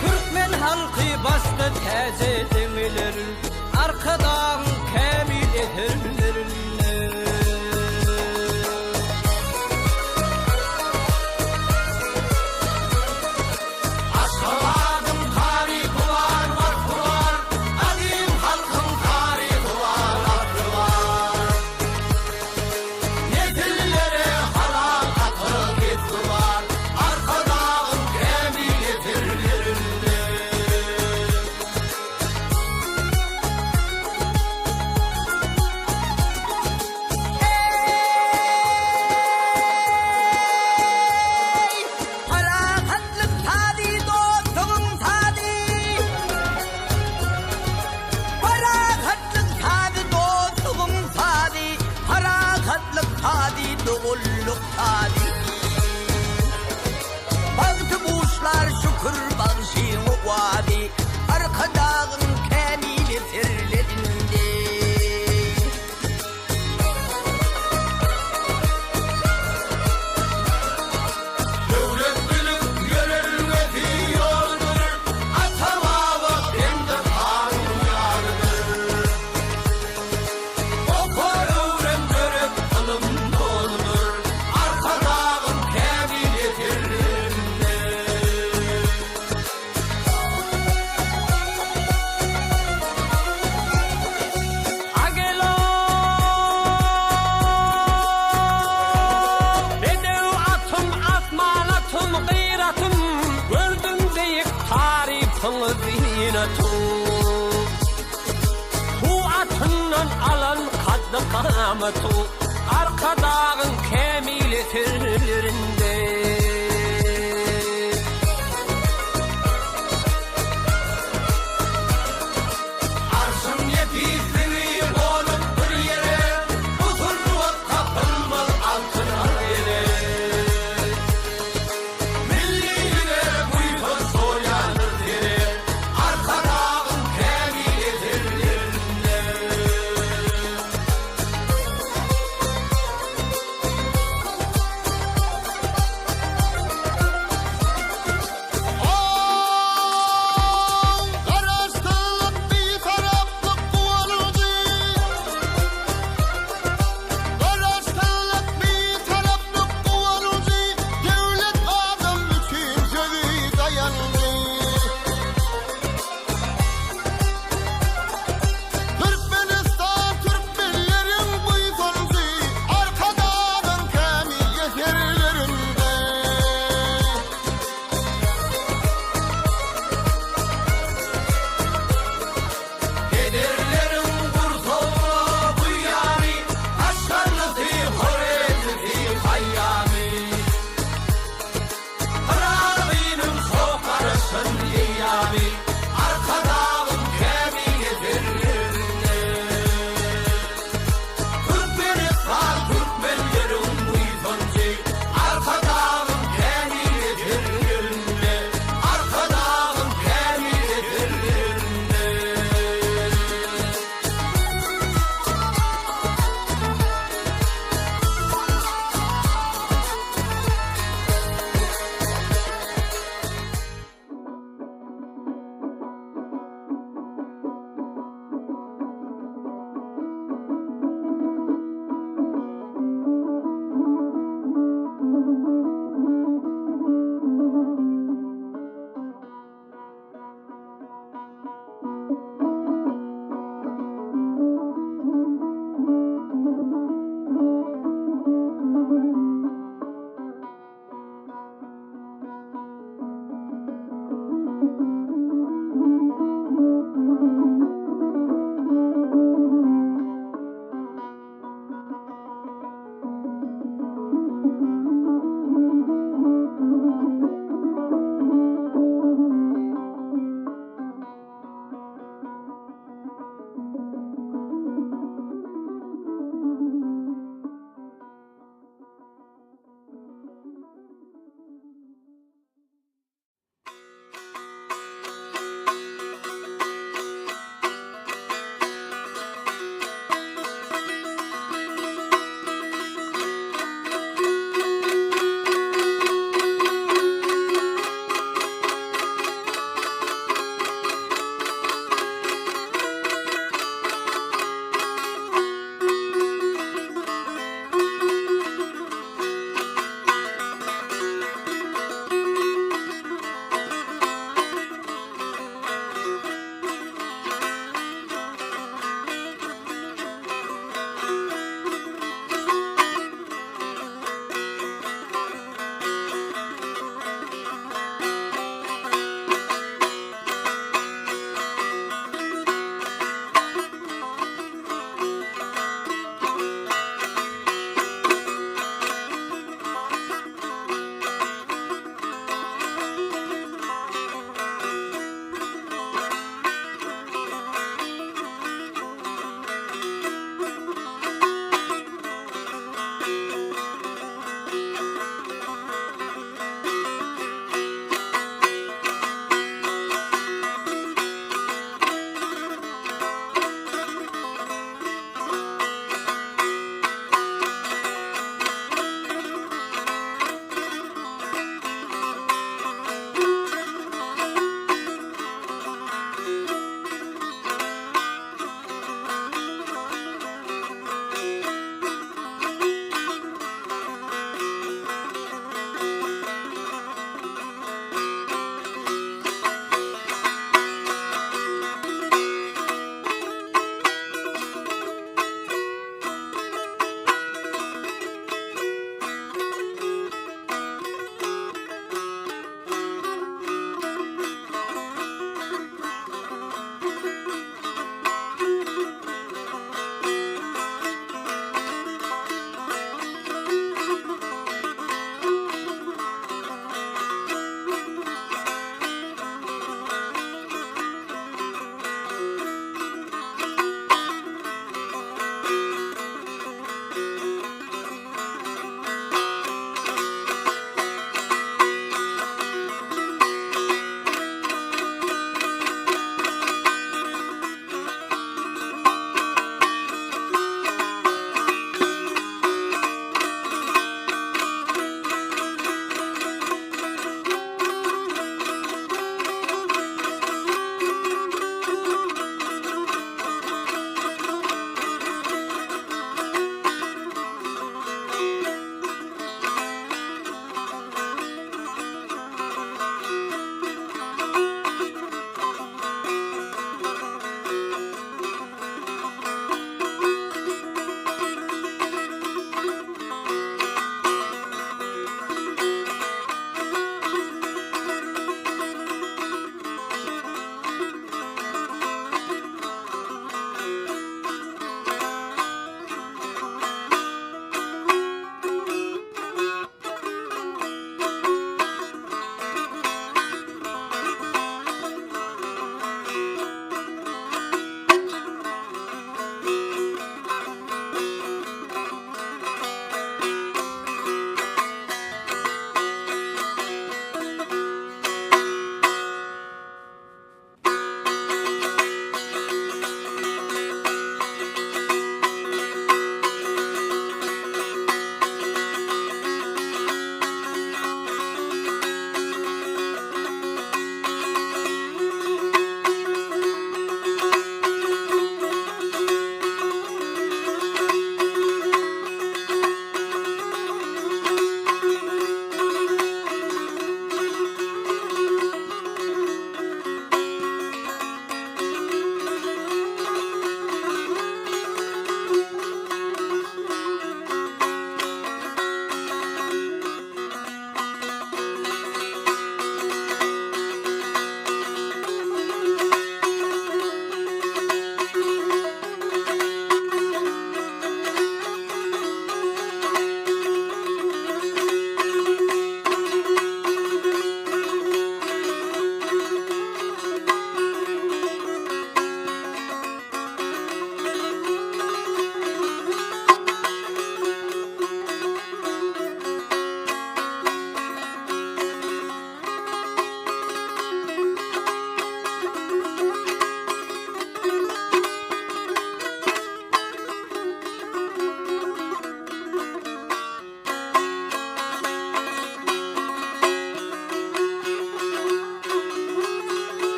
Türkmen halkı bastı teze demilir, arkadan kemil edirler. Aşkalarım tarihi var, vakfı var, adim halkın tarihi var, aklı var. Nesillere halal akıl gitsi var, arkadan kemil edirler. Şükür bağışı o vadi, arkadağın kemili firlerinde. Devlet bilip görülmedi yoldur, atamava kendi kanun yarıdır. Okur öğren görüp alım doludur, arkadağın kemili firlerinde. Alan kaddı kâmetu, arkadağın kemili tirlerinde. Arşın yetizliği olup bir yere, huzurlu kapılmaz altına yere. Milliyle buydu soyanır yere, arkadağın kemili tirlerinde.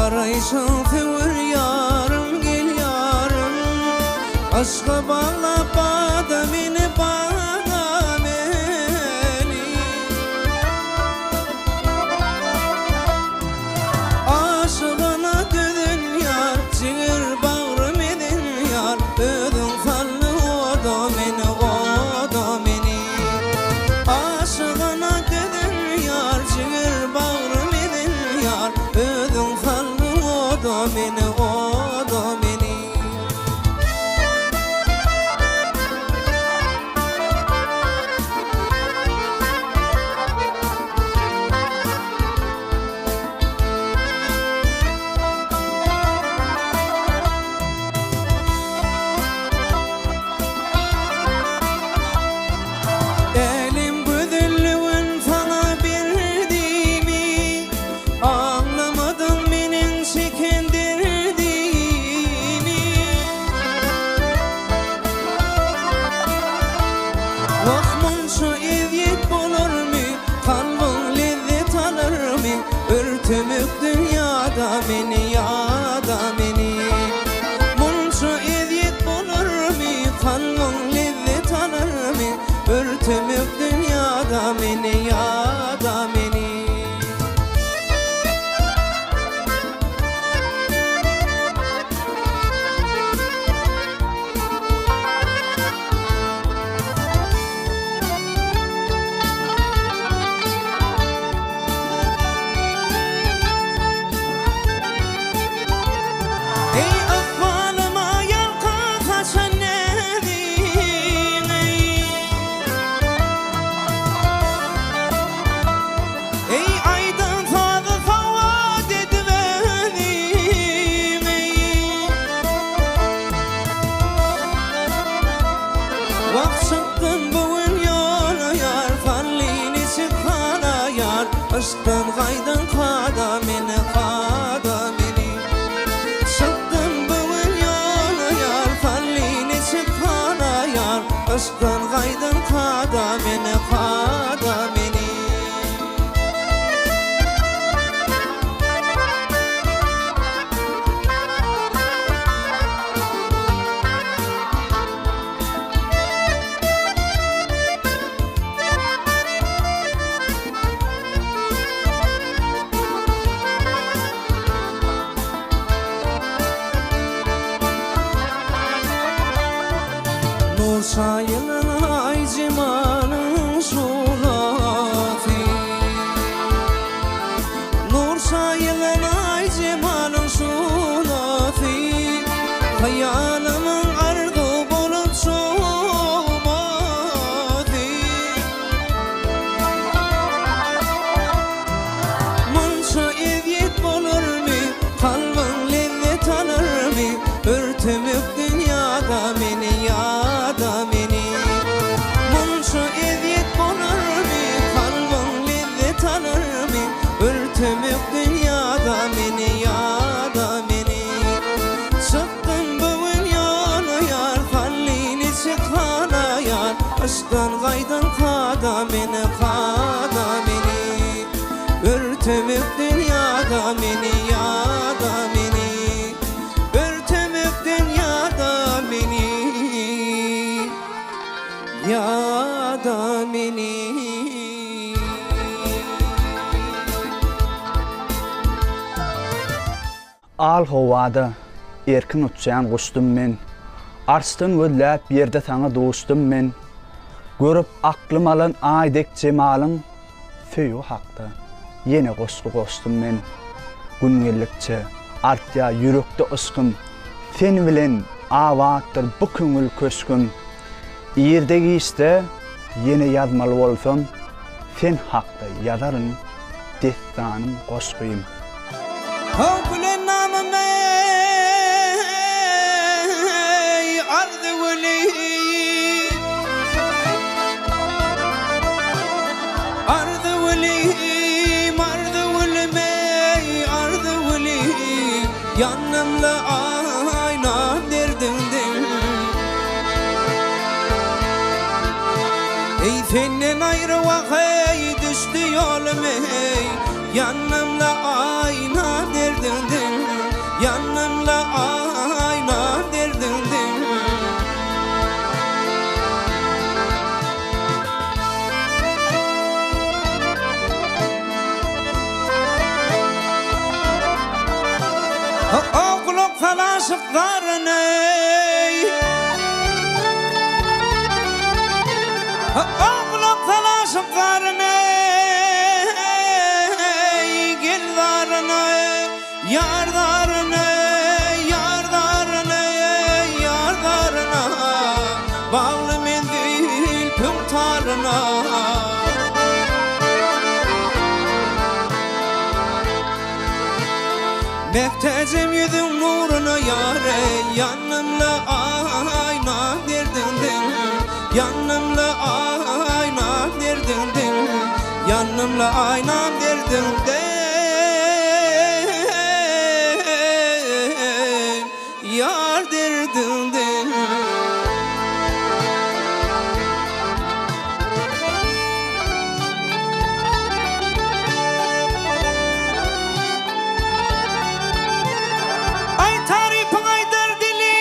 Karayşan tevir yarım gel yarım Aşka bağla bağda beni bağla beni Aşığına dödün yar Ciğer bağrım edin yar Ödün fallı o da beni o da beni Aşığına dödün yar Ciğer bağrım edin yar Ödün fallı o da beni örtümük dünyada meni yada meni. Aşktan gaydan kada meni kada meni. Çıktım bugün yola yar, fallini çıkana yar. Aşktan gaydan kada meni kada meni. Nur sayılın ay cimanın şulafi. Nur sayılın ay cimanın şulafi. Hayalımın ardı bulup çoğmafi. Munça evyet bulur mi? Kalbin lezzet alır mi? Örtümük dünyada meni yada meni. Munça evyet bulur mi? Kalbin lezzet alır mi? Örtümük dünyada meni yada meni. Çıktım bugün yola yar, fallini çıkana yar. Aşktan gaydan kada meni kada meni. Örtümük dünyada meni yada meni. Örtümük dünyada meni yada meni. Al hovada erkin uçayan kuştum men. Arstan völlep yerde sana dostum men. Görüp aklım alan aydek cemalın föyu hakta. Yine koşku koştum men. Güngellikçe artya yürekte ıskın. Sen bilen avattır bu köngül köskün. İyerdeki işte yine yazmalı olsam. Sen hakta yazarın destanım koşkuyum. Hakule namım ey ardı veli. Ardı veli, ardı veli mey ardı veli. Yanımda ayna derdindim. Ey senden ayrı vakay düştü yolum ey. Yanımda ayna derdindim. Yanımda ayna derdindim. Oğlum kalaşıkların ey. Oğlum kalaşıkların ey. Gildarın ey. Yardarın ey. Yardarın ey. Yardarına. Bağlı mendil pümtarına. Mehtecim yüzün nuruna yare. Yanımda ayna derdindim. Yanımda ayna derdindim. Yanımda ayna derdindim. Yar derdindim. Ay tarifin aydır dili.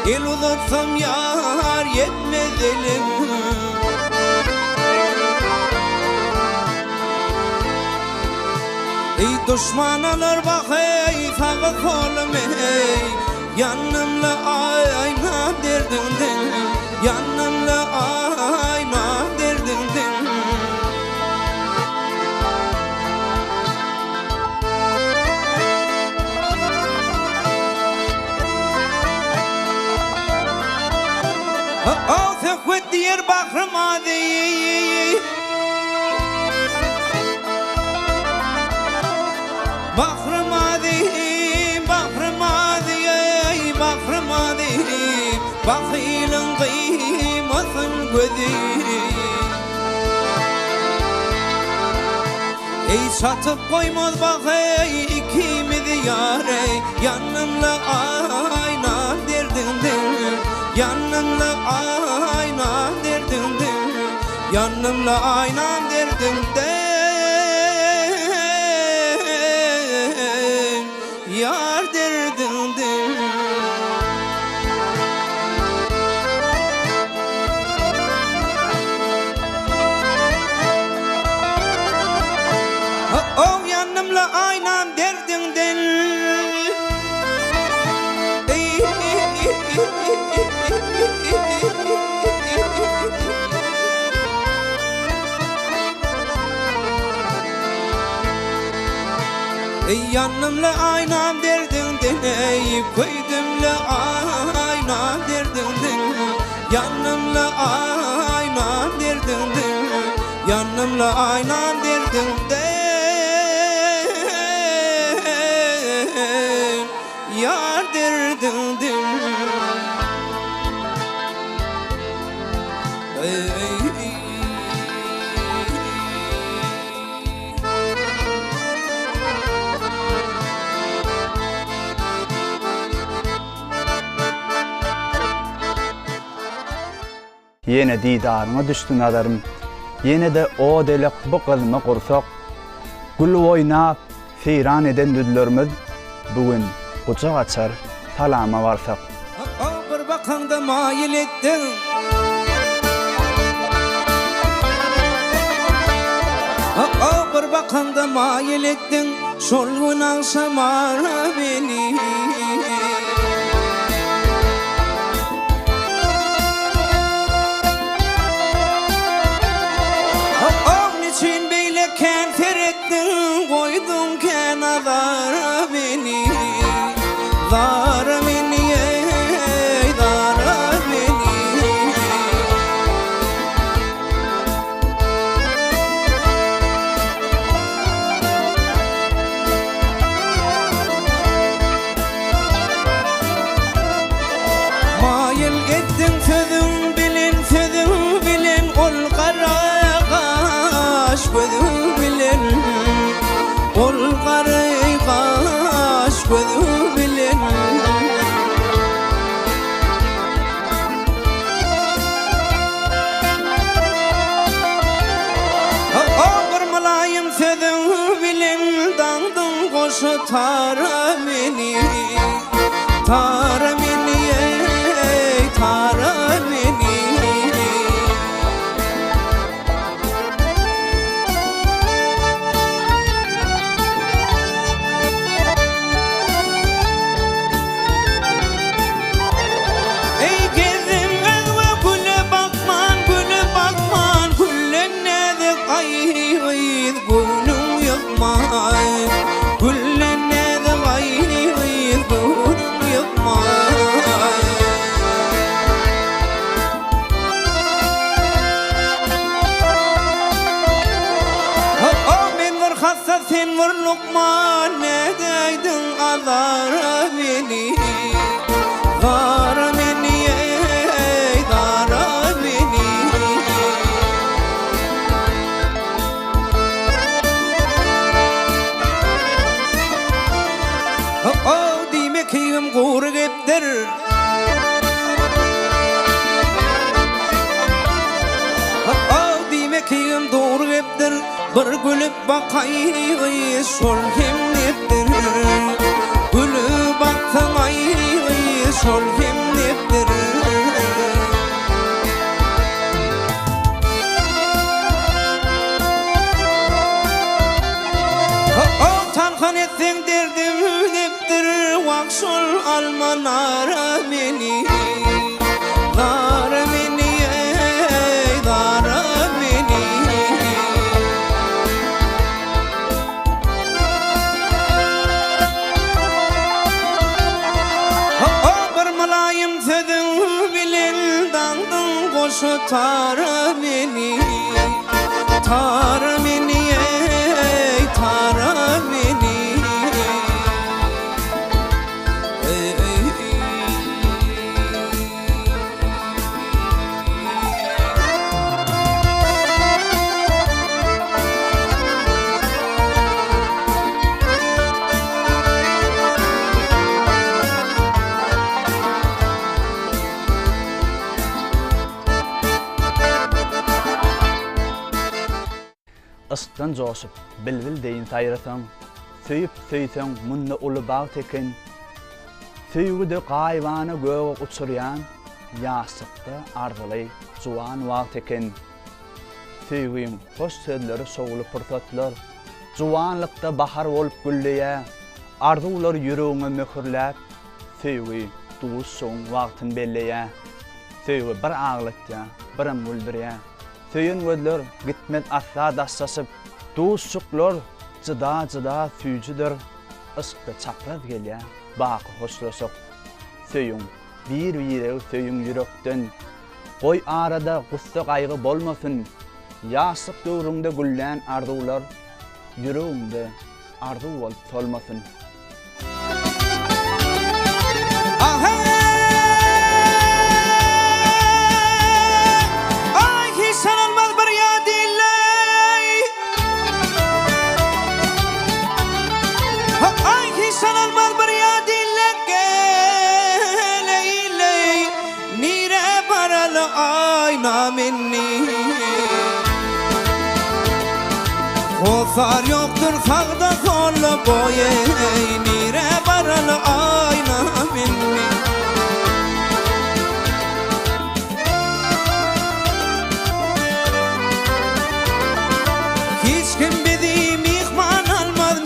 El uzatsam yar yetmez elim. Ey düşman alır bak ey sağa solum ey. Yanımla ayna derdindin, yanımla ayna derdindin. Oh, sekut diyer bahrım adi. Bahrım adi, bahrım adi, ey bahrım adi. Bakhilin kıymasın gözü. Ey satıp koymaz bak ey ikimiz yar ey. Yanımla ayna derdindin, yanımla ayna derdindin, yanımla ayna derdindin. Yar derdindin. Oh yanımla aynam derdindin. Yanımla aynam derdindin ey koydumla aynam derdindin. Yanımla aynam derdindin, yanımla aynam derdindin. Yar derdindin. Yine didarına düştü nadarım. Yine de o delek bu kızma kursak. Gül oynap, feyran eden düdlerimiz bugün kucak açar, salama varsak. Bir bakanda mayil ettin. Bir bakanda mayil ettin. Şol günan samara beni. Niçin beyle kenfer ettin, koydun kenara beni. Zara beni ey, zara beni. Mayıl ettin sözün bilin, sözün bilin, ol kara. Gözü bilin, ol karı kaş gözü bilin. Bir malayım sözü bilin, dandın koşu tara beni, tara beni ey, tara beni. Sen var Lokman nedeydin azara beni, zara beni ey, zara beni. Dime kiyim gurur geptir. Dime kiyim doğru geptir. Bir gülüp bakay şol hem neptir. Gülüp baksan ay şol kimlikdir. Tankan etsen derdim neptir, vakşol almanara meni, dara meni, dara meni. Bir malayım sözün bilen dağdın koşu tara meni, tara meni, tara meni. Isıktan joşup, bilbil deyin tayratan, söyüp söysen munna ulu bağ tekin, söygüde qayvana göğe uçuryan, yasıkta arzılay juwan bağ tekin. Söygüyüm, hoş sözleri soğulu pırsatlar, juwanlıkta bahar olup gülleye, arzular yüreğine möhürläp, söygüy duğuz soğun vaqtın belleye, söygü bir ağlıtya, birim güldürye. Söyün gözler gitmet asla daşsasıp, duğuşçuklar cıda süycüdür, ıskta çapraz gelye, bakı hoşlaşıp. Söyün, bir söyün yürekten, koy arada gussa kaygı bolmasın, yaşık dövründe güllen arzular, yüreğinde arzu olup solmasın. Kozar yoktur sağda solda boye, nire baralı ayna minni. Hiç kim bizi mihman almaz,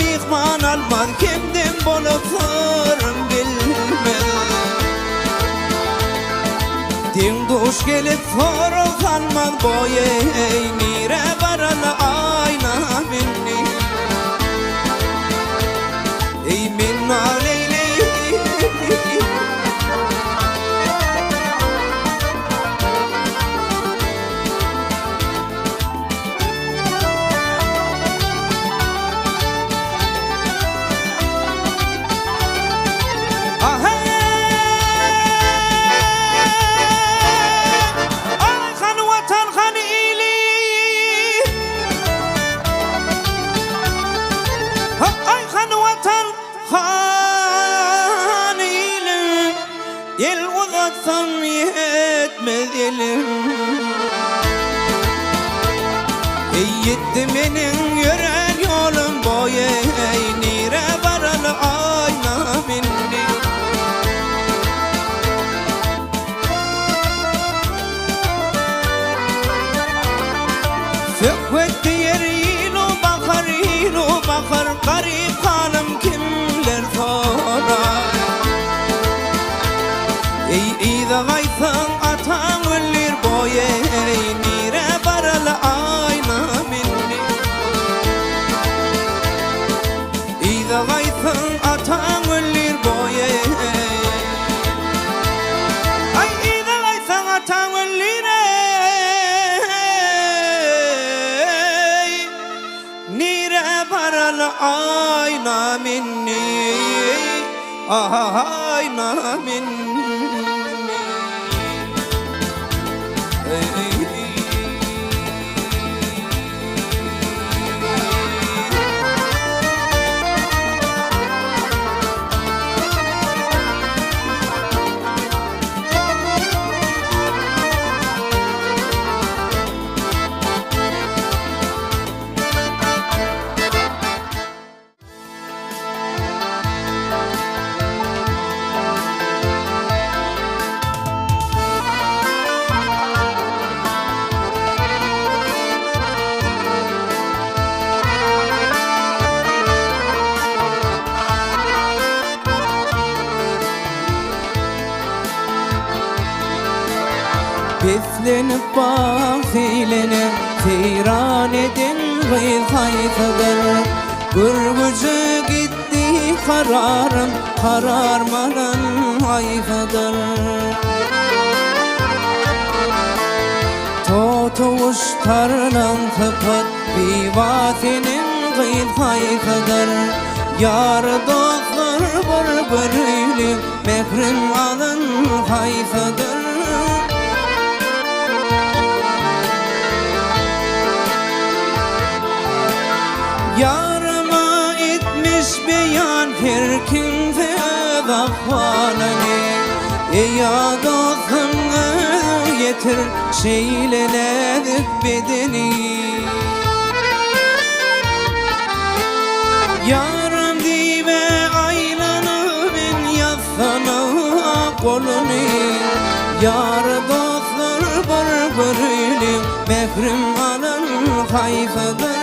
kimden bolup sorun bilmez. Din duş gelip sorun kalmaz boye, nire baralı ayna minni. Ey minna leyli, el uzatsam yetmez elim. Yetti menin yören yolum boye, nire baralı ayna minni. Sökvetti yerilu bakar, garip hanım kimler sorar. İza gaysan atan ölür boye, nire baralı ayna minni. İza gaysan atan ölür boye, ay İza gaysan atan ölür, nire baralı ayna minni. Ayna minni. Piflenip bahilenip Teyran edin gıyz hayfadır Gürgücü gitti kararım Kararmadan hayfadır Totuştarlan tıpıt Bivatinin gıyz hayfadır Yar dostlar bir Mehrim alın hayfadır Yarıma etmiş beyan her kimse öz ahvalini Ya dostum yetir şeylenedik bedeni Yarım dibe aylanımın yazsana kolunu Yar dostlar bir mehrim alın hayfadır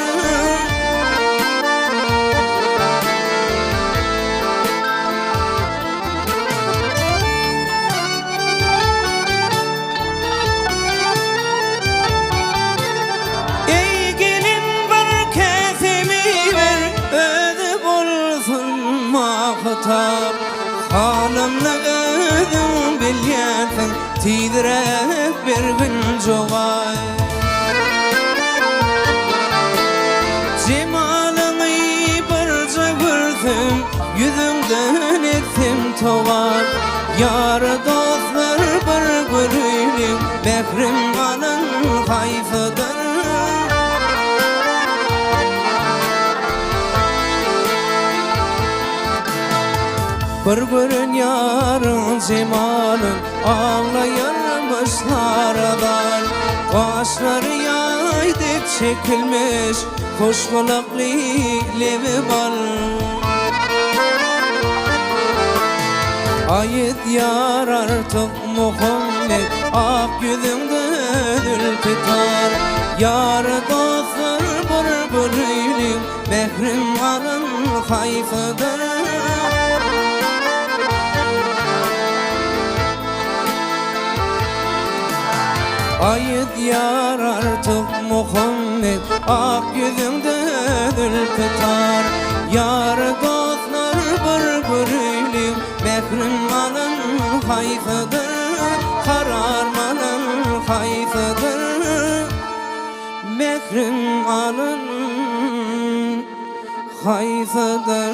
Hanımla özüm bilyesin Tidirep bir gün joğay Cemalını barca gördüm Yüzünden ettim toğar Yar dostlar bir görülüm Mehrim alın hayfadır Bir görün yarın cemalın Ağlayanmışlar adan Kaşları yaydık çekilmiş Hoş kulaklı levi bal Ayet yar artık Muhammed Ak yüzünde ödül tutar Yar dostlar bir bölüylüm Mehrim alın hayfadır Ayet yar artık Muhammed Ak yüzünde ödül tutar Yar dostlar bir bölüylüm Mehrim alın hayfadır Kararmanın hayfadır Mehrim alın hayfadır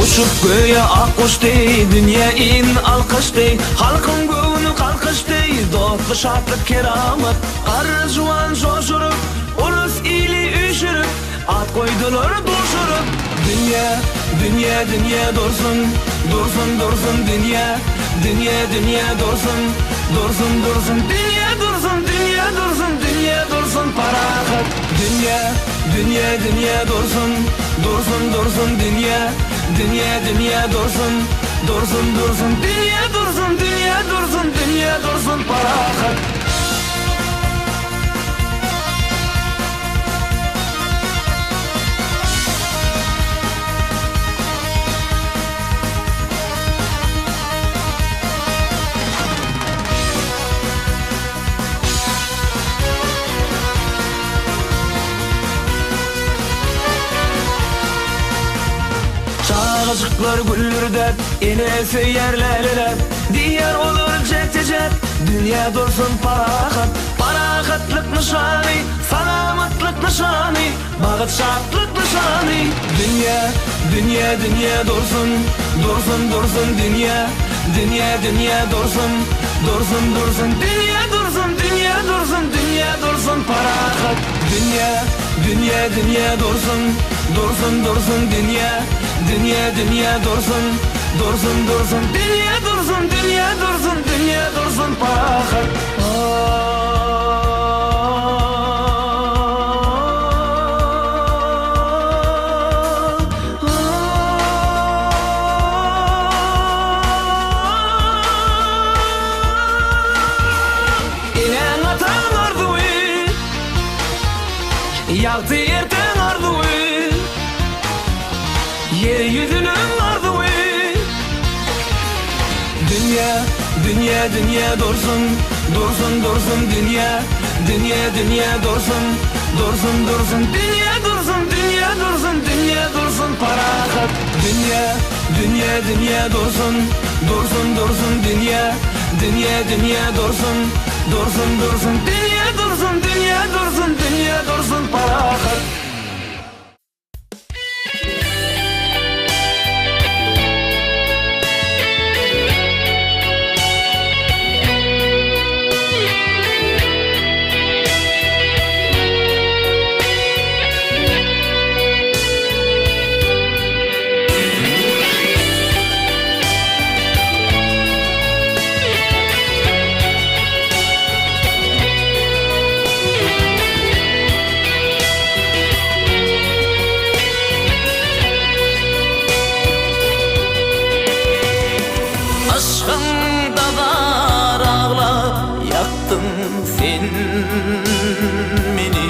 Uçup göğe akkuş dey, dünya in alkış dey Halkın göğünü kalkış dey, dostlu şartlık keramet Arı juan joşurup, urus ili üşürüp At koydular durşurup Dünya, dünya, dünya dursun Dursun, dursun dünya Dünya, dünya dursun Dursun, dursun dünya dursun Dünya dursun, dünya dursun parahat Dünya, dünya, dünya dursun Dursun, dursun dünya Dünya, dünya dursun Dursun, dursun dünya dursun Dünya dursun, dünya dursun parahat Çağıcıklar güllürdep, inesi yerlerler. Diyar olur cek-cek, dünya dursun parahat. Parahatlık nişanı, salamatlık nişanı, bağıt şartlık nişanı. Dünya, dünya, dünya dursun, dursun, dursun dünya. Dünya, dünya dursun, dursun, dursun dünya dursun, dünya dursun, dünya dursun parahat. Dünya, dünya, dünya dursun, dursun, dursun dünya. Dünya, dünya dursun, dursun, dursun dünya dursun, dünya dursun, dünya dursun parahat. Yaltı yerden ardığı, yeryüzünün ardığı. Dünya, dünya, dünya dursun, dursun, dursun dünya. Dünya, dünya dursun, dursun, dursun dünya dursun, dünya dursun, dünya dursun parahat. Dünya, dünya, dünya dursun, dursun, dursun dünya. Dünya, dünya dursun, dursun, dursun dünya dursun, dünya dursun, dünya dursun parahat. Sen meni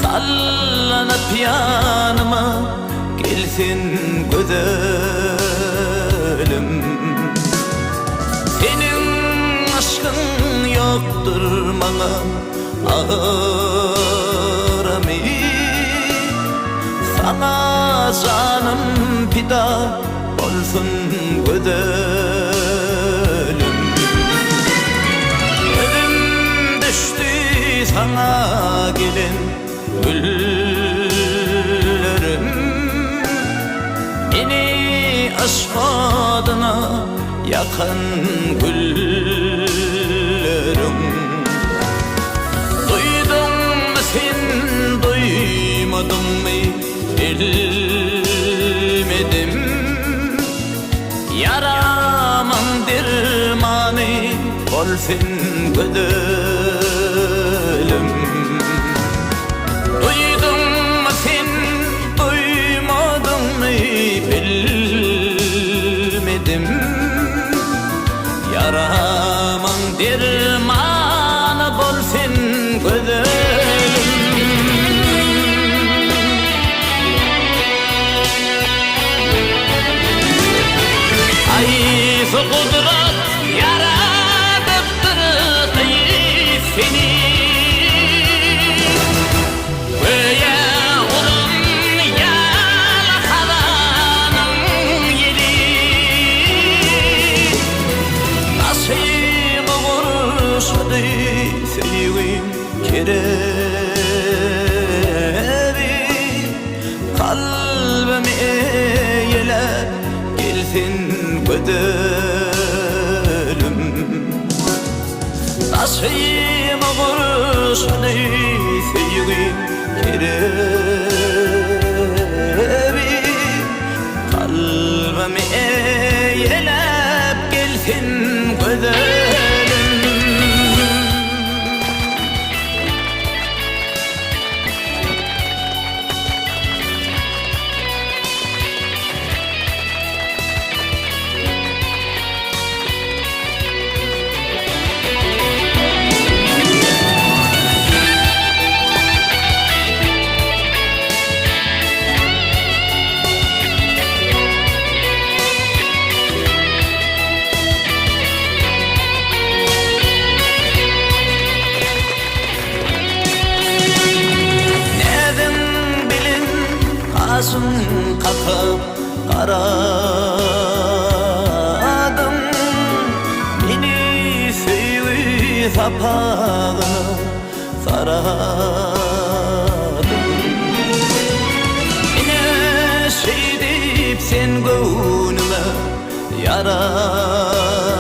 sallanıp yanıma gelsin güzelim. Senin aşkın yoktur bana ağrami. Sana canım fida olsun güzelim. Sana gelin güllerim, beni aşk adına yakan güllerim. Duydun mu sen, duymadın mı bilmedim. Yaramın dermanı olsun güzelim. Duydun mu sen, duymadın mı bilmedim. Yaramın dermanı olsun güzelim. Ay su kudret yaratıptır seni. Böyle onun yalakalanın yeri. Nasıl vuruşadı sevgim kerebi. Kalbimi eğiler gelsin güzelim. Nasıl vuruşadı sevgim kerebi. Kalbimi eğilip gelsin güzelim. kakıp karadım Meni süyü sapağını saradım Yine şeydip sen gönlüme yaradım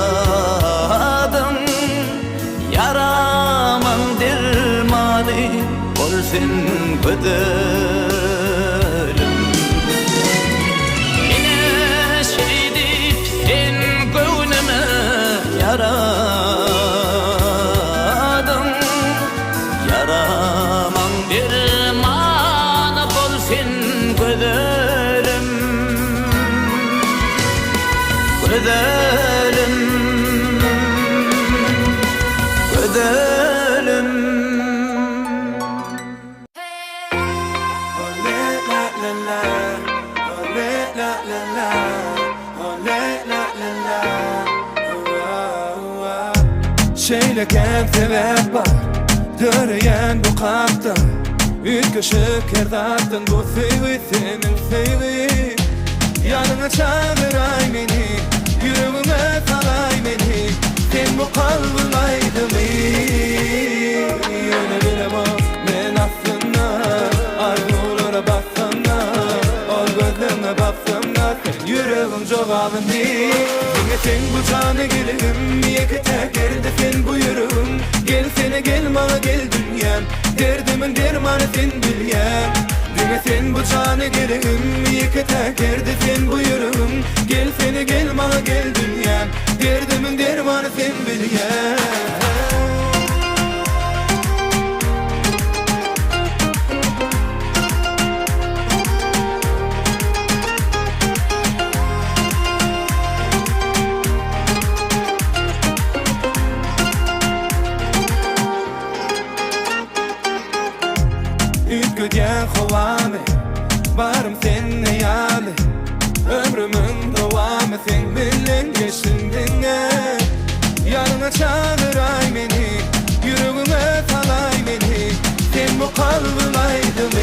Yaramın dermanı olsun ködelim Yine şeydip sen gönlüme yaradım Yaramın dermanı olsun ködelim Ködelim Ködelim Şeyleken sebep var Döreyen bu kapta Ütköşüp kerdattın bu sevgi senin sevgi Yanına çağıray beni Yüreğime salay beni Sen bu kalbin aydımı Öyle bilemez men aslında Arzulara baksana Ol gözlerine baksana Sen yüreğim cevabın değil Yine sen bu canı gelirim Yeki tekerde sen buyurum Gel sene gel bana gel dünyam Derdimin dermanı sen bilyem Düne sen bu canı gelirim Yeki tekerde sen buyurum Gel sene gel bana gel dünyam Derdimin dermanı sen bilyem Ütgödyen hovame Barım seninle yâle Ömrümün devamı sen bilen geçindinge Yanına çağıray beni Yüreğime salay beni Sen bu kalbin aydımı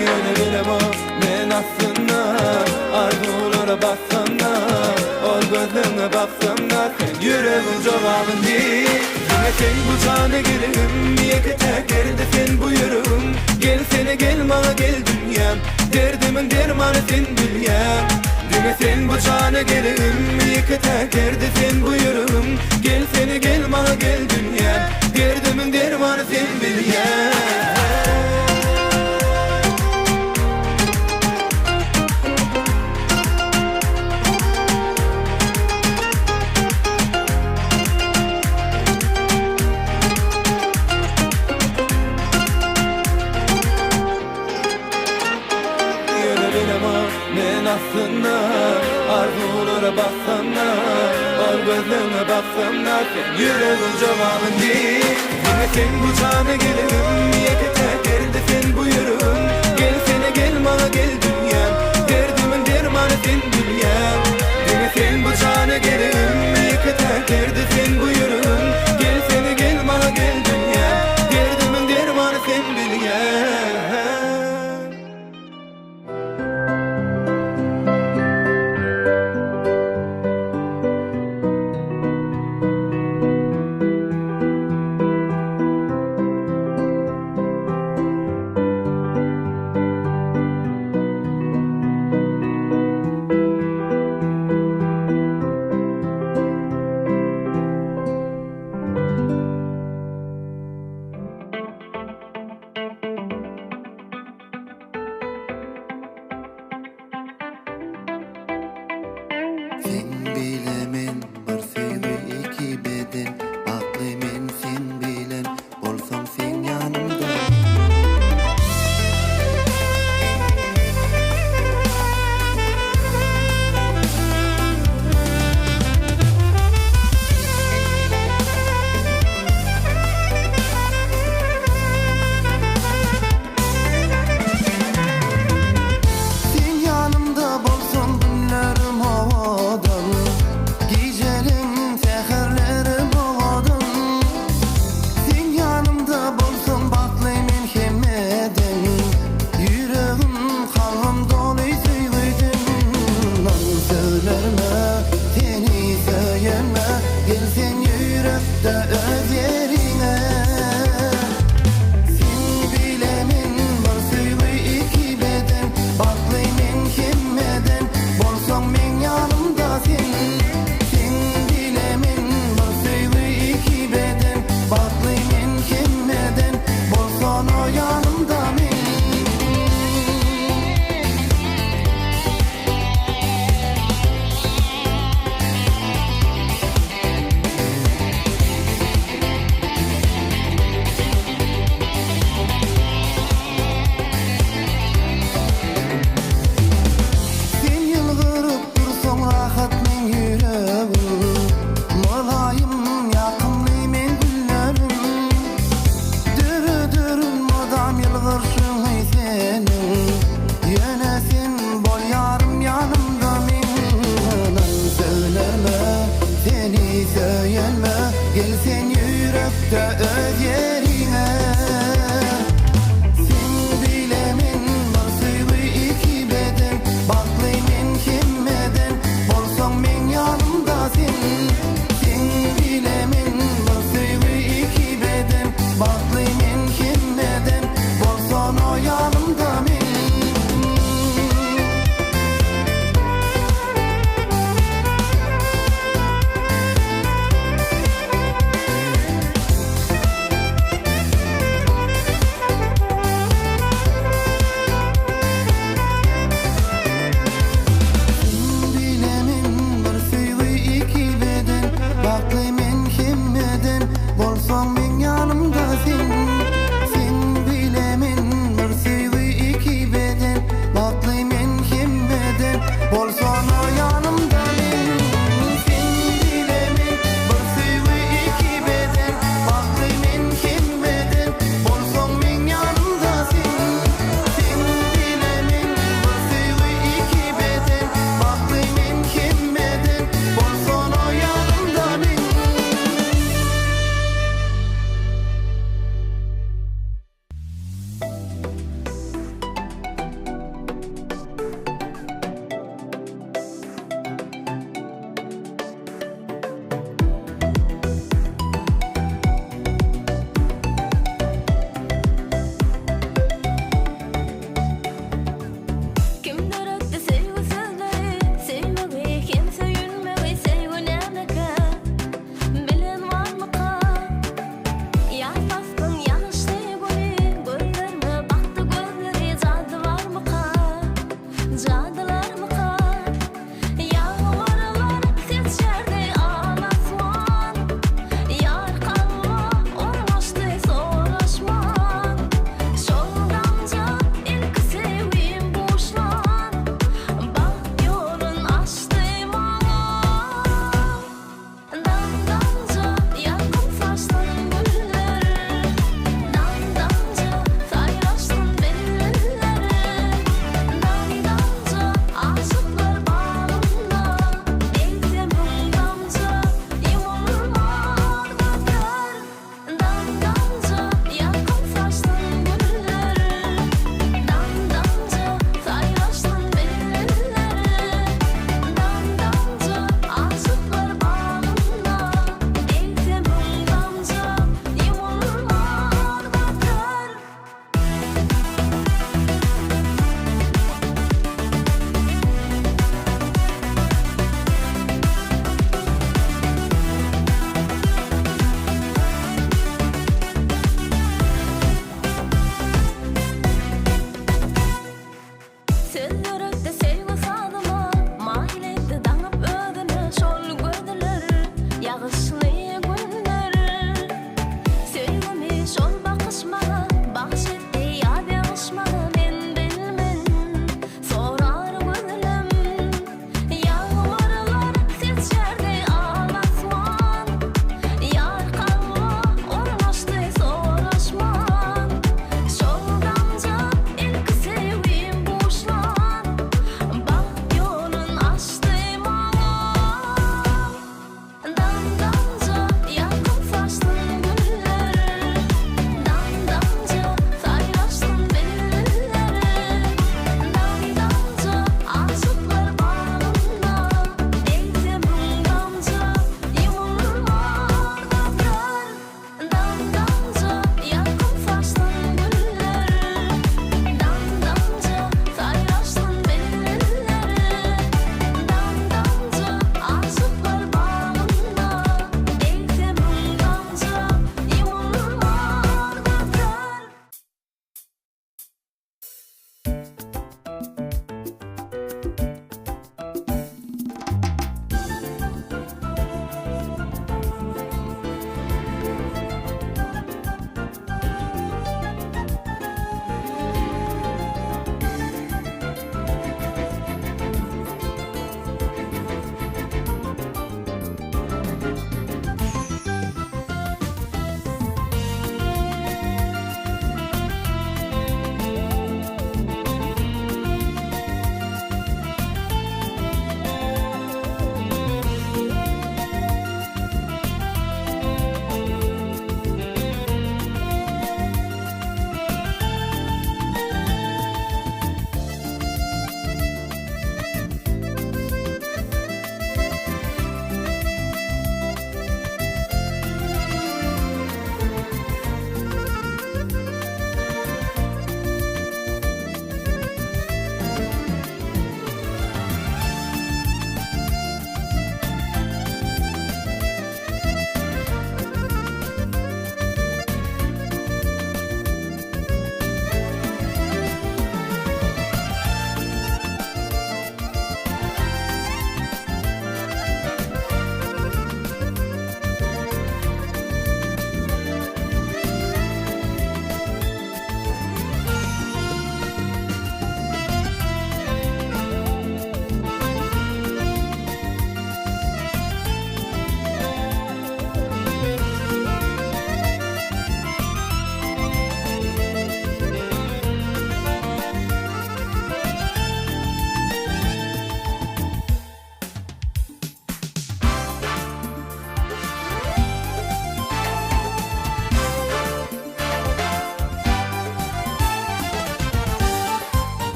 Öyle bilemez men aslında Arzulara baksana Ol gözlerine baksana Sen yüreğim cevabın değil Yine sen bu canı gelirim Yeki tekerde sen buyurum Gel sene gel bana gel dünyam Derdimin dermanı sen bilyem Yine sen bu canı gelirim Yeki tekerde sen buyurum Gel sene gel bana gel dünyam Derdimin dermanı sen bilyem Men aslında arzulara baksana Ol gözlerine baksana Sen yüreğin cevabın değil Yine sen bu canı gelirim Yeki tekerde sen buyurum Gel sene gel bana gel dünyam Derdimin dermanı sen bilyem Yine sen bu canı gelirim Yeki tekerde sen buyurum Gel sene gel bana gel dünyam Derdimin dermanı sen bilyem de öz yerine. Sen bilemin bu suyu iki beden, baklaymen kimmeden, bolsam men yanımdasin. Sen bilemin bu suyu iki beden, baklaymen kimmeden, bolsan o yanımda men.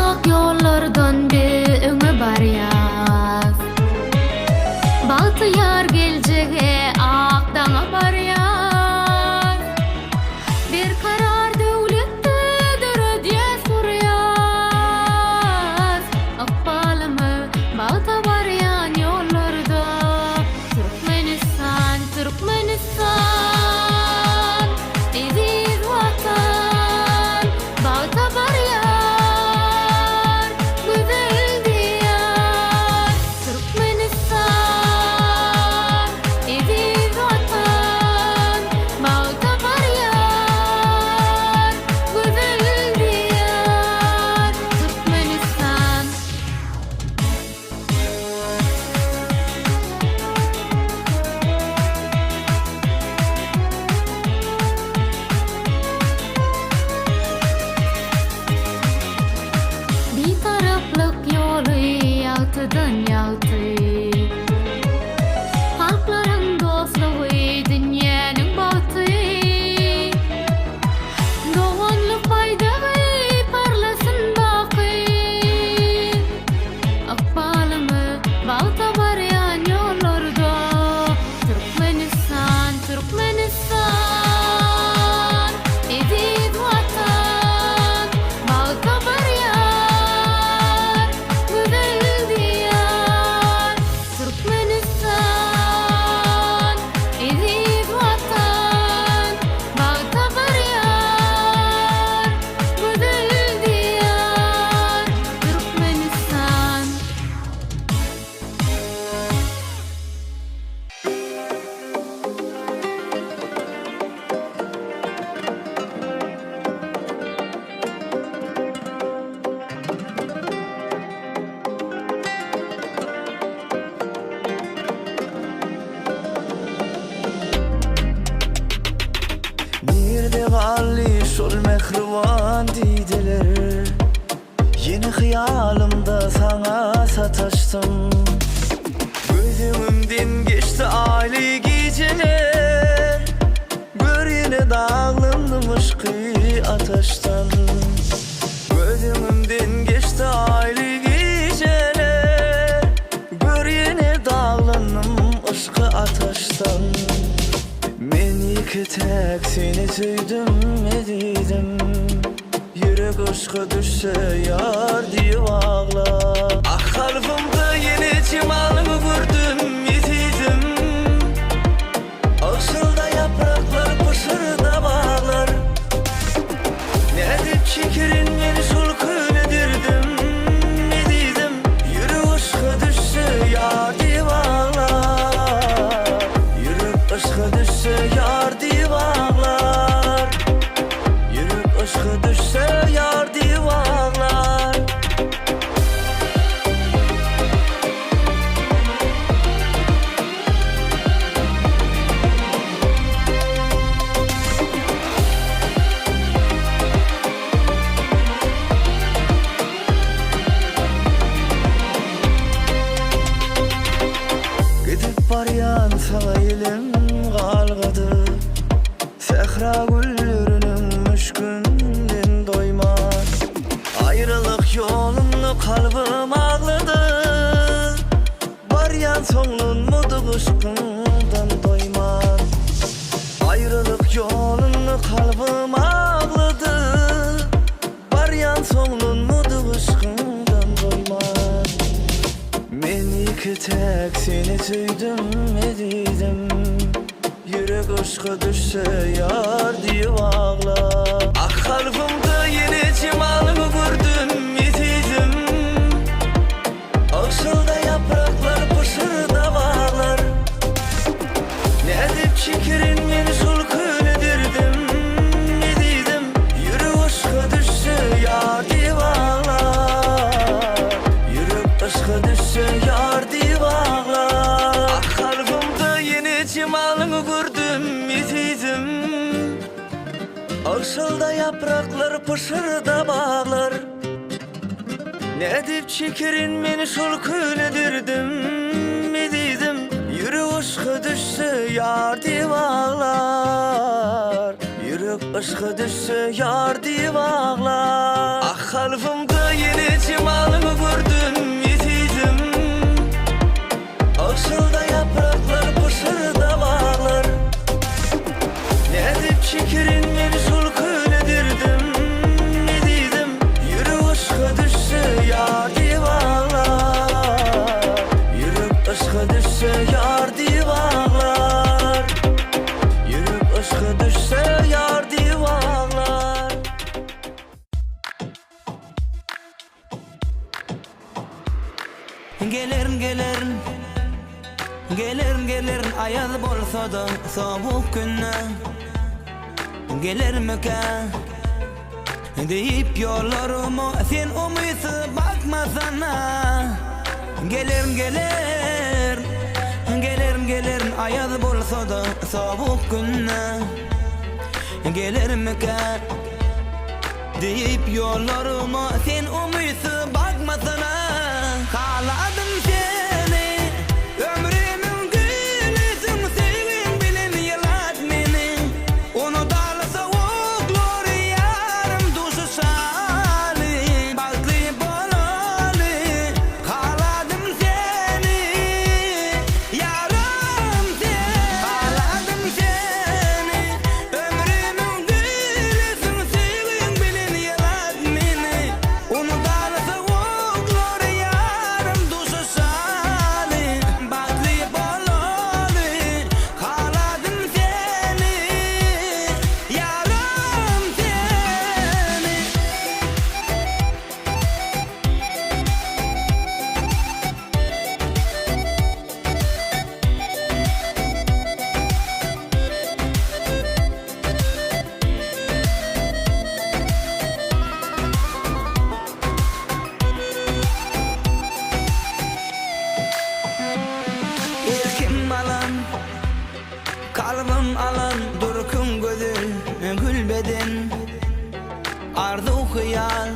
ak yollardan bir öňe barýas. Batyar geljege ak daňa barýas. Bir karar döwletde döredýe surýas. Akbalymy bata barýan yollarda Türkmenistan, Türkmenistan Eziz vatan bata barýar güzel diyar Türkmenistan Eziz vatan bata barýar güzel diyar Türkmenistan Bir taraflık yolu yaltıdan yaltı Halkların dostluğu dünyanın batı Doğanlık faydağı parlasın bakı Akbalymy balta barýan yollarda Türkmenistan, Türkmenistan Eziz vatan balta barýar güzel diyar Türkmenistan Eziz vatan balta barýar güzel diyar Türkmenistan Nerede galli şol mehriban dideler Yeni hıyalımda sana sataştım Gözümümden geçti aylı geceler Gör yine dağlandım ışkı ataştan Gözümümden geçti aylı geceler Gör yine dağlandım ışkı ataştan Men iki tek seni süydüm ediydim Yürek ışkı düşse yar diye ağla Ah kalbimde yeni cimalımı gördüm yetiydim Ağsılda yapraklar pısırda bağlar Ne edip çekirin yeni sulkun edirdim ediydim Yürek ışkı düşse yar diye ağla Yürek ışkı düşse yar diye ağlar Yürek ışkı düşse yar diye ağlar Gidip baryan sana elim galgadı Sehra güllerinin müşkünden doymaz Ayrılık yolunu kalbim ağladı Baryan sonun mudu ışkından doymaz Ayrılık yolunu kalbim ağladı Baryan sonun mudu ışkından doymaz Men iki tek seni süydüm ediydim Yürek ışkı düşse yar diye ağla Ah kalbimde yeni cimalımı gördüm yetiydim Ağsılda yapraklar pısırda bağlar Ne edip çekirin beni sulkun edirdim ediydim Yürek ışkı düşse yar diye ağla Yürek ışkı düşse yar diye ağla Ah kalbimde yeni cimalını gördüm yetiydim Ağsılda yapraklar pısırda bağlar Ne edip çekirin beni sulkun edirdim ediydim Yürek ışkı düşse yar diye ağlar Yürek ışkı düşse yar diye ağlar Ah kalbimde yeni Gelirin gelirin Gelirin gelirin ayaz bolsa da soğuk günler Gelirmiken deyip yollarıma sen umysyz bakmasana Gelirin gelirin Gelirin gelirin ayaz bolsa da soğuk günler Gelirmiken deyip yollarıma sen umysyz bakmasana Kaladım seni ömrümün gülüsün sevin bilin yılat beni Onu dağlı soğuklar yarım duşu şali Baklı bolalı Kaladım seni yarım seni Kaladım seni ömrümün gülüsün sevin bilin yılat beni Onu dağlı soğuklar yarım duşu şali Baklı bolalı Kaladım seni yarım seni Erkim alan Kalbim alan Durkun gözül Gül beden Arzu hıyal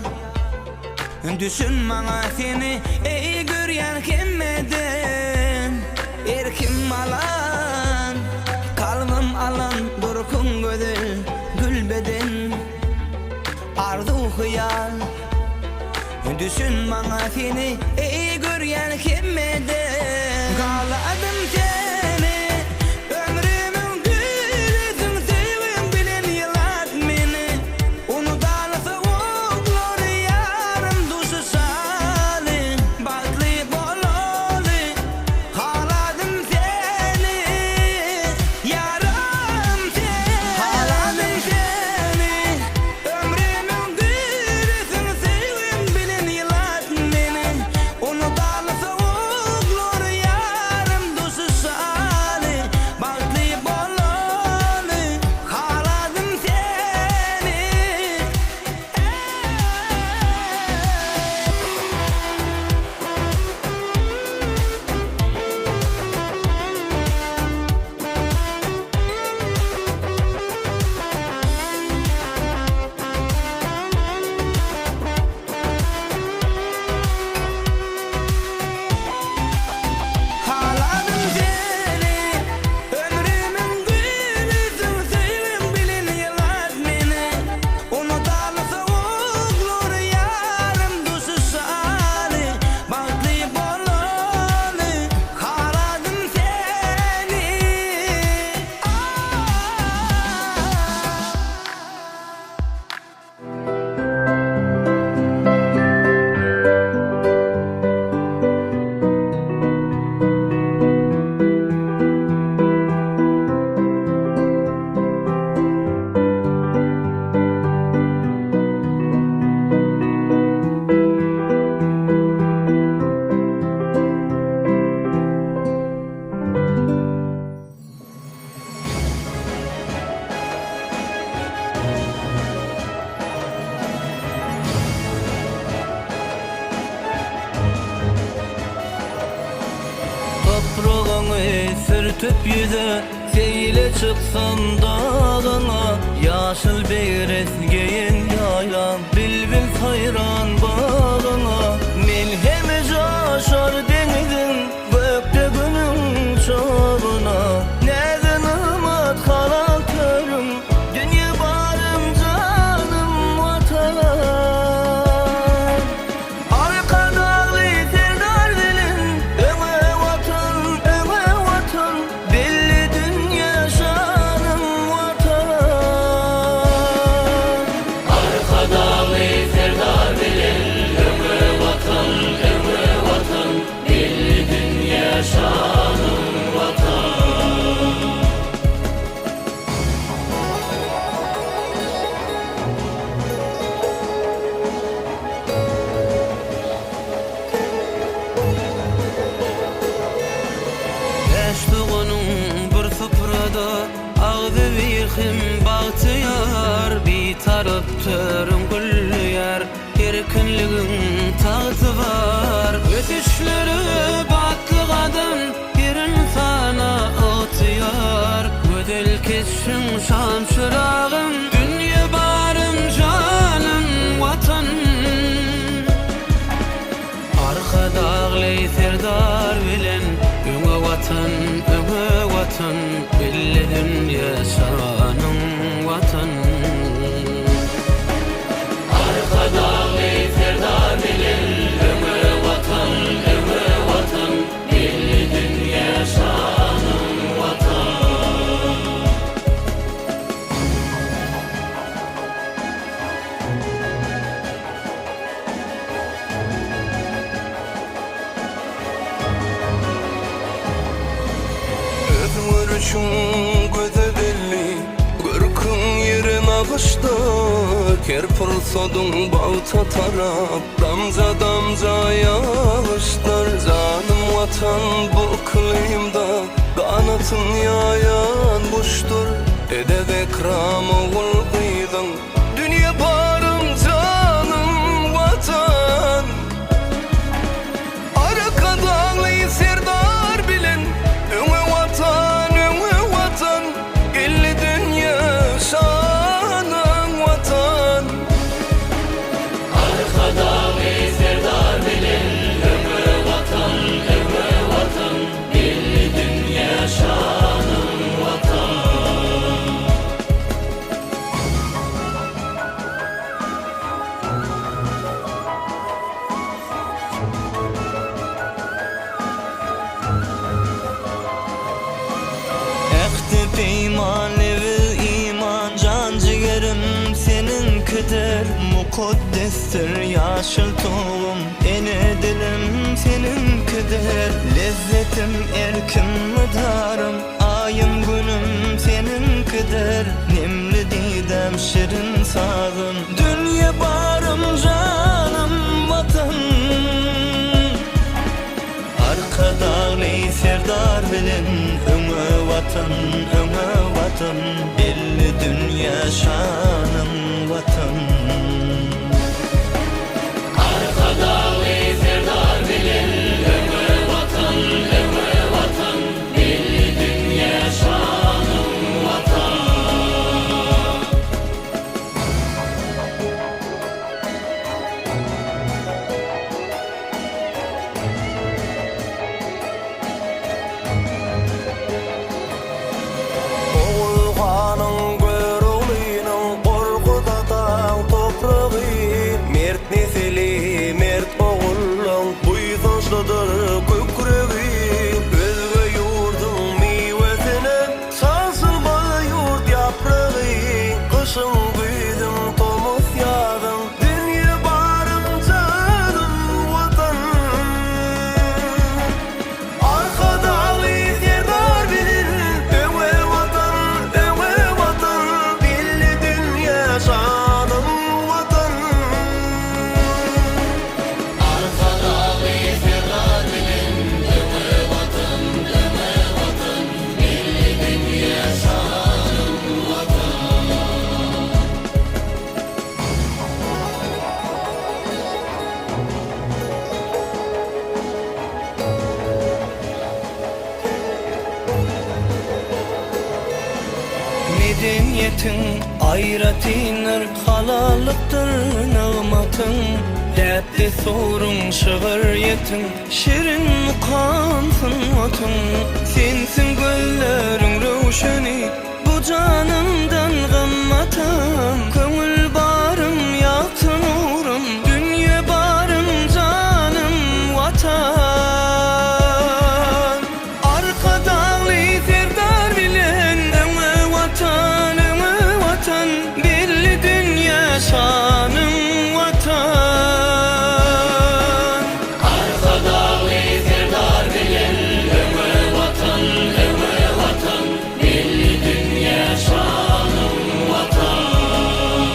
Düşün bana seni Ey göryen kimmeden Erkim alan Kalbim alan Durkun gözül Gül beden Arzu hıyal Düşün bana seni Ey göryen kimmeden Kaladım seni ömrümün gülüsün sevin bilin yılat beni Onu dağlı soğuklar yarım duşu şali Baklı bolalı Kaladım seni yarım seni Kaladım seni ömrümün gülüsün sevin bilin yılat beni Onu dağlı soğuklar yarım duşu şali Baklı bolalı Kaladım seni Kaladım seni ömrümün gülüsün sevin bilin yılat beni Onu dağlı soğuklar yarım duşu şali Baklı bolalı Kaladım seni Toprağını sürtüp yüze Seyle çıksam dağına Yaşıl beyres giyin yaylan Bilbil sayran bağına Men hem coşar denizin Gökte günün çoğuna Neden ümit kalan körüm Dünya barım canım vatan Arkadağlı serdar dilim Öme vatan Belli dünya şanım vatan Arkadağlı serdar dilim Öme barıp törüm güllüyer erkinligin taýdy bar ötüşleri batlyk adam bir insana otyar gödel kessin şam çırağım dünýe barym janym watan arka dağly serdar bilen öňe watan belli dünýä şanyň watan arka dağly serdar bilen öňe watan belli dünýä şanyň watan Görüşün göze belli Görkün yerin ağışta Kerpur sodun bağta tarap Damza damza yağışlar Canım vatan bu kılımda Kanatın yayan boştur Edeb ekram oğul kıydan Dünya barım canım vatan Arka dağlı serdar bilen Öňe watan gelli dünya şanyň watan arka dağly serdar bilen öňe watan gelli dünya şanyň watan Peymane ve iman can ciğerim seninkidir Mukaddestir yaşıl toğum ene dilim seninkidir Lezzetim erkim müdarım ayım günüm seninkidir Nemli didem şirin sağım dünya barım canım vatan arka dağly serdar bilen öňe watan belli dünýä şanyň watan arka dağly serdar bilen öňe watan belli dünýä şanyň watan Medeniyetin ayratinir halalıktır nağmatın Dertli sorun şığıryetin şirin mukansın otun Sensin göllerin rövşeni bu canımdan gammatan Köngül barım yaktın uğrum dünya barım canım vatan arka dağlı serdar bilen öňe watan belli dünýä şanyň watan arka dağly serdar bilen öňe watan belli dünýä şanyň watan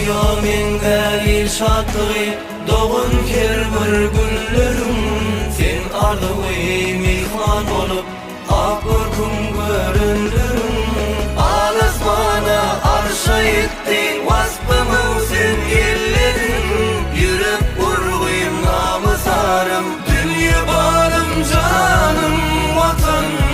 yo mende şatlığı doğun kermür günlerim sen ardığı mihman olup akırkın göründürüm alas bana arşa etti vasfımı sen ellerin yürek vurguyum namısarım dünya barım canım vatan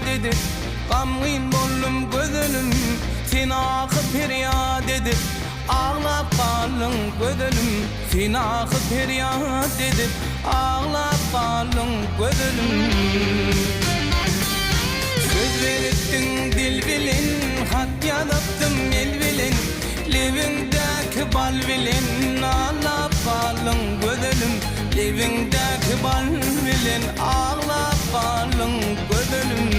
dedi. Gamgyn boldum gözünüm, sen akı feryat edip ağlap kaldın gözünüm, sen akı feryat edip ağlap kaldın gözünüm. Söz verettin dil bilen, hat yazaptım el bilen, levingdäki bal bilen ağlap kaldın gözünüm, levingdäki bal bilen ağlap kaldın gözünüm.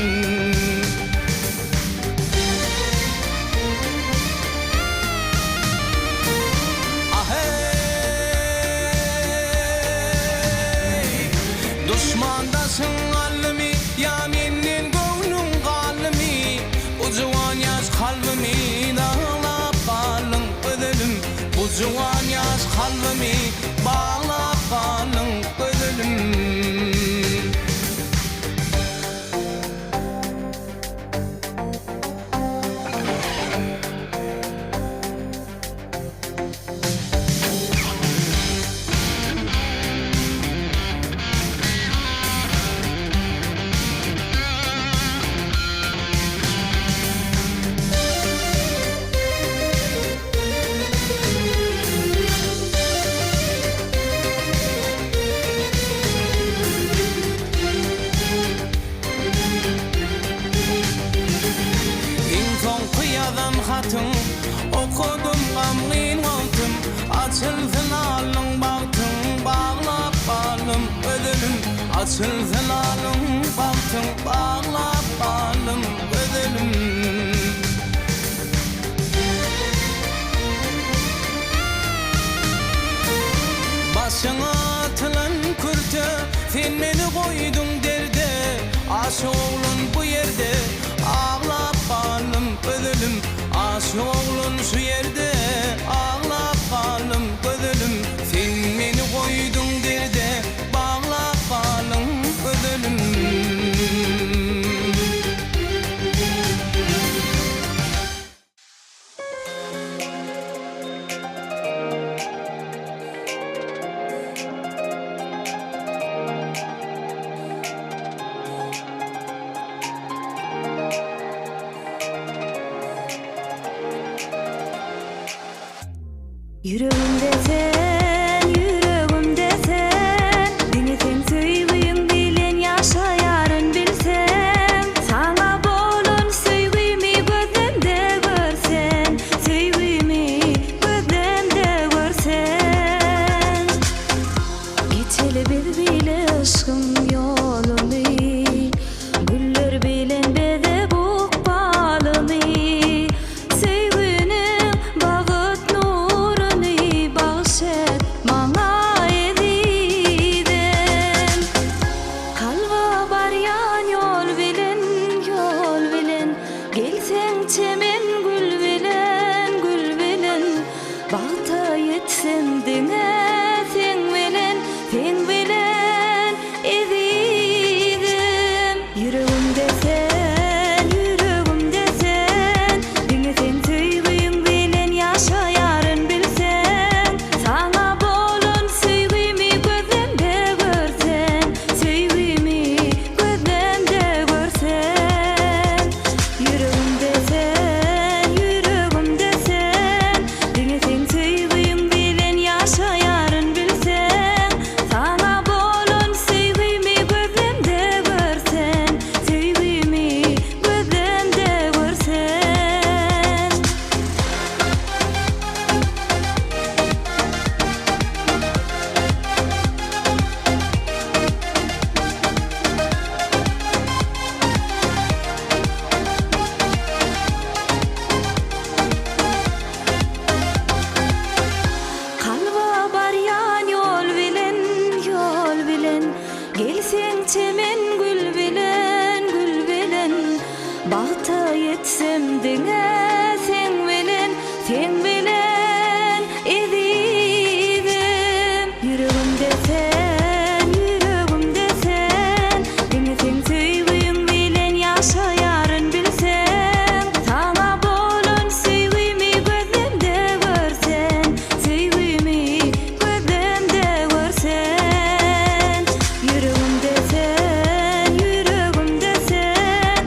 Düşmandasın alimi, ya menin gönlüm kalimi, bu juwan yaş kalbimi dağlap kaldın gözüm, bu juwan yaş kalbimi bağlap kaldın gözüm. Okudum gamgyn oltum, açılsın alın baktım, bağlap kaldım ödülüm. Açılsın alın baktım, bağlap kaldım ödülüm. Başına atılan kürte, sen beni koydun derde. Aşık oğlun bu yerde, ağlap kaldım ödülüm. Aşık oğlun şu yerde, ağlap kaldım gözülüm. Sen beni koydun derde, bağlap kaldım gözülüm. Yüreğimde sen, yüreğimde sen, beni sen söygüyün bilen yaşayarın bilsen. Sana bolun söygüymi gözlemde görsen, söygüymi gözlemde görsen. Geçeli bir bile aşkım yolunu, güller bilen bede buk balını. Çemen gül bilen, bağta yetsem dine, sen bilen ezidim. Yüreğimde sen, beni sen söygüyün bilen yaşayarın bilsen. Sana bolun söygüymi gözlemde görsen, söygüymi gözlemde görsen. Yüreğimde sen, beni sen söygüyün bilen yaşayarın bilsen. Sana bolun söygüymi gözlemde görsen, söygüymi gözlemde görsen. Kalba baryan yol bilen, gelsen çemen gül bilen, bağta yetsem dine, sen bilen ezidim. Yüreğimde sen, beni sen söygüyün bilen yaşayarın bilsen. Sana bolun söygüymi gözlemde görsen, söygüymi gözlemde görsen. Yüreğimde sen,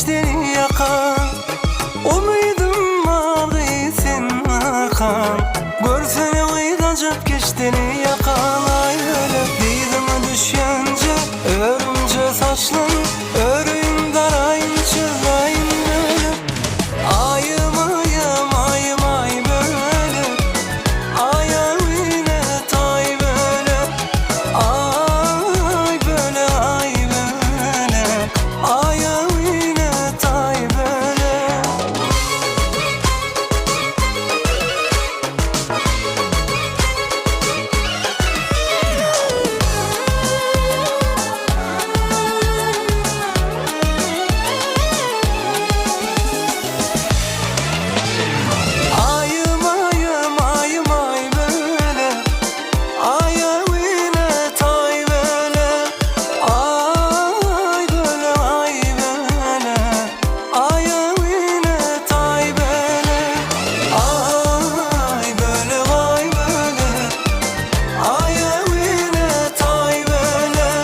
geçti yakan Umydım mavi sen akan Görsene oydacıp geçtiğini yakan Ay öyle didime düşünce örümce saçlın Örüyüm darayın çizayın öyle Ayım ayım ayım ay böyle Ayım yine tay böyle Ay böyle ay böyle Ayım yine tay böyle Ayım ayım ayım ay böyle Ayım yine tay böyle Ay böyle ay böyle Ayım yine tay böyle Ay böyle ay böyle Ayım yine tay böyle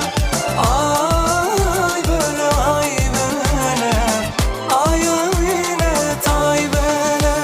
Ay böyle ay böyle Ayım yine tay böyle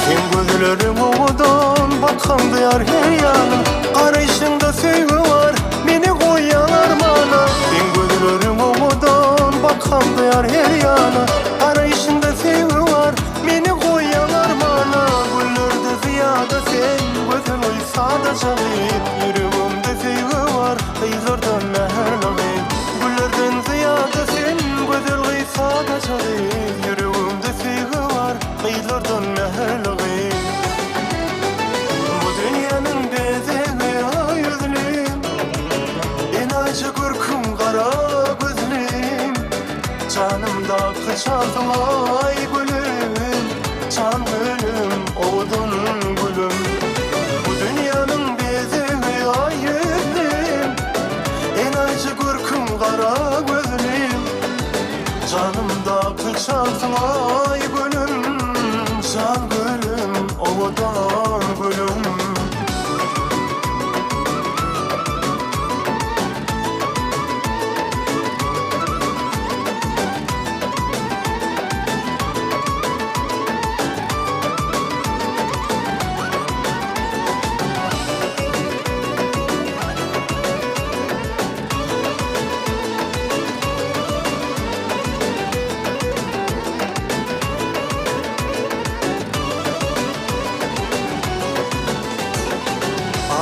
Sen gözlerim oğudan batkan duyar her yanı Karışında sevgi var beni koyan armana Sen gözlerim oğudan batkan duyar her yanı Karışında sevgi var beni koyan armana Güllerde ziyade sen gözün uysada çalıp Yüreğimde sevgi var kıyılardan meherlanıp Güllerden ziyade sen gözün uysada çalıp Yüreğimde sevgi var kıyılardan meherlanıp Bu dünyanın bezemi ay yüzlüm En acı korkum kara gözlüm Canımda kıçaldın ay gülüm Can gülüm oğudun gülüm Bu dünyanın bezemi ay yüzlüm En acı korkum kara gözlüm Canımda kıçaldın ay gülüm Can gülüm oğudun gülüm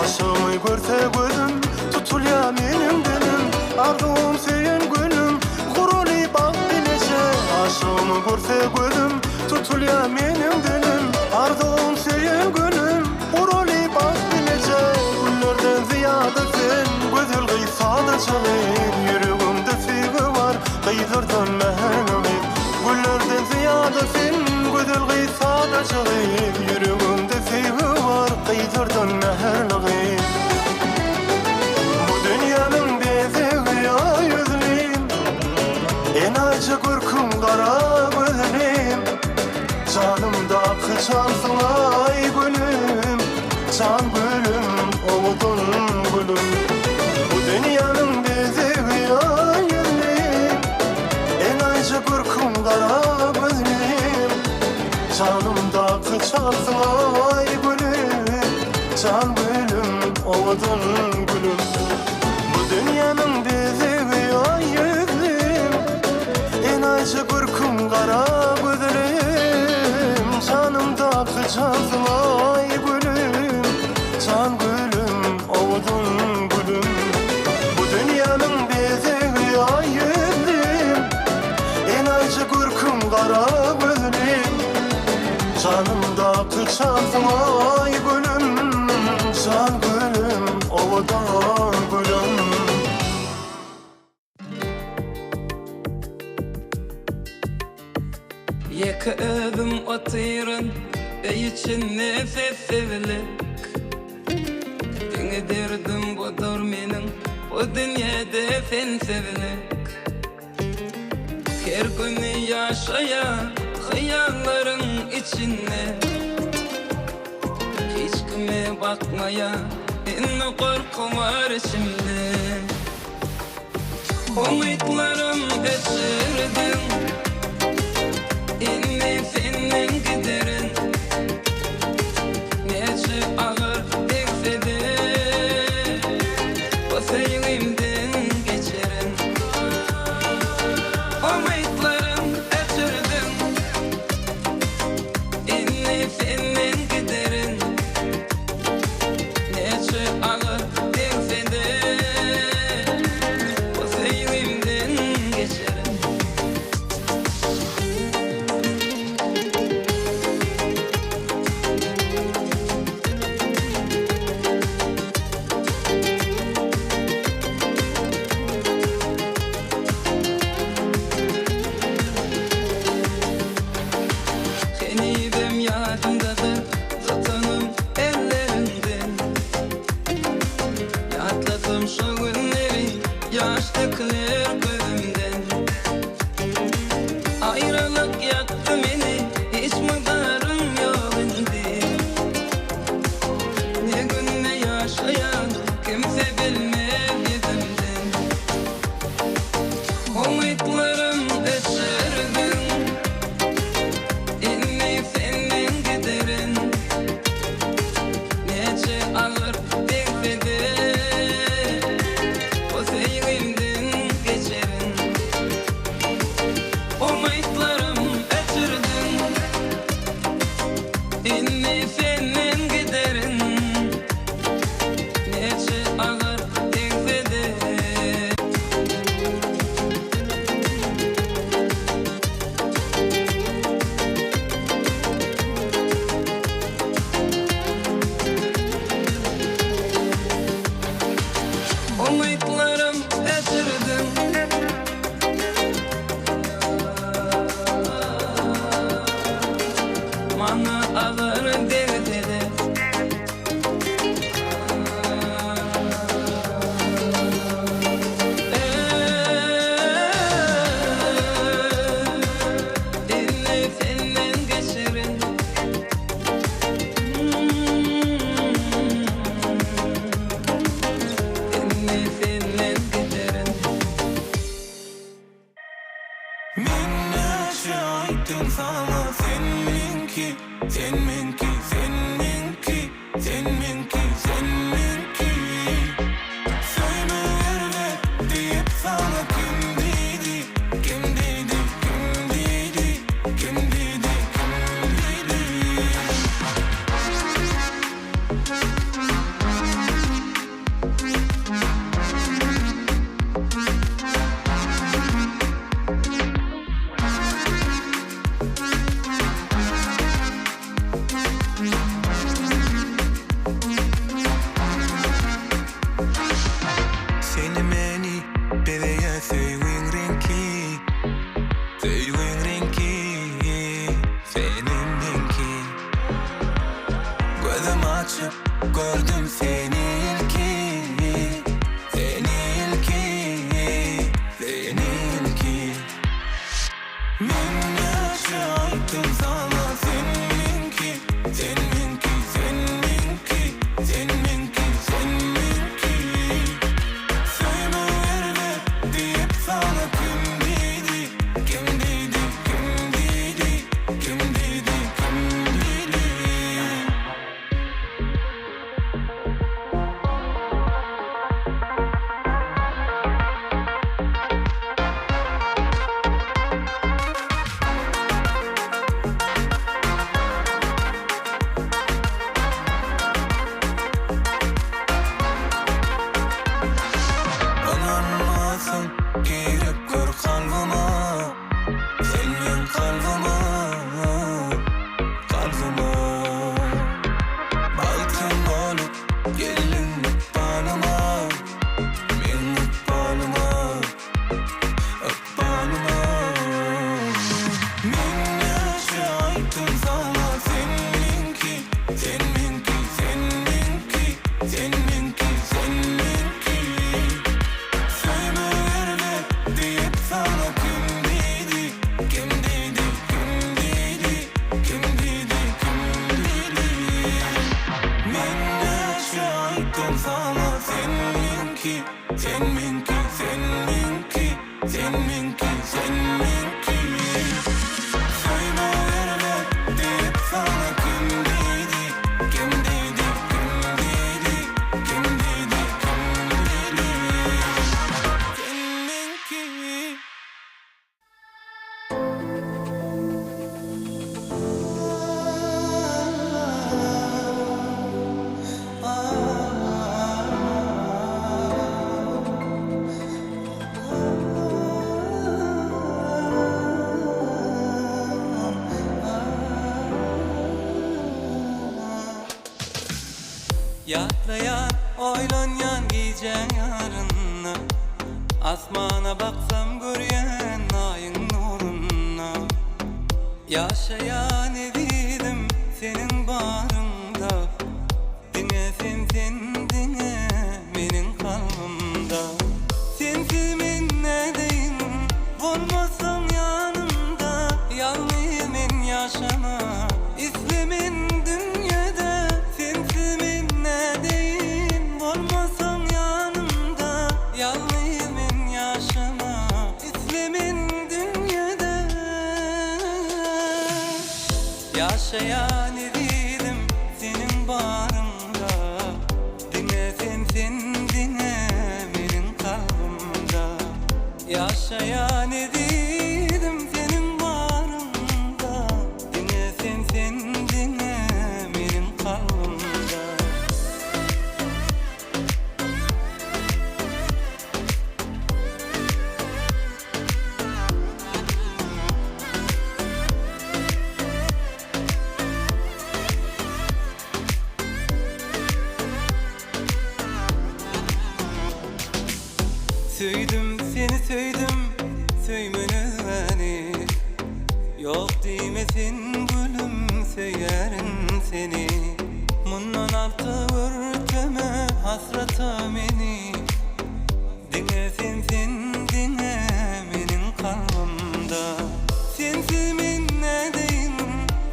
Aşığımı görse gözüm tutulya benim dilim Ardığım seyin gülüm guruli bak bilece Aşığımı görse gözüm tutulya benim dilim Ardığım seyin gülüm guruli bak bilece Güllerden ziyade sen gözül gıysada çalıp Yüreğimde sevgi var kıyılardan meherlanıp Güllerden ziyade sen gözül gıysada çalıp Yüreğimde sevgi var kıyılardan meherlanıp Bu dünyanın bezemi ay yüzlüm En acı korkum kara gözlüm Canımda kıçarsın ay gülüm Can gülüm oğudun gülüm Bu dünyanın bezemi ay yüzlüm En acı korkum kara gözlüm Canımda kıçarsın ay gülüm Can gülüm oğudun gülüm Bu dünyanın bezemi ay yüzlüm En acı korkum kara gözlüm Canımda kıçarsın ay gülüm Can gülüm oğudun gülüm Bu dünyanın bezemi ay yüzlüm En acı korkum kara gözlüm Canımda kıçarsın ay gülüm Can gülüm oğudun gülüm Yeka öbüm otyran Beyiçin nefes sevilik Dini derdim budur menin Bu dünyada sen sevilik Her günü yaşaya hayalların içinde, hiç kime bakmaya en korku var içimde. Umutlarım geçirdim, inni senin giderin. Nece ağır ekse de o sevimden geçerim. Umutlarım geçirdim, inni senin giderin. Nece ağır ekse de o sevimden geçerim. Henidem yadındadır tutanım ellerinden. Yatladım şu günleri, yaş dökülür gözümden. Ayrılık yaktı beni, hiç mudarım yok indi. Ne gün ne yaşayan kimse bilmez yüzümden. Umutlarım geçirdim, inni senin giderin. Nece ağır ekse de o sevimden geçerim. Umutlarım geçirdim, inni senin giderin. Nece ağır ekse de umutlarım geçirdim. Bana ağır derdi de inni senin geçerin. Inni senin giderin. Men näçe aýtdym sana sen menki, sen menki, sen menki, sen menki, sen menki. Söýmelerle diýip sana kim diýdi, kim diýdi, kim diýdi, kim diýdi, kim diýdi. Seni meni bebeğe söýgün renki, söýgün renki, senin renki. Gözüm açıp gördüm seni ilki, seni ilki, seni ilki. Men näçe aýtdym sana sen menki, sen menki, sen menki, sen menki, sen menki. Söýmelerle diýip sana kim diýdi, kim diýdi, kim diýdi, kim diýdi, kim diýdi. Ananmasın girip gör kalbıma, sen men kalbıma, kalbıma. Balkın bolup gelin balıma, men balıma, balıma. Men näçe aýtdym sana sen menki, sen menki, sen menki, sen menki, sen menki. Söýmelerle diýip sana kim diýdi, ki seninki. Söyle öyle deyip sana kim dedi, kim dedi, kim dedi, kim dedi, kim dedi. Seninki. Yatlayan, oylanyan giyeceğin yarınna. Asmana baksam görüyen ayın nurunna. Yaşayan edidim senin barında. Dinlesin sen dinle benim kalbimda. Sensimin ne deyim olmasam yanımda. Yalnızım yaşama İslimin dünyada. Sensimin ne deyim olmasam yanımda. Yalnızım yaşama İslimin dünyada. Yaşayan edilim senin barında. Dinlesin sen dinle benim kalbimda. Yaşayan edilim senin barında. Dinlesin sen dinle benim kalbimda. Söydüm seni söydüm, söymünü beni. Yok demesin gülüm, söylerim seni. Bundan altı örteme hasrata beni. Dinlesin sen dinle benim kalbimda. Sensimin ne deyim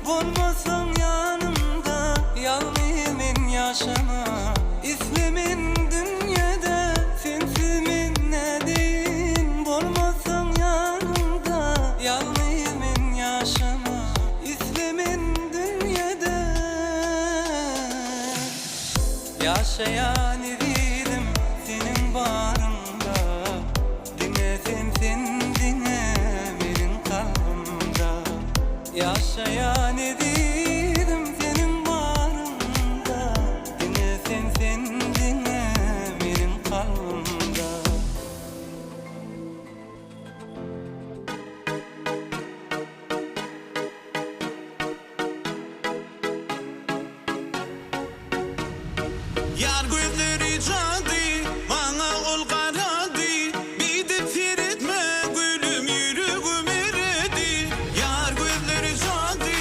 olmasam yanımda. Yalnızım yaşama İslimin dünyada. Sensimin ne deyim olmasam yanımda. Yalnızım yaşama İslimin dünyada. Yaşayan edilim senin barında. Dinlesin sen dinle benim kalbimda. Yaşayan edilim senin barında. Dinlesin sen dinle benim kalbimda. Yar gözleri cadı, bana ol karadı. Bidip seyretme gülüm, yüreğim eridi. Yar gözleri cadı,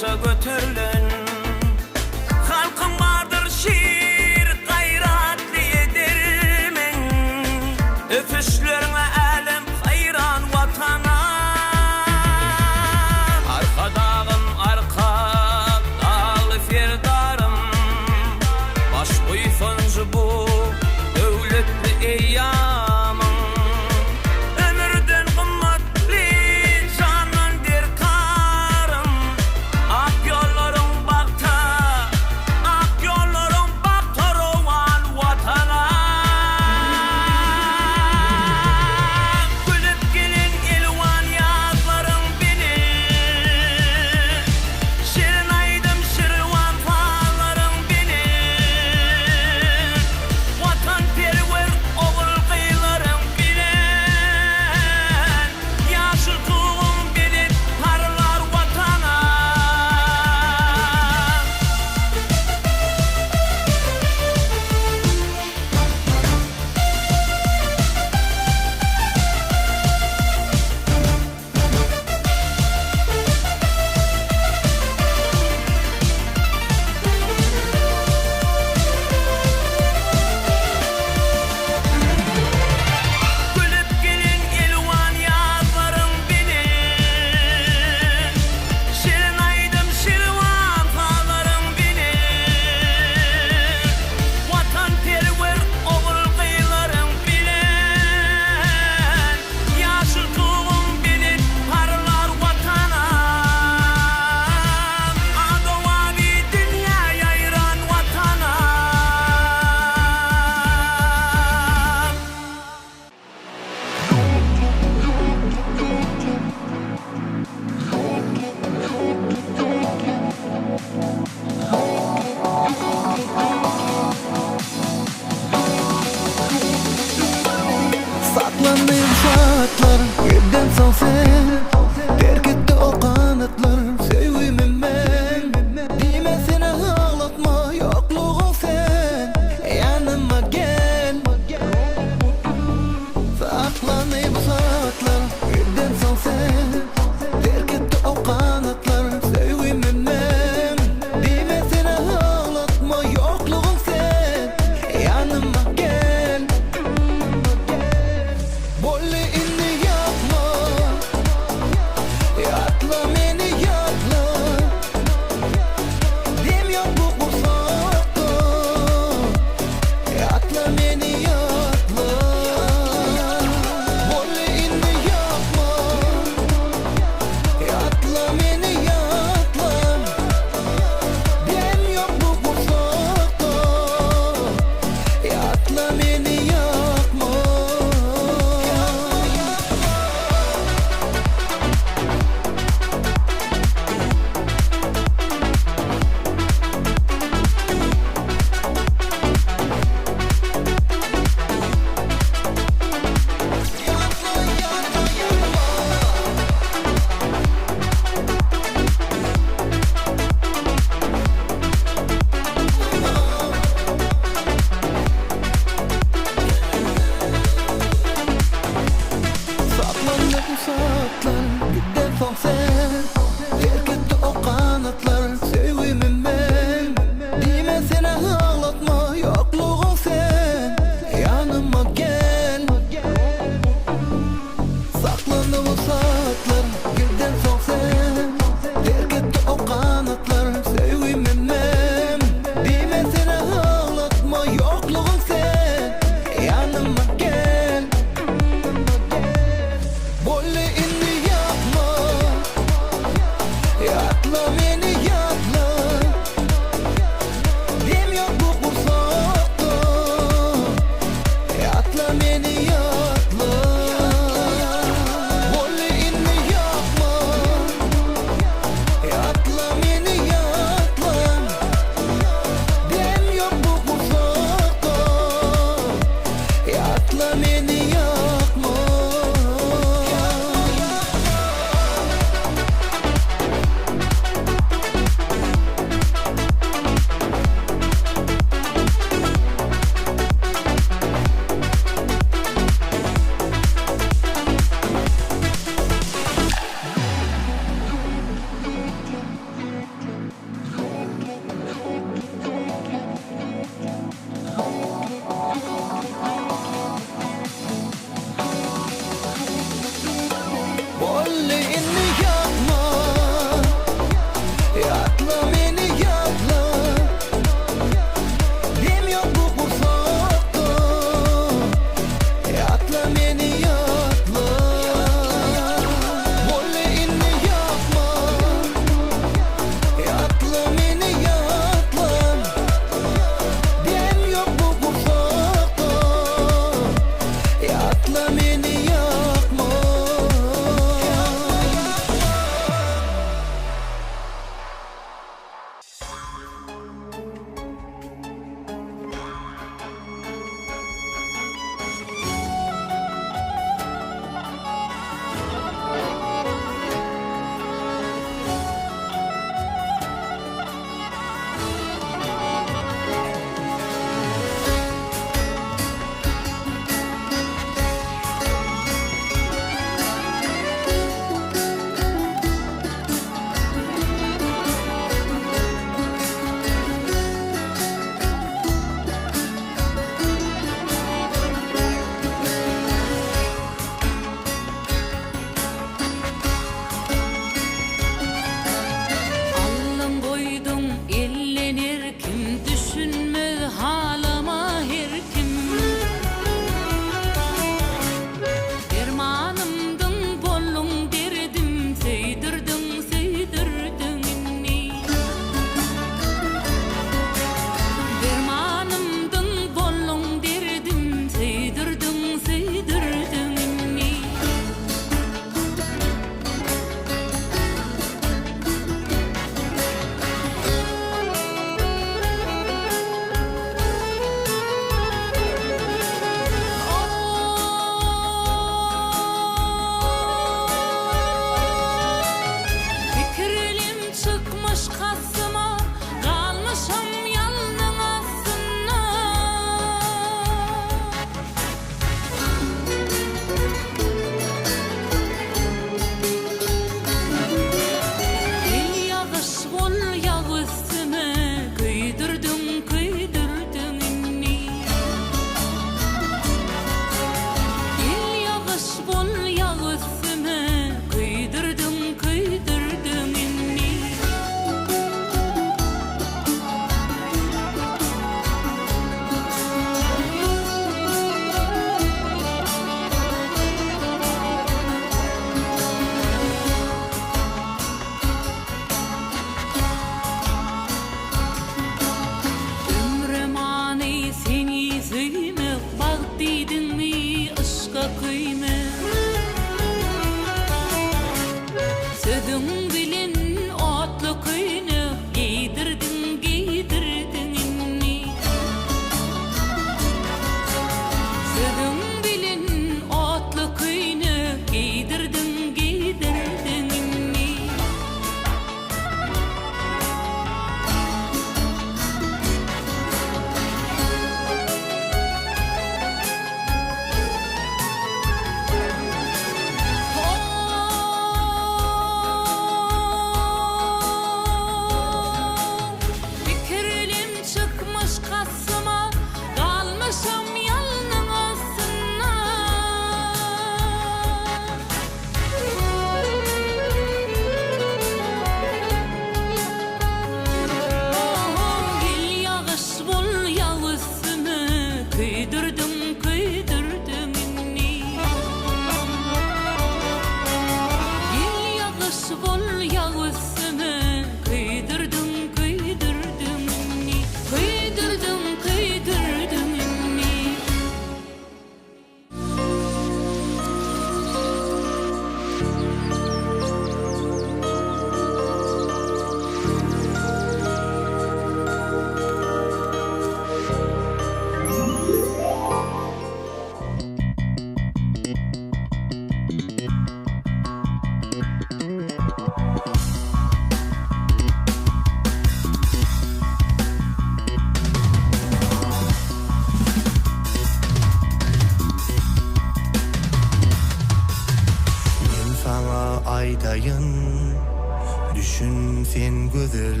sen güzel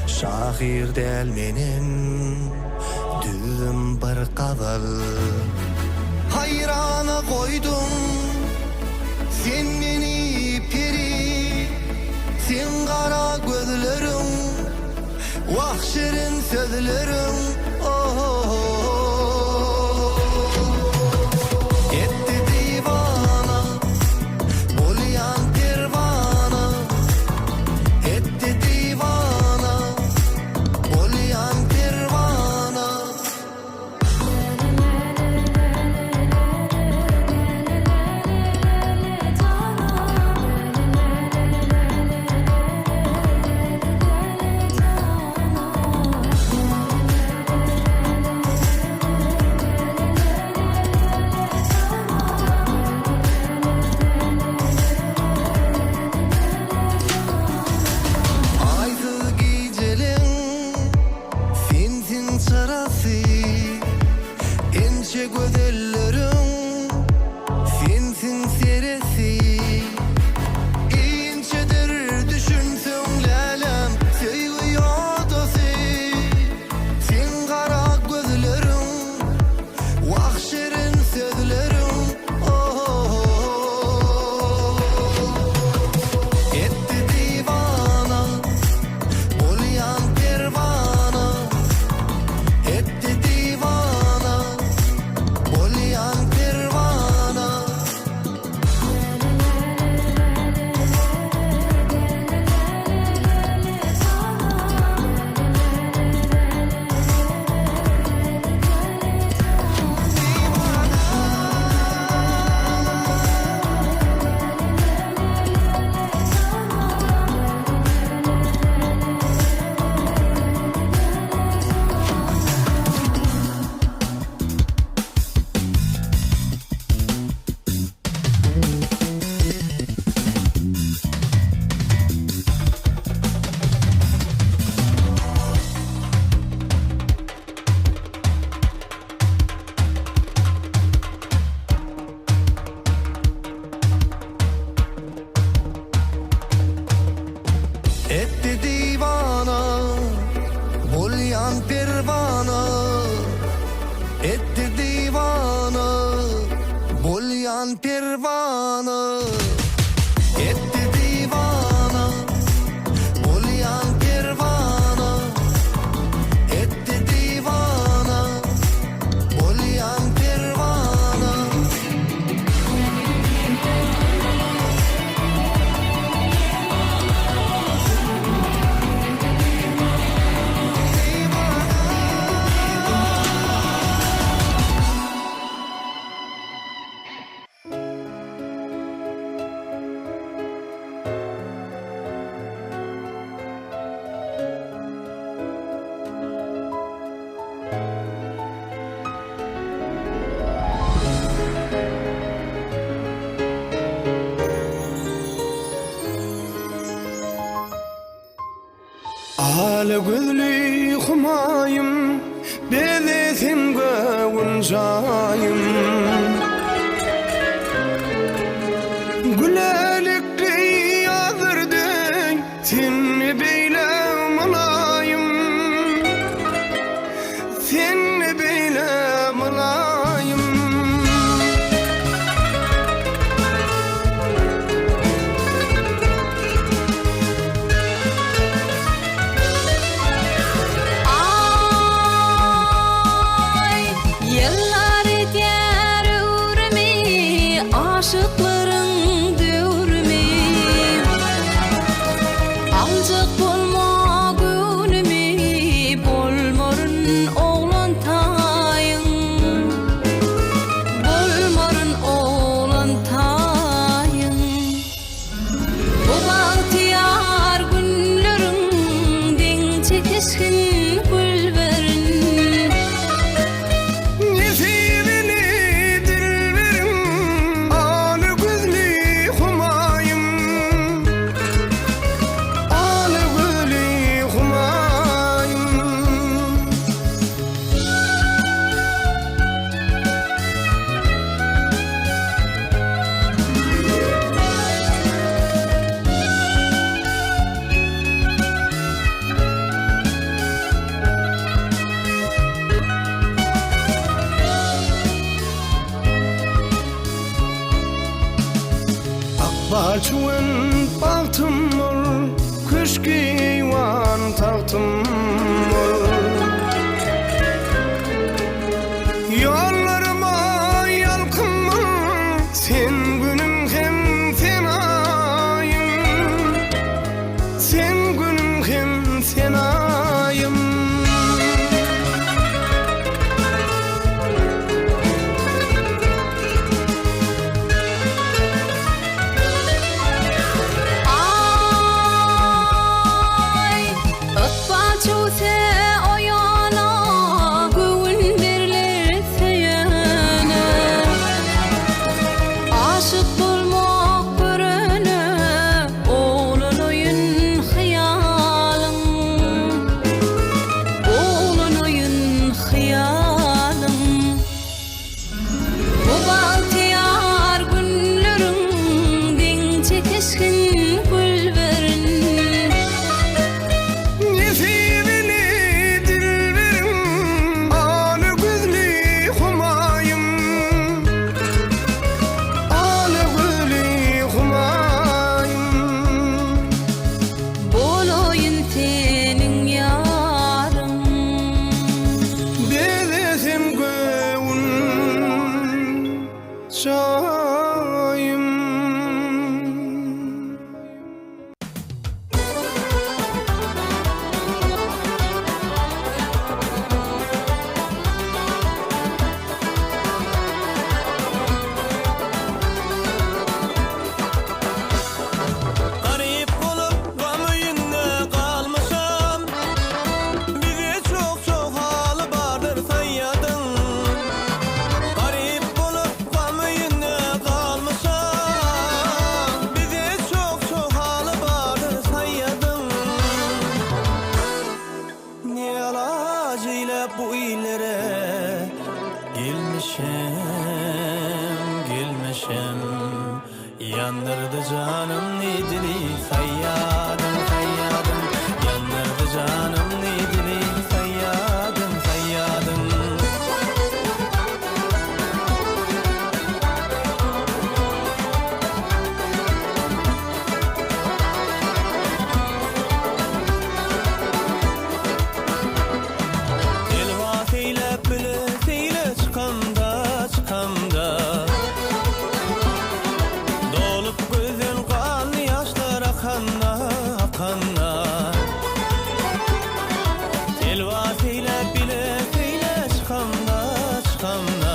şahir del menen düzüm bir qadal hayrana koydum sen meni peri sen qara gözlerim vahşirin sözlerim etti divana bolyan pervana etti divana bolyan pervana etti divana bolyan pervana etti divana bolyan pervana etti divana bolyan pervana etti divana bolyan pervana Ala gözlü humayım bezesin gönjayım Gülelikli yazırdın seni beyle mulayım Seni beyle mulayım aşıkların dövrümü alacak bolma gönlümü bolmarın oğlan tayın bolmarın oğlan tayın bu bahtiyar günlerin den çekişkin gülberin Ağlı açıwan baltym ol, köşki ýwan tahtym ol. Yollarıma yalkınma, sen günüm hem sen ayım, sen günüm hem sen ayım. Yandırdı canım nidili sayyadım sayyadım, yandırdı canım nidili sayyadım sayyadım. Elvasiyle bülesiyle çıkamda çıkamda, dolup gözün kan yaşlar akanna akanna. Elvasiyle bilesiyle çıkamda çıkamda,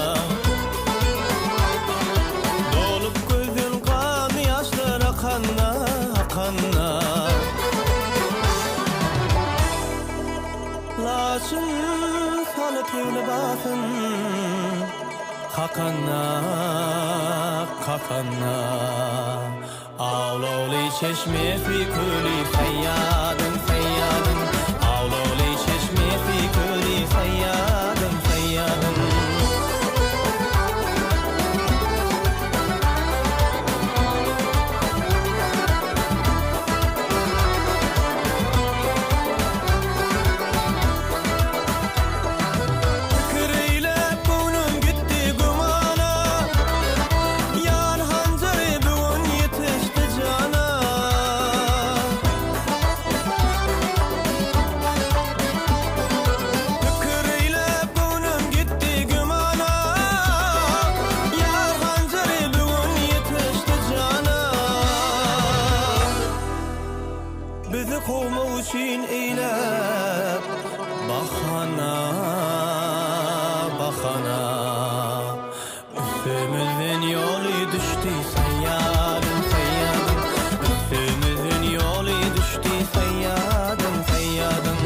dolup gözün kan yaşlar akanna akanna. Laşın salıp evli basın hakanna hakanna. Ağloli çeşme fi köli sayyadım sayyadım, ağloli çeşme fi köli sayyadım sayyadım. Fikriyle bunun gitti gumana, yar hanzarı bugün yetişti cana. Fikriyle bunun gitti gumana, yar hanzarı bugün yetişti cana. Bizi kovmak için eylep bahana bahana, üstümüzün yolu düştü sayyadım sayyadım, üstümüzün yolu düştü sayyadım sayyadım.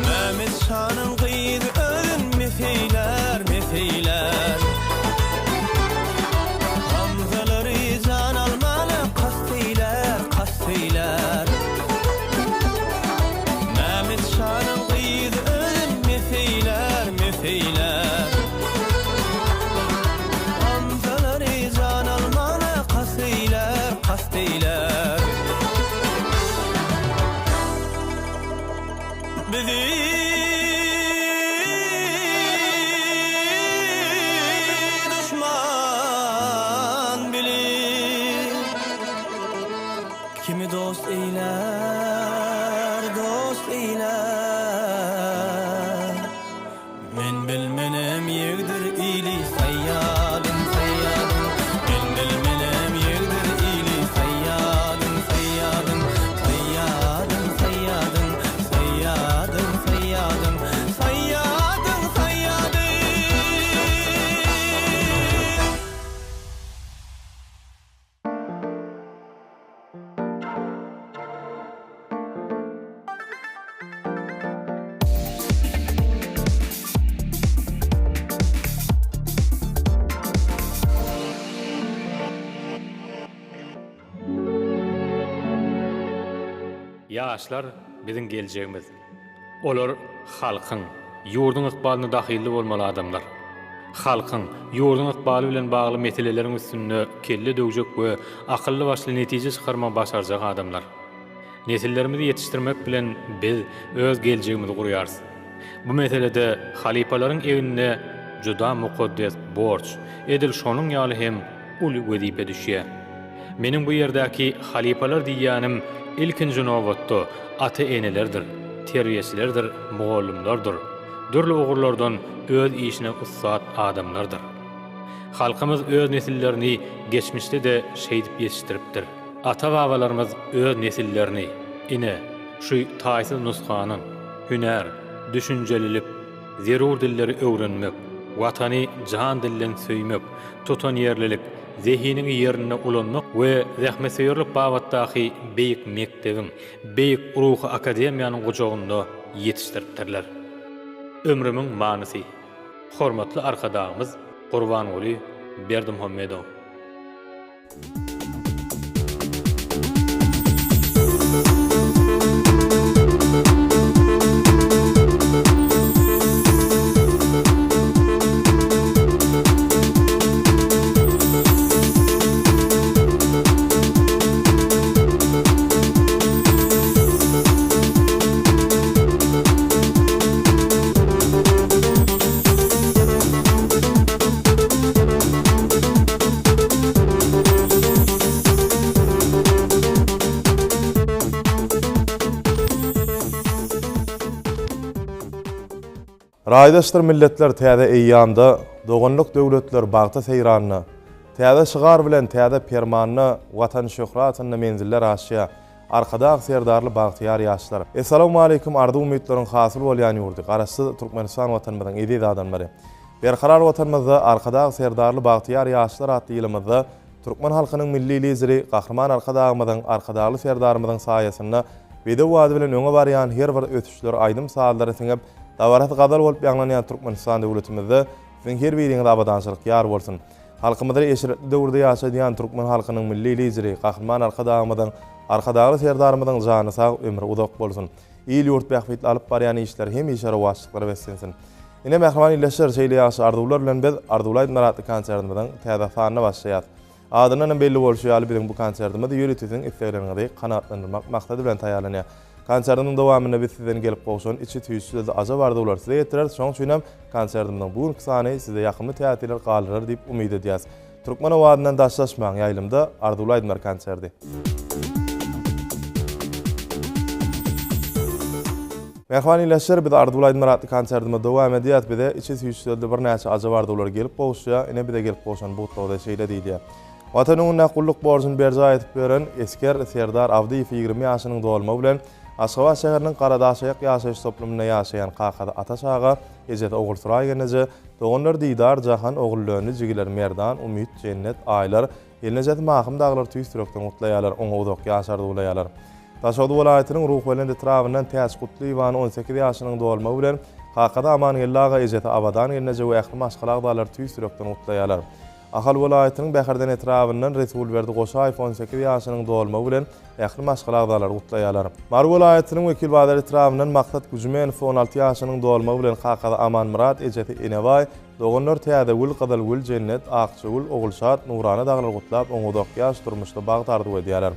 Mehmet Şah'ın kıydı ölün meseyler meseyler, bizi düşman bilir. Kimi dost eyler, dost eyler. Men bilmenem yegdir ili sayyadım, sayyadım. Men bilmenem yegdir ili sayyadım, sayyadım. Sayyadım, sayyadım, sayyadım, sayyadım. Sayyadım, sayyadım. Yaşlar bizim geleceğimiz. Olar halkın, yurdun ıkbalına dahilli bolmaly adamlar. Halkın, yurdun ıkbaly bilen bagly meselelerin üstünde kelle döwjek we akylly başly netije çykarma başarjak adamlar. Nesillerimizi yetiştirmek bilen biz öz geleceğimizi gurýarys. Bu meselede halipalaryň evinde juda mukaddes borç, edil şonuň ýaly hem uly wezipe düşýär. Menin bu yerdäki halipalar diýýänim ilkinji nowatda ata-enelerdir, terbiýeçilerdir, mugallimlerdir. Dürli ogurlardan öz işine ussat adamlardır. Halkymyz öz nesillerini geçmişde de şeýdip yetiştiripdir. Ata-babalarymyz öz nesillerini ine şu taýsyz nuskanyň hüner, düşünjelilik, zerur dilleri öwrenmek, watany jan dillen söýmek, tutan yerlilik, zehinin yerine ulanmak ve zähmeseýerlik babatdaky beýik mektebiň, beýik ruhy akademiýanyň gojagynda yetişdiripdirler. Ömrümiň manysy. Hormatly arkadaşymyz Gurbanyňoly Berdimuhammedow. Raýdaşdyr milletler täze eýýanda, doganlyk döwletler bagta seýranyny, täze şygar bilen täze permanyny, watan şöhratyny menziller aşýa, arkada serdarly bagtyar ýaşlar. Assalamu alaykum ardy umytlaryň hasyl bolýan ýurdy. Garasy Türkmenistan watanymyzyň edid adamlary. Berkarar watanymyzda arkada serdarly bagtyar ýaşlar atly ýylymyzda Türkmen halkynyň milli lideri, gahrman arkadagymyzyň, arkadaly serdarymyzyň saýasynda video wady bilen öňe barýan her bir ötüşler aýdym saallary siňip dawarat gadal bolup ýanglanýan Türkmenistan döwletimizde siň her biriňize abadançylyk ýar bolsun. Halkymyzda eşiretli döwürde ýaşaýan Türkmen halkynyň milli lideri, gahrman arkadagymyzyň, arkadaly serdarymyzyň jany sag, ömri uzak bolsun. Ýyl ýurt bähbetli alyp barýan işler hem işara waşlyklary beslensin. Ine mehman ýylaşlar şeýle ýaşy arduwlar bilen biz Arduwlaýdy naratly konsertimizden täze fanyna başlaýar. Adynyň belli bolşy ýaly biziň bu konsertimizi ýürütüsiň isleglerini kanatlandyrmak maksady bilen taýýarlanýar. Konsertimin dowamyna biz sizden gelip bolşan içi tüýsüzde aja bardylar. Size ýetirer, şoň üçinem konsertimden bu sany size ýakynly täzeler galyrar diýip umyt edýäs. Türkmen owadynyň daşlaşmaň ýaýlymda Arduwlaýdy konserti. Mehman ýylaşlar biz Arduwlaýdy naratly konsertimizi dowam edýäs. Bize içi tüýsüzde bir näçe aja bardylar gelip bolşýar. Ine bize gelip bolşan bu tawda şeýle diýilýär. Watanyň gulluk borjyny berja etip beren esker Serdar Awdiýew 20 ýaşynyň dolma bilen Aşgabat şäheriniň Garadaşaýak ýaşaýyş toplumyna ýaşaýan kakada ata-şaga Ejet ogul Suraýgeneje doganlar diýdar jahan ogullaryny jigiler merdan umyt cennet aýlar elnejet mahym daglar tüýsürekden mutlaýarlar oňa uzak ýaşardy bolaýarlar. Taşady welaýatynyň ruh bilen etrawynyň täs gutly ýywan 18 ýaşynyň dolma bilen kakada aman gellaga Ejet abadan elneje we ähli maşgalak daglar tüýsürekden mutlaýarlar. Ahal welaýatynyň bäherden etrafyndan Resul berdi Goşaýew 18 ýaşynyň dolma bilen ähli maşgalagdalar gutlaýarlar. Mar welaýatynyň wekil badar etrafyndan Maksat Güzmenow 16 ýaşynyň dolma bilen kakada Aman Murat Ejeti Enebay doganlar täze gül gadal gül cennet Akçygül Ogulşat Nurana daglar gutlap oňa ýaş durmuşda bagtardy edýärler.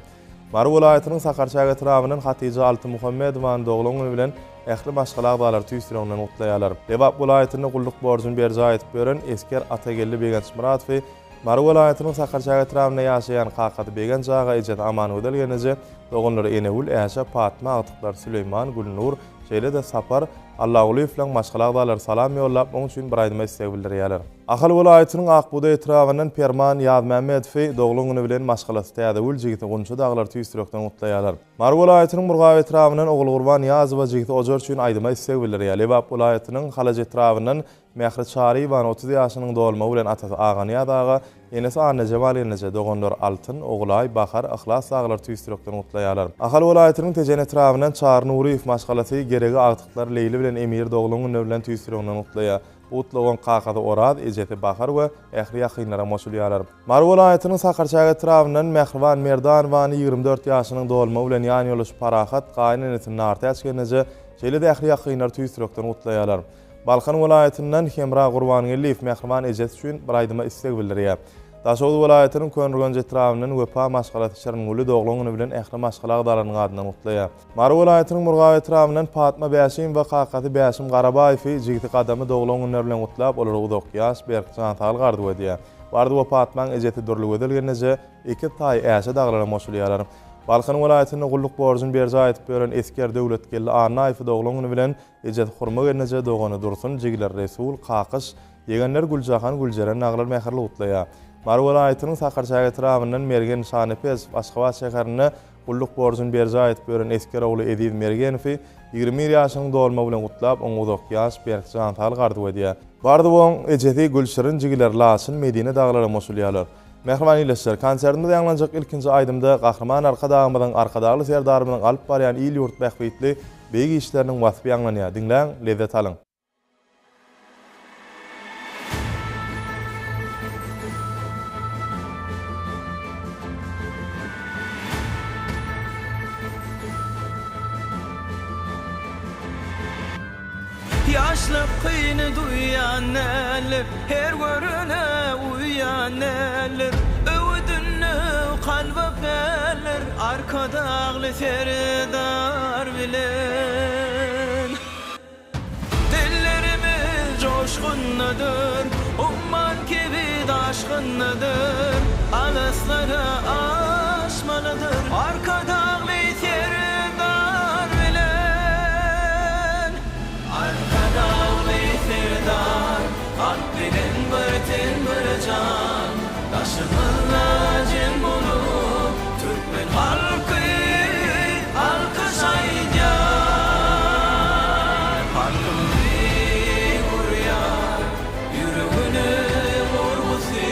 Mar welaýatynyň Sakarçaga etrafyndan Hatice Alty Muhammedowyň doglaňy bilen ähli maşgala agdalar tüýsüreňden utlaýarlar. Lebap welaýatyny gulluk borjun berje aýdyp beren esker Atagelli Begenç Muratowy Mary welaýatynyň Sakarçaga etrafynda ýaşaýan Kakaty Begenç aga ejet aman ödelgenije dogonlary Enewul, Äşe, Fatma, Agtyklar, Süleyman, Gülnur, şeýle de Sapar Allahly bilen maşgala agdalar salam ýollap oň üçin bir aýdyma istek bildirýärler. Ahal welaýatynyň Akbuda etrafyndan Perman Ýaz Mämmedow doglugyny bilen maşgalasy täze ul jigiti gunça daglar tüýsürekden utlaýarlar. Mary welaýatynyň Murgaw etrafyndan Ogul Gurban Ýazowa jigiti ojar üçin aýdyma istek bildirýär. Lebap welaýatynyň Halaje etrafyndan Mähri Çary ýa 30 ýaşynyň dolma bilen atasy Agan ýa-daga enesi Anna Jemal ýene dogonlar Altyn, Oglay, Bahar, Ihlas daglar tüýsürekden utlaýarlar. Ahal welaýatynyň Tejen etrafyndan Çary Nuriýew maşgalasy geregi Agtyklar Leyli bilen Emir doglugyny bilen tüýsürekden utlaýar. Utlawan Kakady Orad, Ejeti Bahar we ähli ýakynlara moşulýarlar. Mary welaýatynyň Sakarçaga etrafyndan Mehriban Merdanowany 24 ýaşynyň dolma bilen ýany ýoluş Parahat gaýnanyny nartaç geneje şeýle de ähli ýakynlar tüýsürekden utlaýarlar. Balkan welaýatynyň Hemra Gurbanyliýew Mehriban Ejet üçin bir aýdyma istek bildirýär. Daşowdy welaýatynyň Könrgönje etrafyndan Wepa maşgalaty Şernguli doglugyny bilen ähli maşgala agdalarynyň adyny utlaýar. Mary welaýatynyň Murgaw etrafyndan Fatma Bäşim we Kakaty Bäşim Garabaýew jigiti gadamy doglugyny bilen utlap olary Udokýas Berkcan Tal gardy wedýär. Bardy we Fatmaň ejeti durly wedelgenije iki taý Äşe daglara moşulýarlar. Balkan welaýatynyň gulluk borjun berje aýdyp beren esker döwletgelli Arnaýew doglugyny bilen ejet hurma genije dogany dursun jigiler Resul Kakys Yegenler Guljahan Guljeren naglar mäherli utlaýar. Mary welaýatynyň Sakarçaga etrafyndan Mergen Şanepez Aşgabat şäherine gulluk borjun berje aýdyp beren esker ogly Ediz Mergenow 20 ýaşynyň dolma bilen utlap oň Udokýas Berkcan Tal gardy wedýär. Bardy oň ejeti Gülşirin jigiler Lasyn Medine daglara moşulýarlar. Mehriban ýyleşler konsertinde ýanglanjak ilkinji aýdymda Gahrman arkadagymyň arkadagly serdarymyň alyp barýan il ýurt bähbetli beýgi işleriniň wasfy ýanglanýar. Dinläň, lezzet alyň. Yaşlık kıyını duyan eller, her görüne uyan eller, övdünü kalba beller, arkadağlı serdar bilen. Dillerimiz coşkunnadır, umman gibi daşkınnadır, alaslara aşmalıdır, arkadağlı serdar bilen. Arkadağlı serdar, ak bilen bırtın bırcan, taşımızla cem bulup, Türkmen halkı alkış aydiyar. Halkımı vuruyar, yüreğine vurgusu,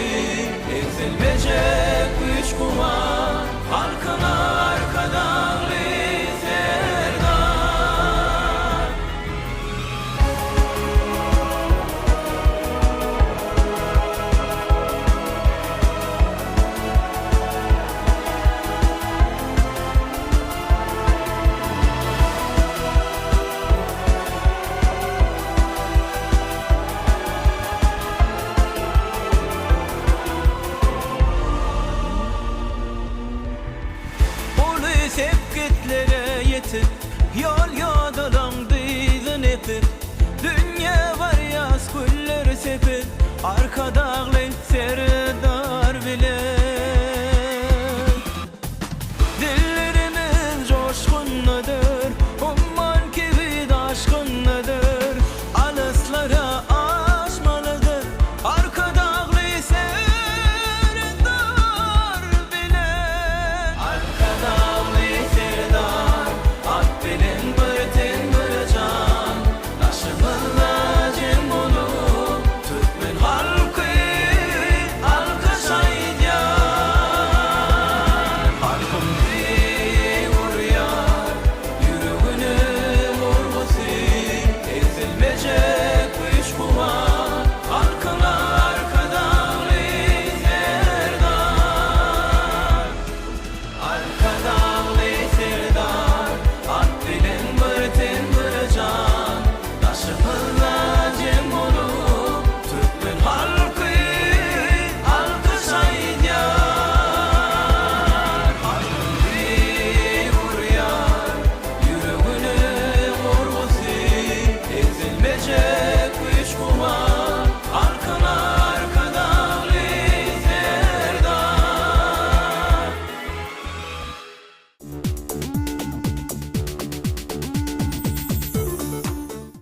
eksilmeyecek güç kuvar.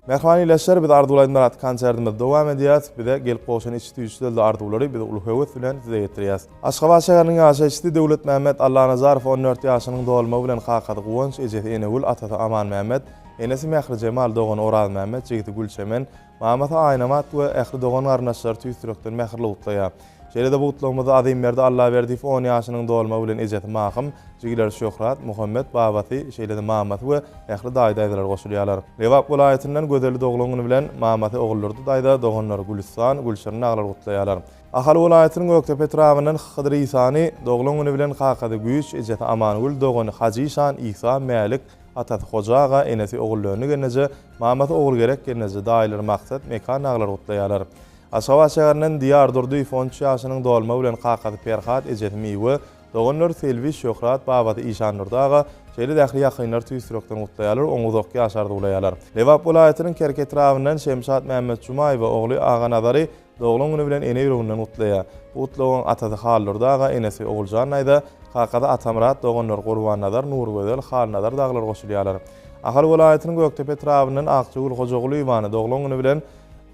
Mehmanileşler biz arzulaydılar konsertimiz devam edýär. Bize gelip bolşan içtiýüşleri arzuwlary biz uly höwes bilen size getirýäs. Aşgabat şäheriniň ýaşaýçysy Döwlet Mähmet Allah Nazarow 14 ýaşynyň dolma bilen kakady guwanç ejeti enegül atasy Aman Mähmet, enesi Mehri Cemal doğan Oraz Mähmet, jigiti Gülçemen, Mamata Aynamat we ähli doğan garnaşlar tüýsürekden mähirli utlaýar. Şeýle-de bu utlawmyzy azim berdi Allah berdi 10 ýaşynyň dolma bilen ejeti Mahym, jigiler Şöhrat, Muhammed Babaty, şeýle-de Mamat we ähli daýdaýlar goşulýarlar. Lewap welaýatynyň gödeli doglugyny bilen Mamaty ogullardy daýda doganlar Gülistan, Gülşirni aglar utlaýarlar. Ahal welaýatynyň Göktepe trawynyň Hydyr Isany doglugyny bilen kakady güýç ejeti Amangül dogany Haji Şan Isa Mälik atat Hojaga enesi ogullaryny genece Mamaty ogul gerek genece daýlar maksat mekan aglar utlaýarlar. Aşgabat şäheriniň Diyar Durduýew 13 ýaşynyň dolma bilen kakady Ferhat ejeti Miwe doganlar Selvi Şöhrat Babaty Işan Nurdaga şeýle dähli ýakynlar tüýsürekden utlaýarlar, oňuzok ýaşardy ulaýarlar. Lewap welaýatynyň Kerket trawynyň Şemşat Mähmet Jumaýew ogly Aga Nazary doglugyny bilen ene ýüreginden utlaýar. Bu utlawyň atasy Halurdaga enesi Oguljan aýda kakady Atamrat doganlar Gurban Nazar, Nurgözel, Hal Nazar daglar goşulýarlar. Ahal welaýatynyň Göktepe trawynyň Akçygul Hojagly ýyny doglugyny bilen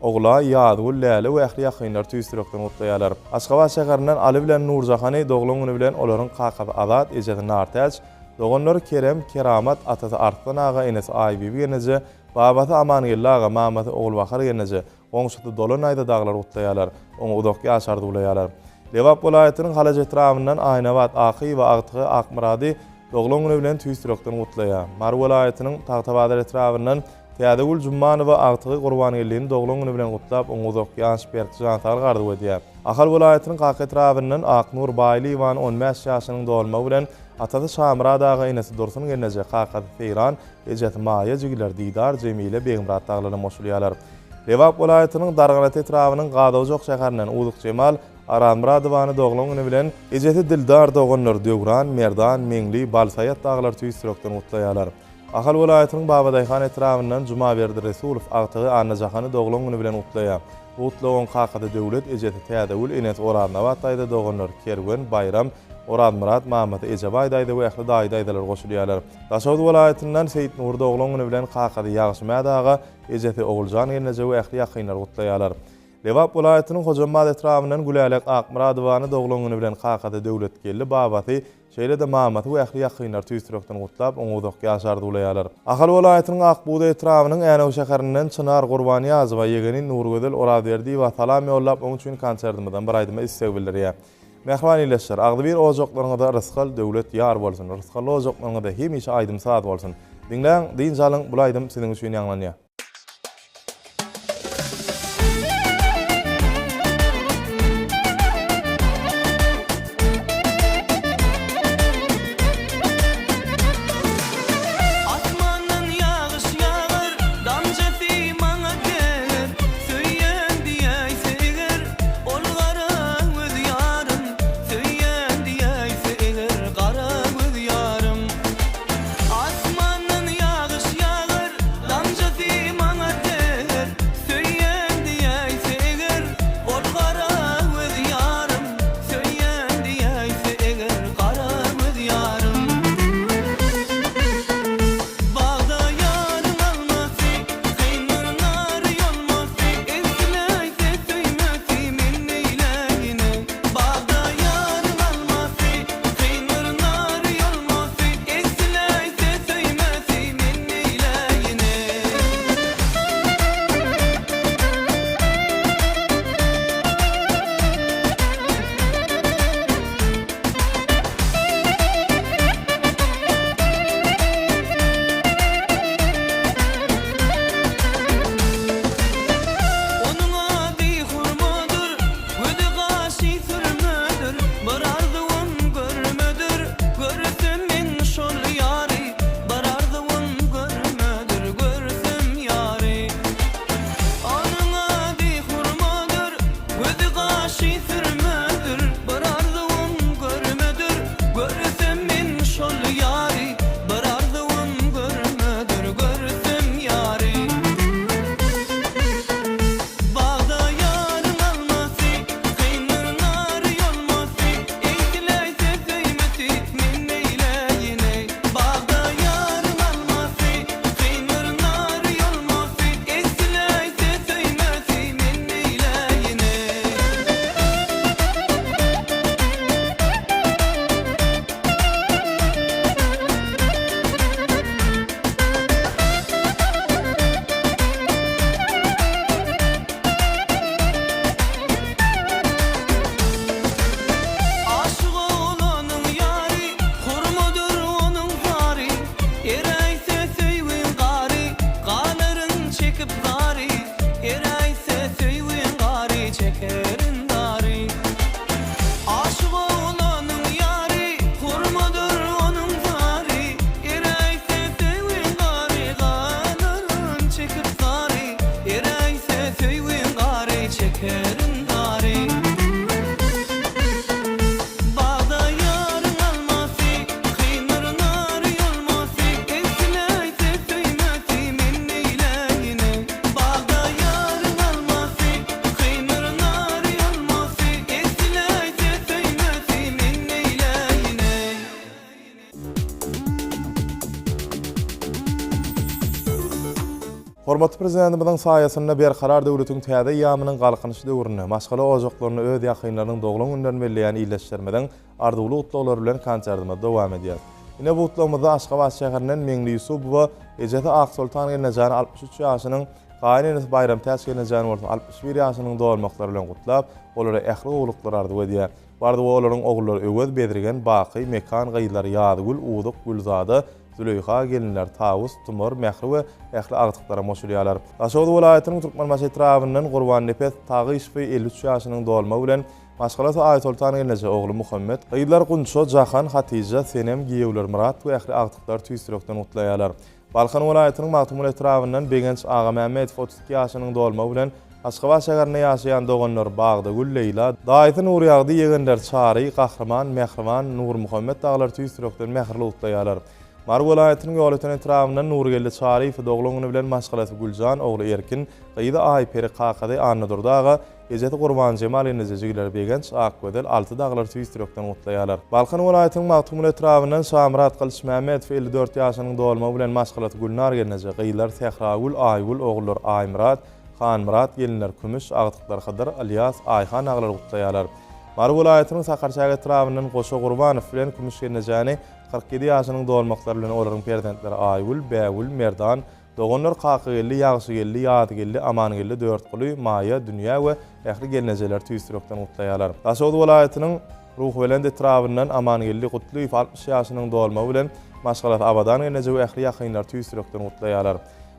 ogla Ýadgul Läle we ähli ýakynlar tüýsürekden utlaýarlar. Aşgabat şäherinden Ali bilen Nurjahany doglugyny bilen olaryň kakady Azat ejeti Nartaç, doganlar Kerem Keramat atasy Artdan aga enesi Aýbibi genece, Babaty Amangella aga Mamaty Ogulbakar genece, oňşuty Dolan aýda daglar utlaýarlar, oňa udok ýaşardy ulaýarlar. Lewap welaýatynyň Halajet trawynyň Aýnabat Aky we Agtygy Akmurady doglugyny bilen tüýsürekden utlaýar. Mar welaýatynyň Tagtabadar trawynyň Täzegül Jummanow Agtygy Gurbanyň doglugyny bilen gutlap oňa uzak ýaş berdi jantar gardy edýär. Ahal welaýatynyň Gaky trawynyň Aknur Baýly ýan 15 ýaşynyň dolma bilen atasy Şamra daga enesi Dursun genece kakady Feyran ejeti Maýa jigiler Didar Jemile Begimrat daglaryna moşulýarlar. Lewap welaýatynyň Darganaty trawynyň Gadawjok şäherinden Ulyk Cemal Aran Muradowany doglugyny bilen ejeti Dildar doganlar Döwran, Merdan, Meňli, Balsaýat daglar tüýsürekden utlaýarlar. Ahal welaýatynyň Babadyhan etrawynyň Jumaberdi Resulow Agtygy Annajahany doglugyny bilen utlaýar. Bu utlawyň kakady döwlet ejeti Täzegül Enes Oradnabat aýda doganlar Kerwen, Bayram, Orad Murat, Mamat Ejebay daýda we ähli daýdaýlar goşulýarlar. Daşawdy welaýatynyň Seyit Nur doglugyny bilen kakady Ýagşymad aga ejeti Oguljan genece we ähli ýakynlar utlaýarlar. Lewap welaýatynyň Hojamad etrawynyň Gülälek Akmuradowany doglugyny bilen kakady döwlet geldi Babaty şeýle-de Mamaty we ähli ýakynlar tüýsürekden gutlap oňa uzak ýaşardy ulaýarlar. Ahal welaýatynyň Akbuda etrawynyň Änew şäherinden Çınar Gurbanyýazowa ýegeni Nurgözel Oraberdi we salam ýollap oň üçin konsertimizden bir aýdyma istek bildirýär. Mehmanileşler, agdy bir ojaklaryňyzda rızkal döwlet ýar bolsun, rızkal ojaklaryňyzda hemişe aýdym saat bolsun. Diňläň, diň jalyň bu aýdym seniň üçin ýanglanýar. Asmandan yağış yağır, damca çekip gari Erayse söyün gari çekerin dari Aşık olanın yari Hurmadır onun zari Erayse söyün gari Galırın çekip gari Erayse söyün gari çekerin dari Bağda yarın alması Kıynır nari olması Esileyse söymesi min neyleyine Bağda yarın alması Kıynır nari olması Esileyse söymesi min neyleyine Hormatly prezidentimizin saýasynda berkarar döwletiň täze ýamynyň galkynyşy döwrüne, maşgala ojaklaryny öz ýakynlarynyň doglan günlerini belleýän iýleşdirmeden arduly utlalar bilen konsertimiz dowam edýär. Ine bu utlamyzda Aşgabat şäherinden Meňli Ýusupowa Ejete Aksultan gelnejan 63 ýaşynyň gaýnynys bayram täs gelnejan 61 ýaşynyň dowalmaklary bilen gutlap, olara ähli owluklar arduly edýär. Bardy olaryň ogullary Öwed Bedrigen, Baky, Mekan, Gaýlar, Ýadygül, Uduq, Gülzada, Züleyha, gelinler, Tawus, Tumur, Mehri we ähli agtyklara moşulýarlar. Aşgabat welaýatynyň Türkmenbaşy etrawynyň Gurban Nepet tagy işi 53 ýaşynyň dowalma bilen Maşgalata Aýtoltan gelneje ogly Muhammed, Gaýlar Gunço, Jahan, Hatija, Senem, Giýewler Murat we ähli agtyklar tüýsürekden utlaýarlar. Balkan welaýatynyň Magtumul etrawynyň Begenç Ağa Mämmedow 32 ýaşynyň dowalma bilen Aşgabat şäherinde ýaşaýan doganlar Bagda Gül Leyla, Daýty Nur ýagdy ýegenler Çary, Gahrman, Mehriman, Nur Muhammed daglar tüýsürekden mähirli utlaýarlar. Mar welaýatynyň ýolatan etrawynyň Nurgelle Çaryf doglagyny bilen Maşgalaty Güljan ogly Erkin, Gaýda Aýperi Kakady Anna Durdaga, Ejeti Gurban Jemal Enezejigler Begenç Akbedel 6 daglar tüýsürekden utlaýarlar. Balkan welaýatynyň Magtumul etrawynyň Şamrat Kılıç Mämmedow 54 ýaşynyň dowalma bilen Maşgalaty Gülnar gelneje, Gaýlar Sehragül, Aýgül ogullar Aýmurat, Hanmurat, gelinler Kümüş, agtyklar Hadar, Alyas, Aýhan aglar utlaýarlar. Mar welaýatynyň Sakarçaga etrawynyň Goşa Gurbanow bilen Kümüş gelnejani 47 ýaşynyň dowalmaklary bilen olaryň prezidentleri Aýgül, Bägül, Merdan, doganlar Kakıgelli, Ýagşygelli, Ýadygelli, Amangelli, Dörtguly, Maýa, Dünýä we ähli gelnejeler tüýsürekden utlaýarlar. Aşgabat welaýatynyň Ruhwelend etrawynyň Amangelli Gutluýew 60 ýaşynyň dowalma bilen Maşgalat Abadan gelneje we ähli ýakynlar tüýsürekden utlaýarlar.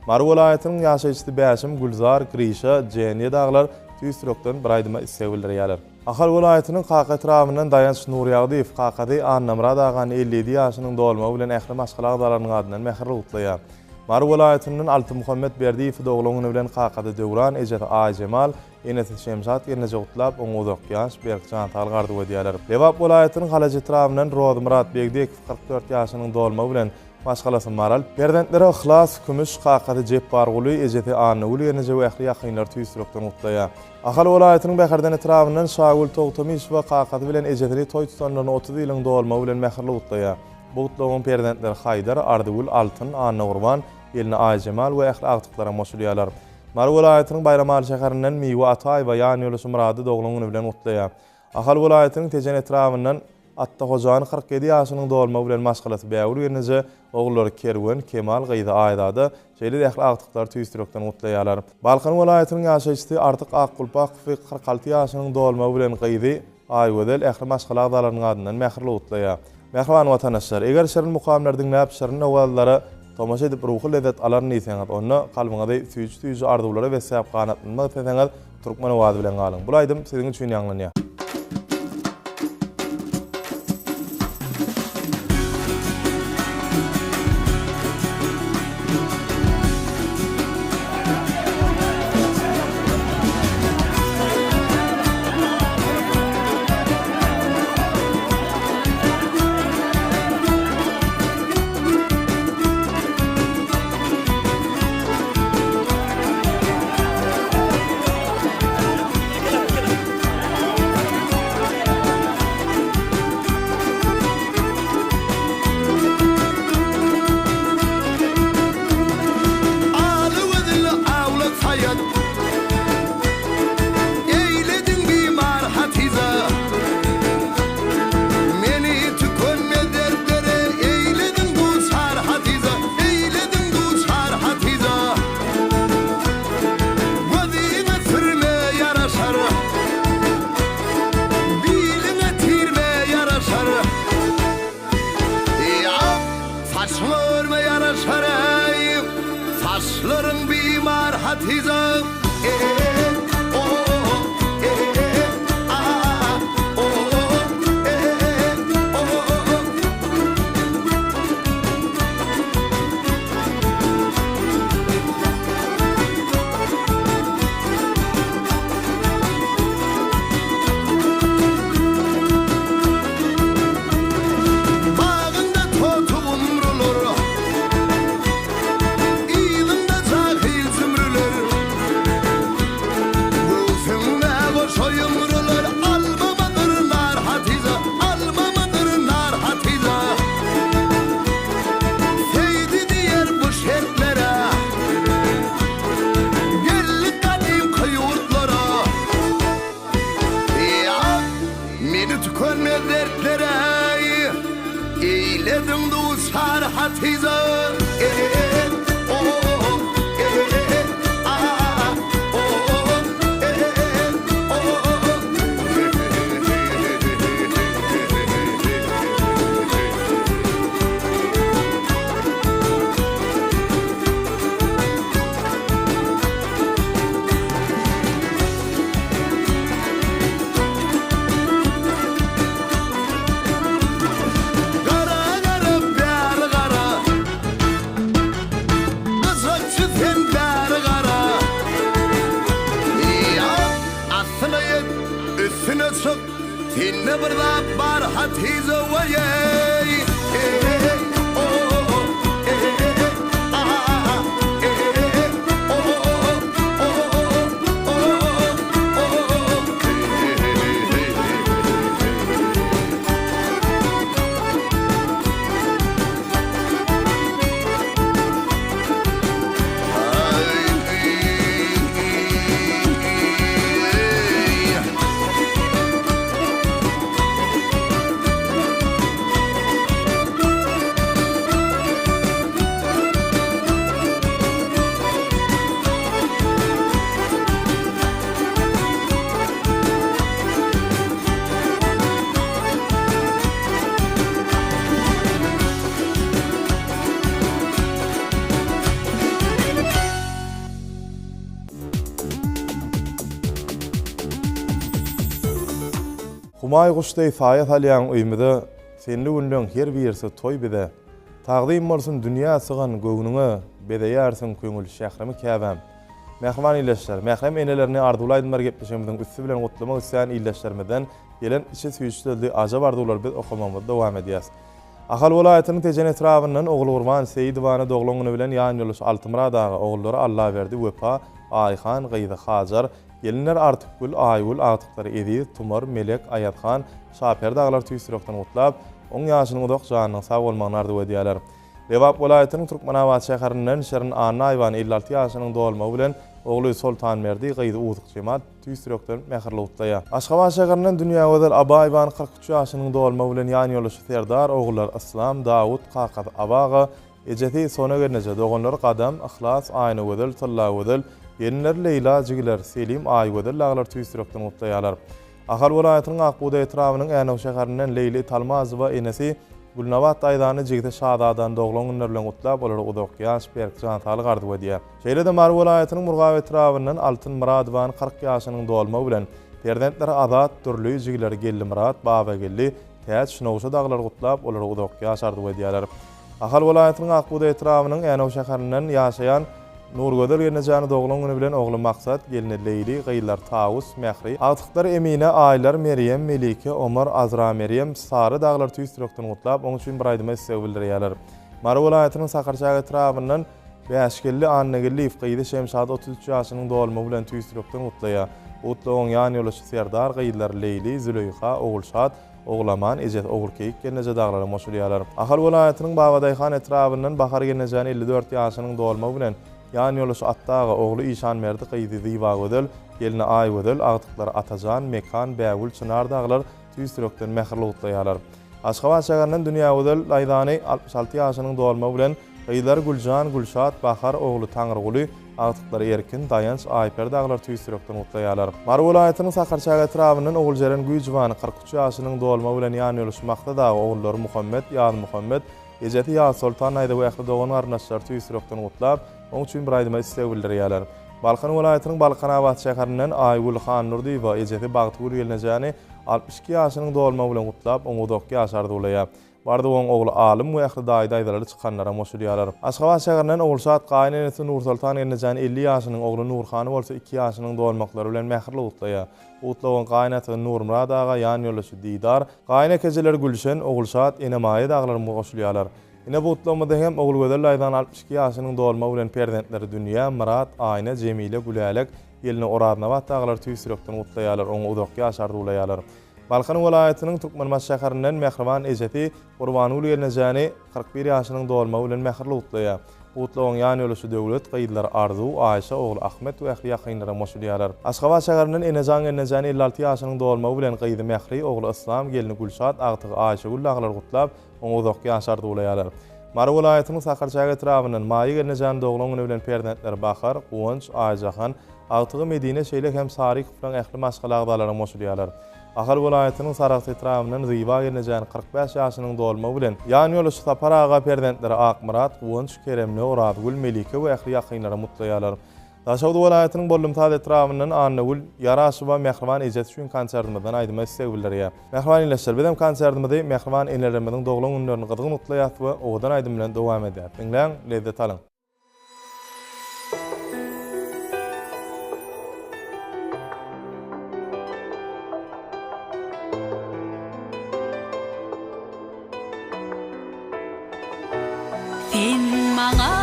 Mar welaýatynyň ýaşaýçysy Bäşim, Gülzar, Grişa, Jeniýe daglar tüýsürekden bir aýdyma issebildirýärler. Ahal welaýatynyň Kaka etrawynyň Daýanç Nur ýagdyýew, Kakady Anna Murad agany 57 ýaşynyň dowalma bilen ähli maşgala agdalarynyň adynyň mähirli utlaýar. Mar welaýatynyň Alty Muhammed Berdiýew dowlagyny bilen Kakady Döwran, Ejete Aý Jemal, Enes Şemşat ýerine jogutlap, oň uzakýaş Berkcan Talgardy edýärler. Lewap welaýatynyň Halaç etrawynyň Rozy Murat Begdek 44 ýaşynyň dowalma bilen Maşgalaty Maral, Perdentlere Ihlas, Kümüş, Kakady Jepbarguly, Ejete Anna Ulýeneje we ähli ýakynlar tüýsürekden utlaýar. Ahal welaýatynyň Bäherden etrawynyň Şagul Togtomiş we Kakady bilen Ejeteli toý tutanlaryny 30 ýylyň dowalma bilen mähirli utlaýar. Bu utlagyň Perdentler Haýdar, Ardygül, Altyn, Anna Gurban, Elini Aý Jemal we ähli agtyklara moşulýarlar. Mar welaýatynyň Bayramali şäherinden Miwa Atay we Ýany Ýoluşy Murady dowlagyny bilen utlaýar. Ahal welaýatynyň Tejen etrawynyň Atta Hojaň 47 ýaşynyň dowalma bilen Maşgalaty Bäwür ýerine ogullary Kerwen, Kemal, Gaýda Aýdady şeýle ähli agtyklar tüýsürekden utlaýarlar. Balkan welaýatynyň ýaşaýçysy Artyk Akgulpak we 46 ýaşynyň dowalma bilen Gaýdy Aýwedel ähli maşgala agdalarynyň adynyň mähirli utlaýar. Mähriban wataşlar, eger şerin mukamlar dinläp şerin owallara tomaşa edip ruhy lezzet alar niýetiniz, onu kalbyňyzda süýçü arzuwlary we säp ganatlanyňyzy seňiz Türkmen owady bilen galyň. Bu aýdym siziň üçin ýanglanýar. Hatice Bağında totu umrulur İyilinde cahil zümrülür Gözünde boş oyumrulur Almamadırlar Hatice Almamadırlar Hatice Seydi diyer bu şertlere Gelli kadim kıyurtlara Ya Meni tükönme dertlere Eyledin duşar Hatice Kara kara bär kara Kızakçı sen bär kara Ya aslı yet üstüne çık Tinne bir da bar Hatice vayey Humay guşday sayat alyan öýmede senli günlüň her birisi toy bide. Taqdym bolsun dünýä sygan göwnüňe bedeýärsiň köňül şährimi käbäm. Mehman ileşler, mehrem enelerini arzulaydylar gepleşemizden üstü bilen gutlamak isleýän ileşlermeden gelen içi süýçledi ajab arzular biz okumamyza dowam edýäs. Ahal welaýatynyň tejen etrafyndan oğul Gurban Seýidowany doglagyny bilen ýan ýoluş Altymradagı oğullary Allah berdi Wepa, Ayhan, Gyýdy Hajar, gelinler Artypgül, Aýgül, agtyklary Edi, Tumar, Melek, Ayathan, Şaper daglar tüýsürekden gutlap, oň ýaşynyň udaq janynyň sag bolmagyny arzu edýärler. Lewap welaýatynyň Türkmenawat şäherininden Şerin Anna Aýwan 56 ýaşynyň dolmagy bilen oğlu Sultan Merdi Gyýdy Uzyk Jemat tüýsürekden mähirli gutlaýar. Aşgabat şäherininden dünýä gözel Aba Aýwan 43 ýaşynyň dolmagy bilen ýan ýoluşy Serdar oğullar Islam, Dawud, Qaqat Abaga, Ejeti sona gelneje dogonlar Qadam, Ihlas, Aýny gözel, Talla gözel, Yenler Leyla, Jigiler, Selim, Aýgöder laglar tüýsürekden gutlaýarlar. Ahal welaýatynyň Akbuda etrafynyň Änew şäherininden Leyli Talmazowa enesi Gulnawat Aýdany Jigde Şadadan doglan günler bilen gutlap olary udokýaş Berkjan taly gardy wedýär. Şeýle-de Mar welaýatynyň Murgaw etrafyndan Altyn Muradowany 40 ýaşynyň dolmagy bilen Perdentler Azat, Türlü Jigiler Gelli Murad, Baba Gelli, Täç Şnowşa daglar gutlap olary udokýaş ardy wedýärler. Ahal welaýatynyň Akbuda etrafynyň Änew şäherininden ýaşaýan Nurgöder ýene doglan güni bilen oğlu Maksat, gelini Leyli, Gyýlar Tawus, Mehri, agtyklar Emine, Aýlar, Meryem, Melike, Omar, Azra, Meryem, Sary daglar tüýsürekden gutlap, oň üçin bir aýdyma isleg bildirýärler. Mar welaýatynyň Sakarçag etrafyndan Beşgelli, Annegelli, Ifqydy, Şemşad 33 ýaşynyň dolmagy bilen tüýsürekden gutlaýar. Gutlagyň ýan ýoluşy Serdar, Gyýlar, Leyli, Züleyha, Oğulşat, Oğlaman, Ejet, Oğulkeyik gelneje daglara moşulýarlar. Ahal welaýatynyň Babadaýhan etrafyndan Bahar gelnejen 54 ýaşynyň dolmagy bilen ýan ýoluş atdaga oğlu İşan Merdi Gyýdy Diýba gödel, gelini Aý gödel, agtyklar Atajan, Mekan, Bägül, Çınar daglar tüýsürekden mähirli gutlaýarlar. Aşgabat şäherininden dünýä gödel Aýdany 66 ýaşynyň dolmagy bilen Gyýlar Guljan, Gulşat, Bahar oğlu Taňryguly, agtyklar Erkin, Daýanç, Aýper daglar tüýsürekden gutlaýarlar. Mar welaýatynyň Sakarçag etrafyndan Oğuljaran Güýjewany 43 ýaşynyň dolmagy bilen ýan ýoluşmakda da oğullary Muhammed, ýan Muhammed, Ejeti ýa Sultan aýda bu ýakda dogan arnaşlar tüýsürekden gutlap, oň üçin bir aýdyma isleg bildirýärler. Balkan vilayetinin Balkanabat şäherinden Aygul Xan Nurdiýewa ejeti Bagtygul ýelenejäni 62 ýaşynyň dolma bilen gutlap, oňa 9 ýaşardy bolýar. Bardy oň ogly alim we ähli daýdaýdalary çykanlara moşulýarlar. Aşgabat şäherinden Owulşat gaýnanysy Nur Sultan ýelenejäni 50 ýaşynyň ogly Nurhany bolsa 2 ýaşynyň dolmaklary bilen mähirli gutlaýar. Gutlawan gaýnaty Nurmurad aga ýan ýoldaşy Didar, gaýna kejeleri Gülşen, Owulşat, Enemaýy daglaryny goşulýarlar. Ine bu utlamada hem oğul gödel aydan 62 ýaşynyň dolma bilen perdentleri Dünya, Murat, Aýna, Jemile, Gülälek ýeline oradna wat daglar tüýsürekden gutlaýarlar, oňa 9 ýaşardy bolaýarlar. Balkan vilayetynyň Türkmenbaş şäherinden Mehriban ejeti Gurbanyl ýelenejäni 41 ýaşynyň dolma bilen mähirli gutlaýar. Utlawan ýany ýoldaşy döwlet gaýdylar Arzu, Aýşa, oğlu Ahmet we ähli ýakynlara moşulýarlar. Aşgabat şäherinden Enejan ýelenejäni 56 ýaşynyň dolma bilen gaýdy mähri oğlu Islam gelini Gülşat, Agtygy Aýşa Gullaglar gutlap, oňa 9 ýaşardy bolaýarlar. Mara vilayetynyň Sakarçaga etrabynyň Maýy ýelenejäni doglaňyny bilen perdentler Bahar, Gonç, Aýjahan, Agtygy Medine şeýle hem Saryk bilen ähli maşgal agdalara moşulýarlar. Ahal vilayetynyň Saragat etrabynyň Zywa ýelenejäni 45 ýaşynyň dolma bilen ýany ýoldaşy Sapar aga perdentleri Akmurat, Gonç, Keremli, Oradgul, Melike we ähli ýakynlara mutlaýarlar. Daşawdy vilayetynyň Bollumtad etrabynyň Annagul, Yaraşywa Mehriban ejeti üçin konsertiminden aýdyma islegbillerýär. Mehriban ýelenler bilen konsertimizde Mehriban enlerimiziň doglan günlerini gyzygy mutlaýat we odan aýdym bilen dowam edýär. Diňleň, lezzet alyň. Sen maňa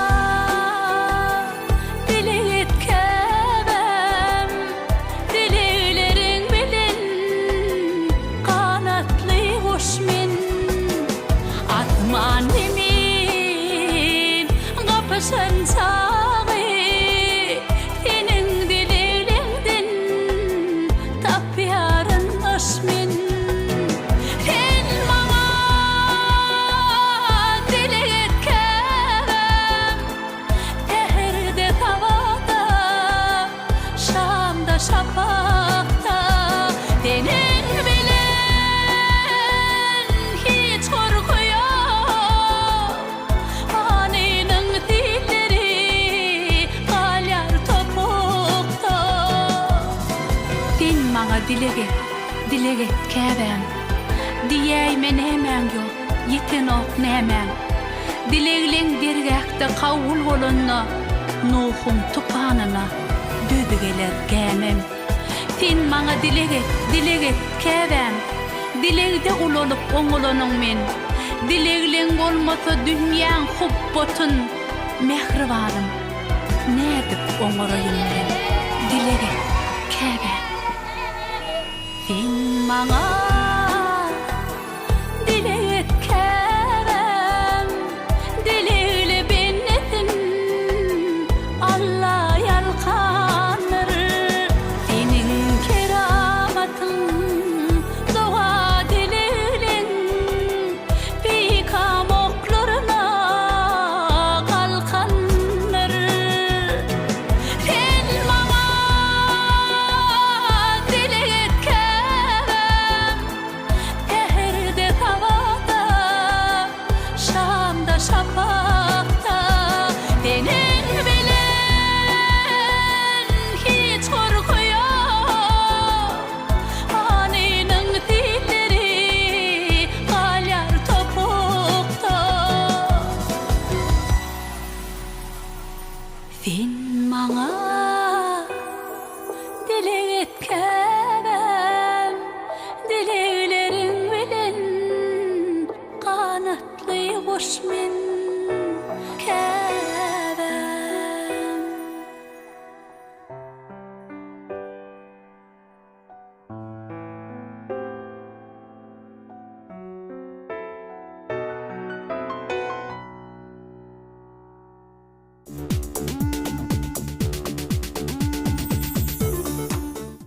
diletkebem, dilekleriň bilen kanatly goşmen, atman emin gapyşan çagy, senin dilekleriňden tapýaryn aşmen. Şapakta senin bilen hiç korku yok, anının dilleri galyar topukta. Sen maňa dilege käbem, diýäýmen hemen ýok, ýeten ok nämen. Dilegleň dergäkde kawul bolanyna, Nuhun tupanyna döbügeler gämem. Sen maňa dilege käbem, dilegde ulanyp oňulanyň men. Dilegleň bolmasa dünýäň hubbotun mehribanym. Nädip oňuraýyn men, dilege käbem. Sen maňa dilege käbem, dilegle bennetin Allah yalkanır. Senin keramatin doğa dileğin bikam oklarına kalkanır. Sen maňa diletkebem, teherde tavada, şamda şapakta, senin bilen hiç korku yok, anının dilleri galyar topukta. Sen maňa diletkebem, dilekleriň bilen kanatly goşmen käbem.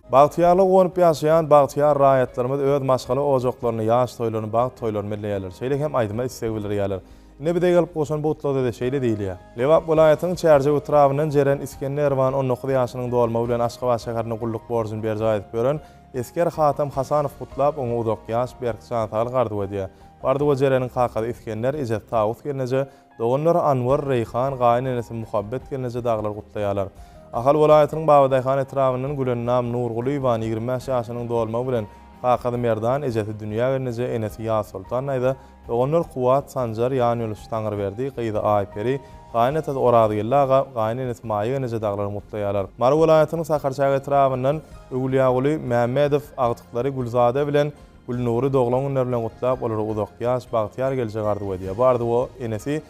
Bagtyarly gonyp ýaşaýan bagtyar raýatlarymyz öz maşgaly ojaklaryny, ýaş toýlaryny, bag toýlaryny belleýärler. Şeýle hem aýdyma islegbillerýärler. Ine bide gelip goşan bu utlada da şeýle diýilýär. Lewap vilayetynyň Çärje etrabynyň Jeren Iskenderwan 19 ýaşynyň dolma bilen Aşgabat şäherine gulluk borjyny berjä edip beren Esker Hatam Hasanow gutlap oňa 9 ýaş berkçan taly gardy edýär. Bardy we Jereniň kakady Iskender ejet Tawus gelneje, doganlar Anwar Reyhan gaýnanysy Muhabbet gelneje daglar gutlaýarlar. Ahal welaýatynyň Babadaýhan etrawynyň Gülennam Nurguly we 25 ýaşynyň dolmagy bilen Kakady Merdan ejeti dünýä gelneje enesi Ýa Sultan aýda oňlar Kuwat Sanjar ýany uluş taňyr berdi gyýdy aýperi gaýnaty orady gellaga gaýnaty maýy gelneje daglar mutlaýarlar. Mar welaýatynyň Sakarçaga etrawyndan Öwliýaguly Mämedow agtyklary Gulzada bilen Gülnury doglaňlar bilen gutlap olary uzak ýaş bagtyar gelje gardy diýär. Bardy o enesi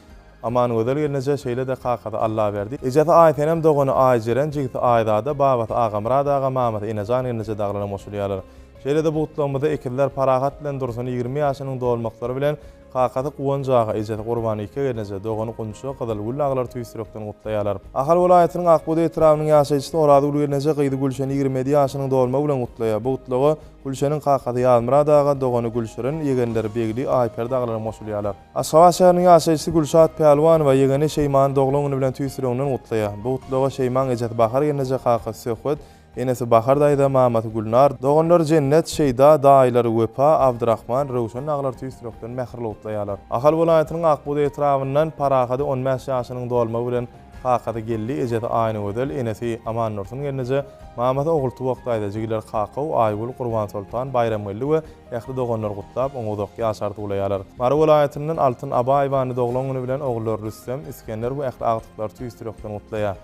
aman gödel gelneje şeýle de Kakady Allah berdi. Ejeti aýtenem dogany aýjeren jigiti aýdada babat agamrad aga Mamat enezan gelneje daglar mosulýarlar. Şeýle de bu utlamada ekiller parahat bilen dursun 20 ýaşynyň dolmaklary bilen Kakady guwanjaga ejeti Gurbany ike gelneje dogany gunşy kadal gullaglar tüýsürekden gutlaýarlar. Ahal welaýatynyň Akbuda etrawynyň ýaşaýjysy orady ulgenneje gyýdy Gülşen 27 ýaşynyň dolmagy bilen gutlaýar. Bu utlagy Gülşeniň Kakady ýalmyrad aga dogany Gülşirin ýegenleri begli aýper daglar mosulýarlar. Aşgabat şäheriniň ýaşaýjysy Gülşat Pelwan we ýegeni Şeýman doglagyny bilen tüýsürekden gutlaýar. Bu utlagy Şeýman ejeti Bahar gelneje Kakady söhbet enesi Bahar daýda Mamat Gülnar, doganlar Cennet, Şeýda, daýlary Wepa, Abdurrahman, Röwşen aglar tüýsürekden mähirli gutlaýarlar. Ahal welaýatynyň Akbuda etrawyndan Parahady 15 ýaşynyň dolmagy bilen Kakady geldi, ejeti aýny ödel, enesi Aman Nursun gelneje Mamat ogulty wagtdaýda jigler Kakaw, Aýgul, Gurban Sultan, Bayram Welli we ýakly doganlar gutlap oňa uzak ýaşardy gulaýarlar. Mar welaýatynyň Altyn Abaýewany doglagyny bilen oglary Rüstem, Iskender we ähli agtyklar tüýsürekden gutlaýar.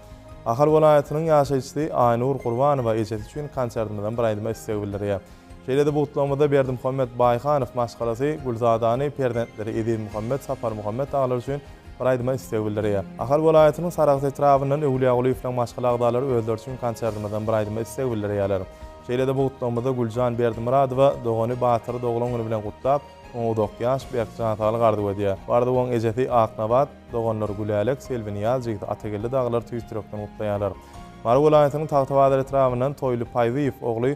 Ahal welaýatynyň ýaşaýjysy Aynur Gurbany we ejeti üçin konsertiminden bir aýdyma istek bildirýär. Şeýle de bu utlamada Berdim Muhammed Baýhanow maşgalasy Gulzadany perdentleri Edil Muhammed, Safar Muhammed aglar üçin bir aýdyma istek bildirýär. Ahal welaýatynyň Saragat etrawyndan Öwliýaguly bilen maşgala agdalary özleri üçin konsertiminden bir aýdyma istek bildirýärler. Şeýle de bu utlamada Guljan Berdimurad we dogany Batyr doglagyny bilen gutlap oňa uzak ýaş berkjan taly gardy diýär. Bardy oň ejeti Aknabat, doganlar Gülälek, Selviniyaz jigiti Atagelle daglar tüýsürekden gutlaýarlar. Mar welaýatynyň Tagtabadyr etrawyndan Toýly Paýzyýew ogly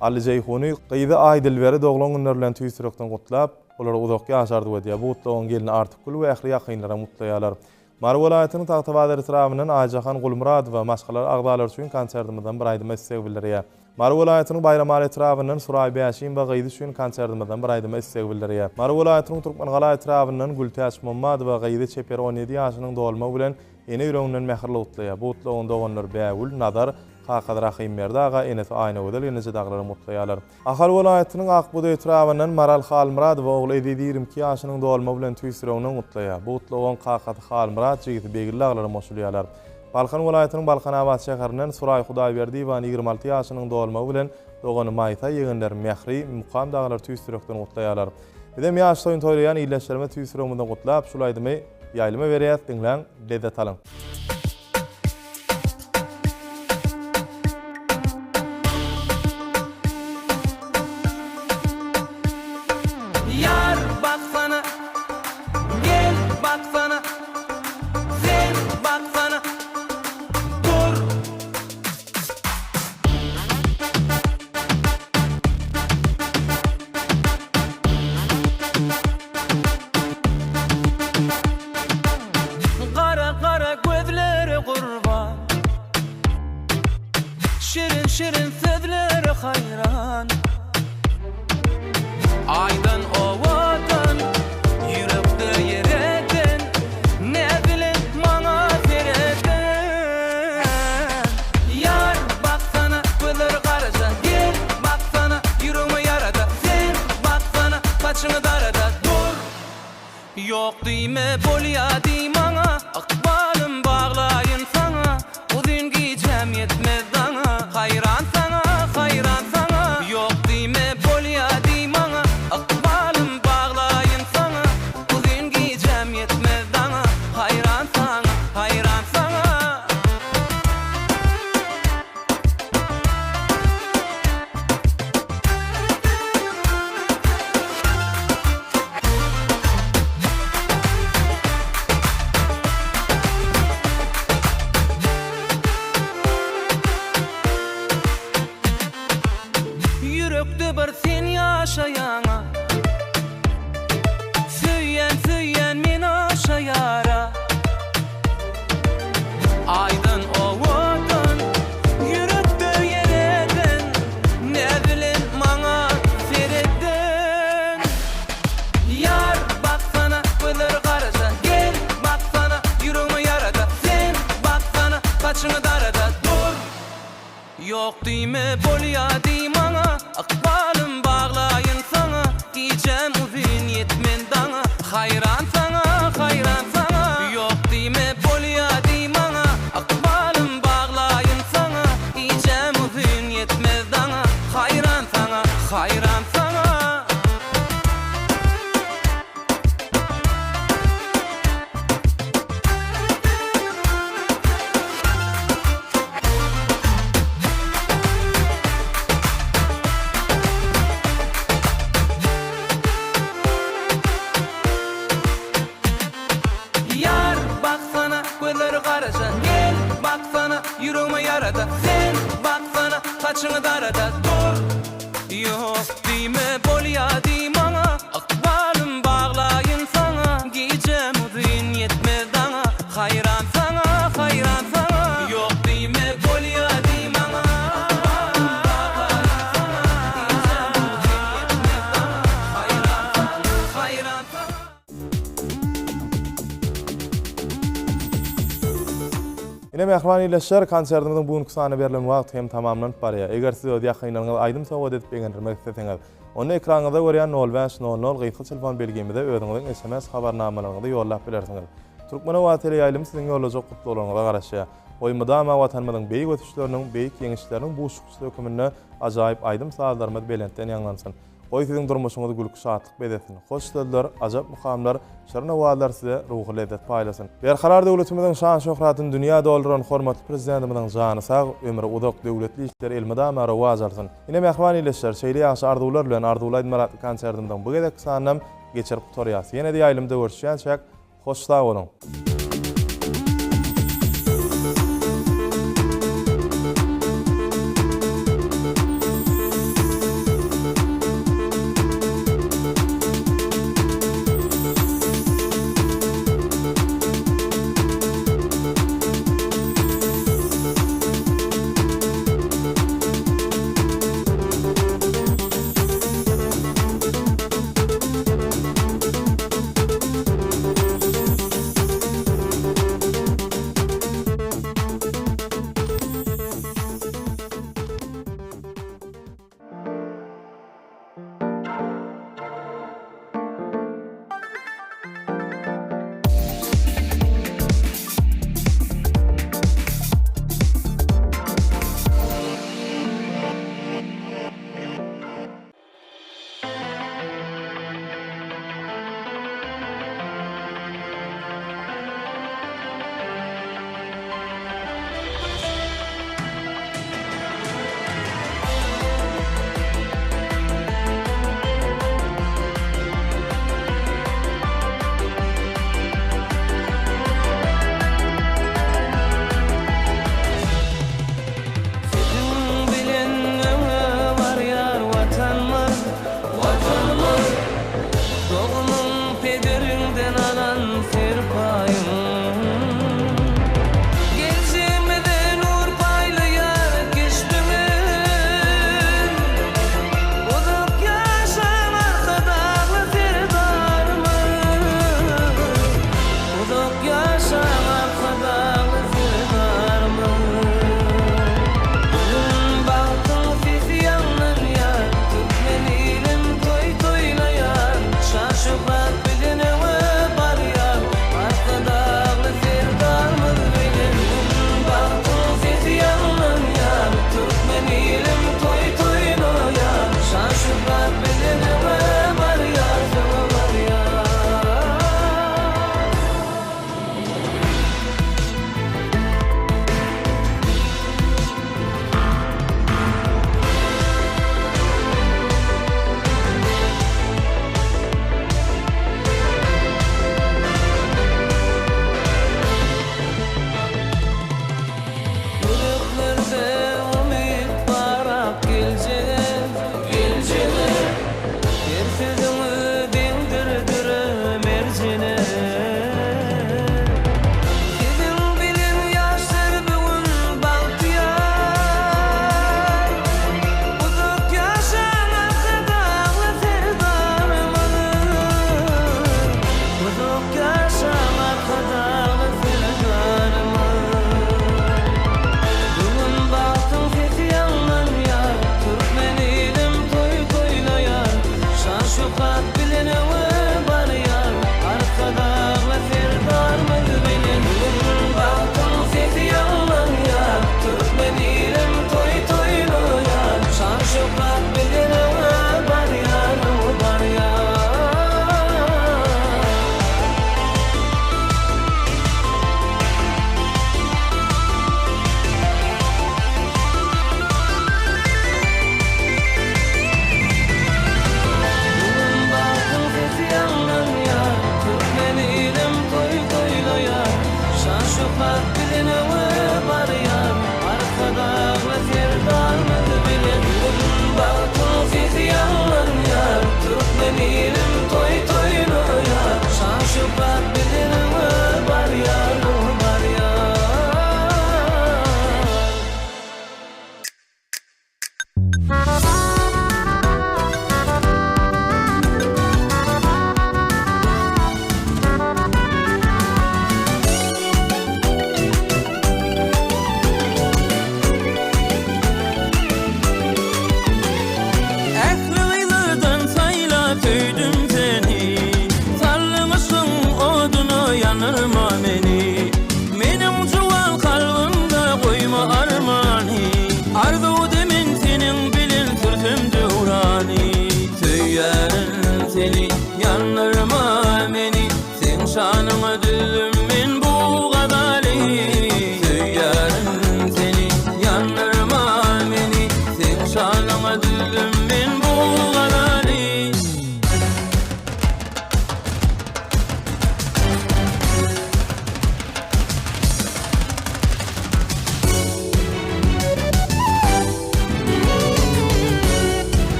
Ali Jeyhuny gyýdy Aýdylbery doglagyny bilen tüýsürekden gutlap olar uzak ýaşardy diýär. Bu utlagyň gelini artikul we ähli ýakynlara mutlaýarlar. Mar welaýatynyň Tagtabadyr etrawyndan Aýjahan Gulmurad we maşgalar agdalar üçin konsertiminden bir aýdyma istek bildirýär. Mar welaýatynyň Bayramali etrawyndan Suray Bäşin we gyýdy üçin konsertiminden bir aýdyma istek bildirýär. Mar welaýatynyň Turkmengala etrawyndan Gültäç Muhammad we gyýdy Çeper 17 ýaşynyň dolmagy bilen ene ýüreginden mähirli gutlaýar. Bu utlagyň doganlar Bägül, Nadar, Kakady Rahim Merdaga enesi aýna ödel ýene daglar mutlaýarlar. Ahal welaýatynyň Akbuda etrawyndan Maral Halmurad we ogly 22 ýaşynyň dolmagy bilen tüýsürekden gutlaýar. Bu utlagyň Kakady Halmurad jigiti begli daglar mosulýarlar. Balkan welaýatynyň Balkanabad şäherinden Suray Hudaýberdi we 26 ýaşynyň dolmagy bilen dogany Maýta ýegenler Mehri, Mukam daglar tüýsürekden gutlaýarlar. Bidem ýaş toýun toýlaýan ýyllaşlarma tüýsürekden gutlap şulaýdymy ýaýlyma berýär, diňlen lezzet alyň. Şirin şirin sözleri hayran Aydan ovadan Yürekde yereden Ne bilin bana sereden Yar baksana gözleri karaca Gel baksana yüreğimi yarada Sen baksana saçını darada Dur Yok diyme bolya diymana Akbalım bağlayın sana O düngi cem yetmez Hayran sana, hayran sana Yok diyme bolya diymana Akbalım bağlayın sana Bugün giyeceğim yetmez dana Hayran sana, hayran sana Yürekde bir sen yaşayana Süyen men aşayara Aydın ovadan Yürekde yereden Ne bilin bana sereden Yar baksana gözleri karaca Gel baksana yüreğimi yarada Sen baksana saçını darada Dur Yok dime bolya dimana, akbalım bağlayın sana. Diyeceğim uzun yetmen dana, hayran sana, hayran sana. Yok dime bolya dimana, akbalım bağlayın sana. Diyeceğim uzun yetmez dana, hayran sana, hayran sana. Yar baksana gözleri karaca, gel baksana yüreğime yarada. Sen baksana saçını darada, dur. Yok dime bolya dimana, akbalım bağlayın sana. Giyeceğim uzun yetmez dana, hayran sana, hayran sana. Yok dime bolya dimana, akbalım bağlayın sana. Giyeceğim uzun yetmez dana, hayran sana, hayran sana. Ine mehman ileşer konsertimizin bugünkü sany berilen wagt hem tamamlanyp barýar. Eger siz öýde ýakynlaryňyz aýdym sowgat edip begendirmek isteseňiz, onu ekranyňyzda görýän 0500 gyzgy telefon belgemizde özüňiziň SMS habarnamalaryňyzy ýollap bilersiňiz. Türkmen Hawa Teleýaýlym siziň ýolajak gutlularyňyza garaşýar. Oýmada watanymyzyň beýik ötüşleriniň, beýik ýeňişleriniň bu şuksy hökümine ajaýyp aýdym saatlarymyz belentden ýanglansyn. Oy siziň durmuşyňyzy gülük şatlyk bedesin. Hoş sözler, ajap mukamlar, şerin awalar size ruhy lezzet paýlasyn. Berkarar döwletimiziň şan şöhratyny dünýä dolduran hormatly prezidentimiziň jany sag, ömri udak döwletli işler elmada mara wazarsyň. Ine mehman ileşler, şeýle ýaşy arzuwlar bilen Arduwlaýdy Murat konsertimden bu gedek sanam geçirip gutarýas. Ýene-de ýaýlymda görüşýänçek, hoş sag bolun.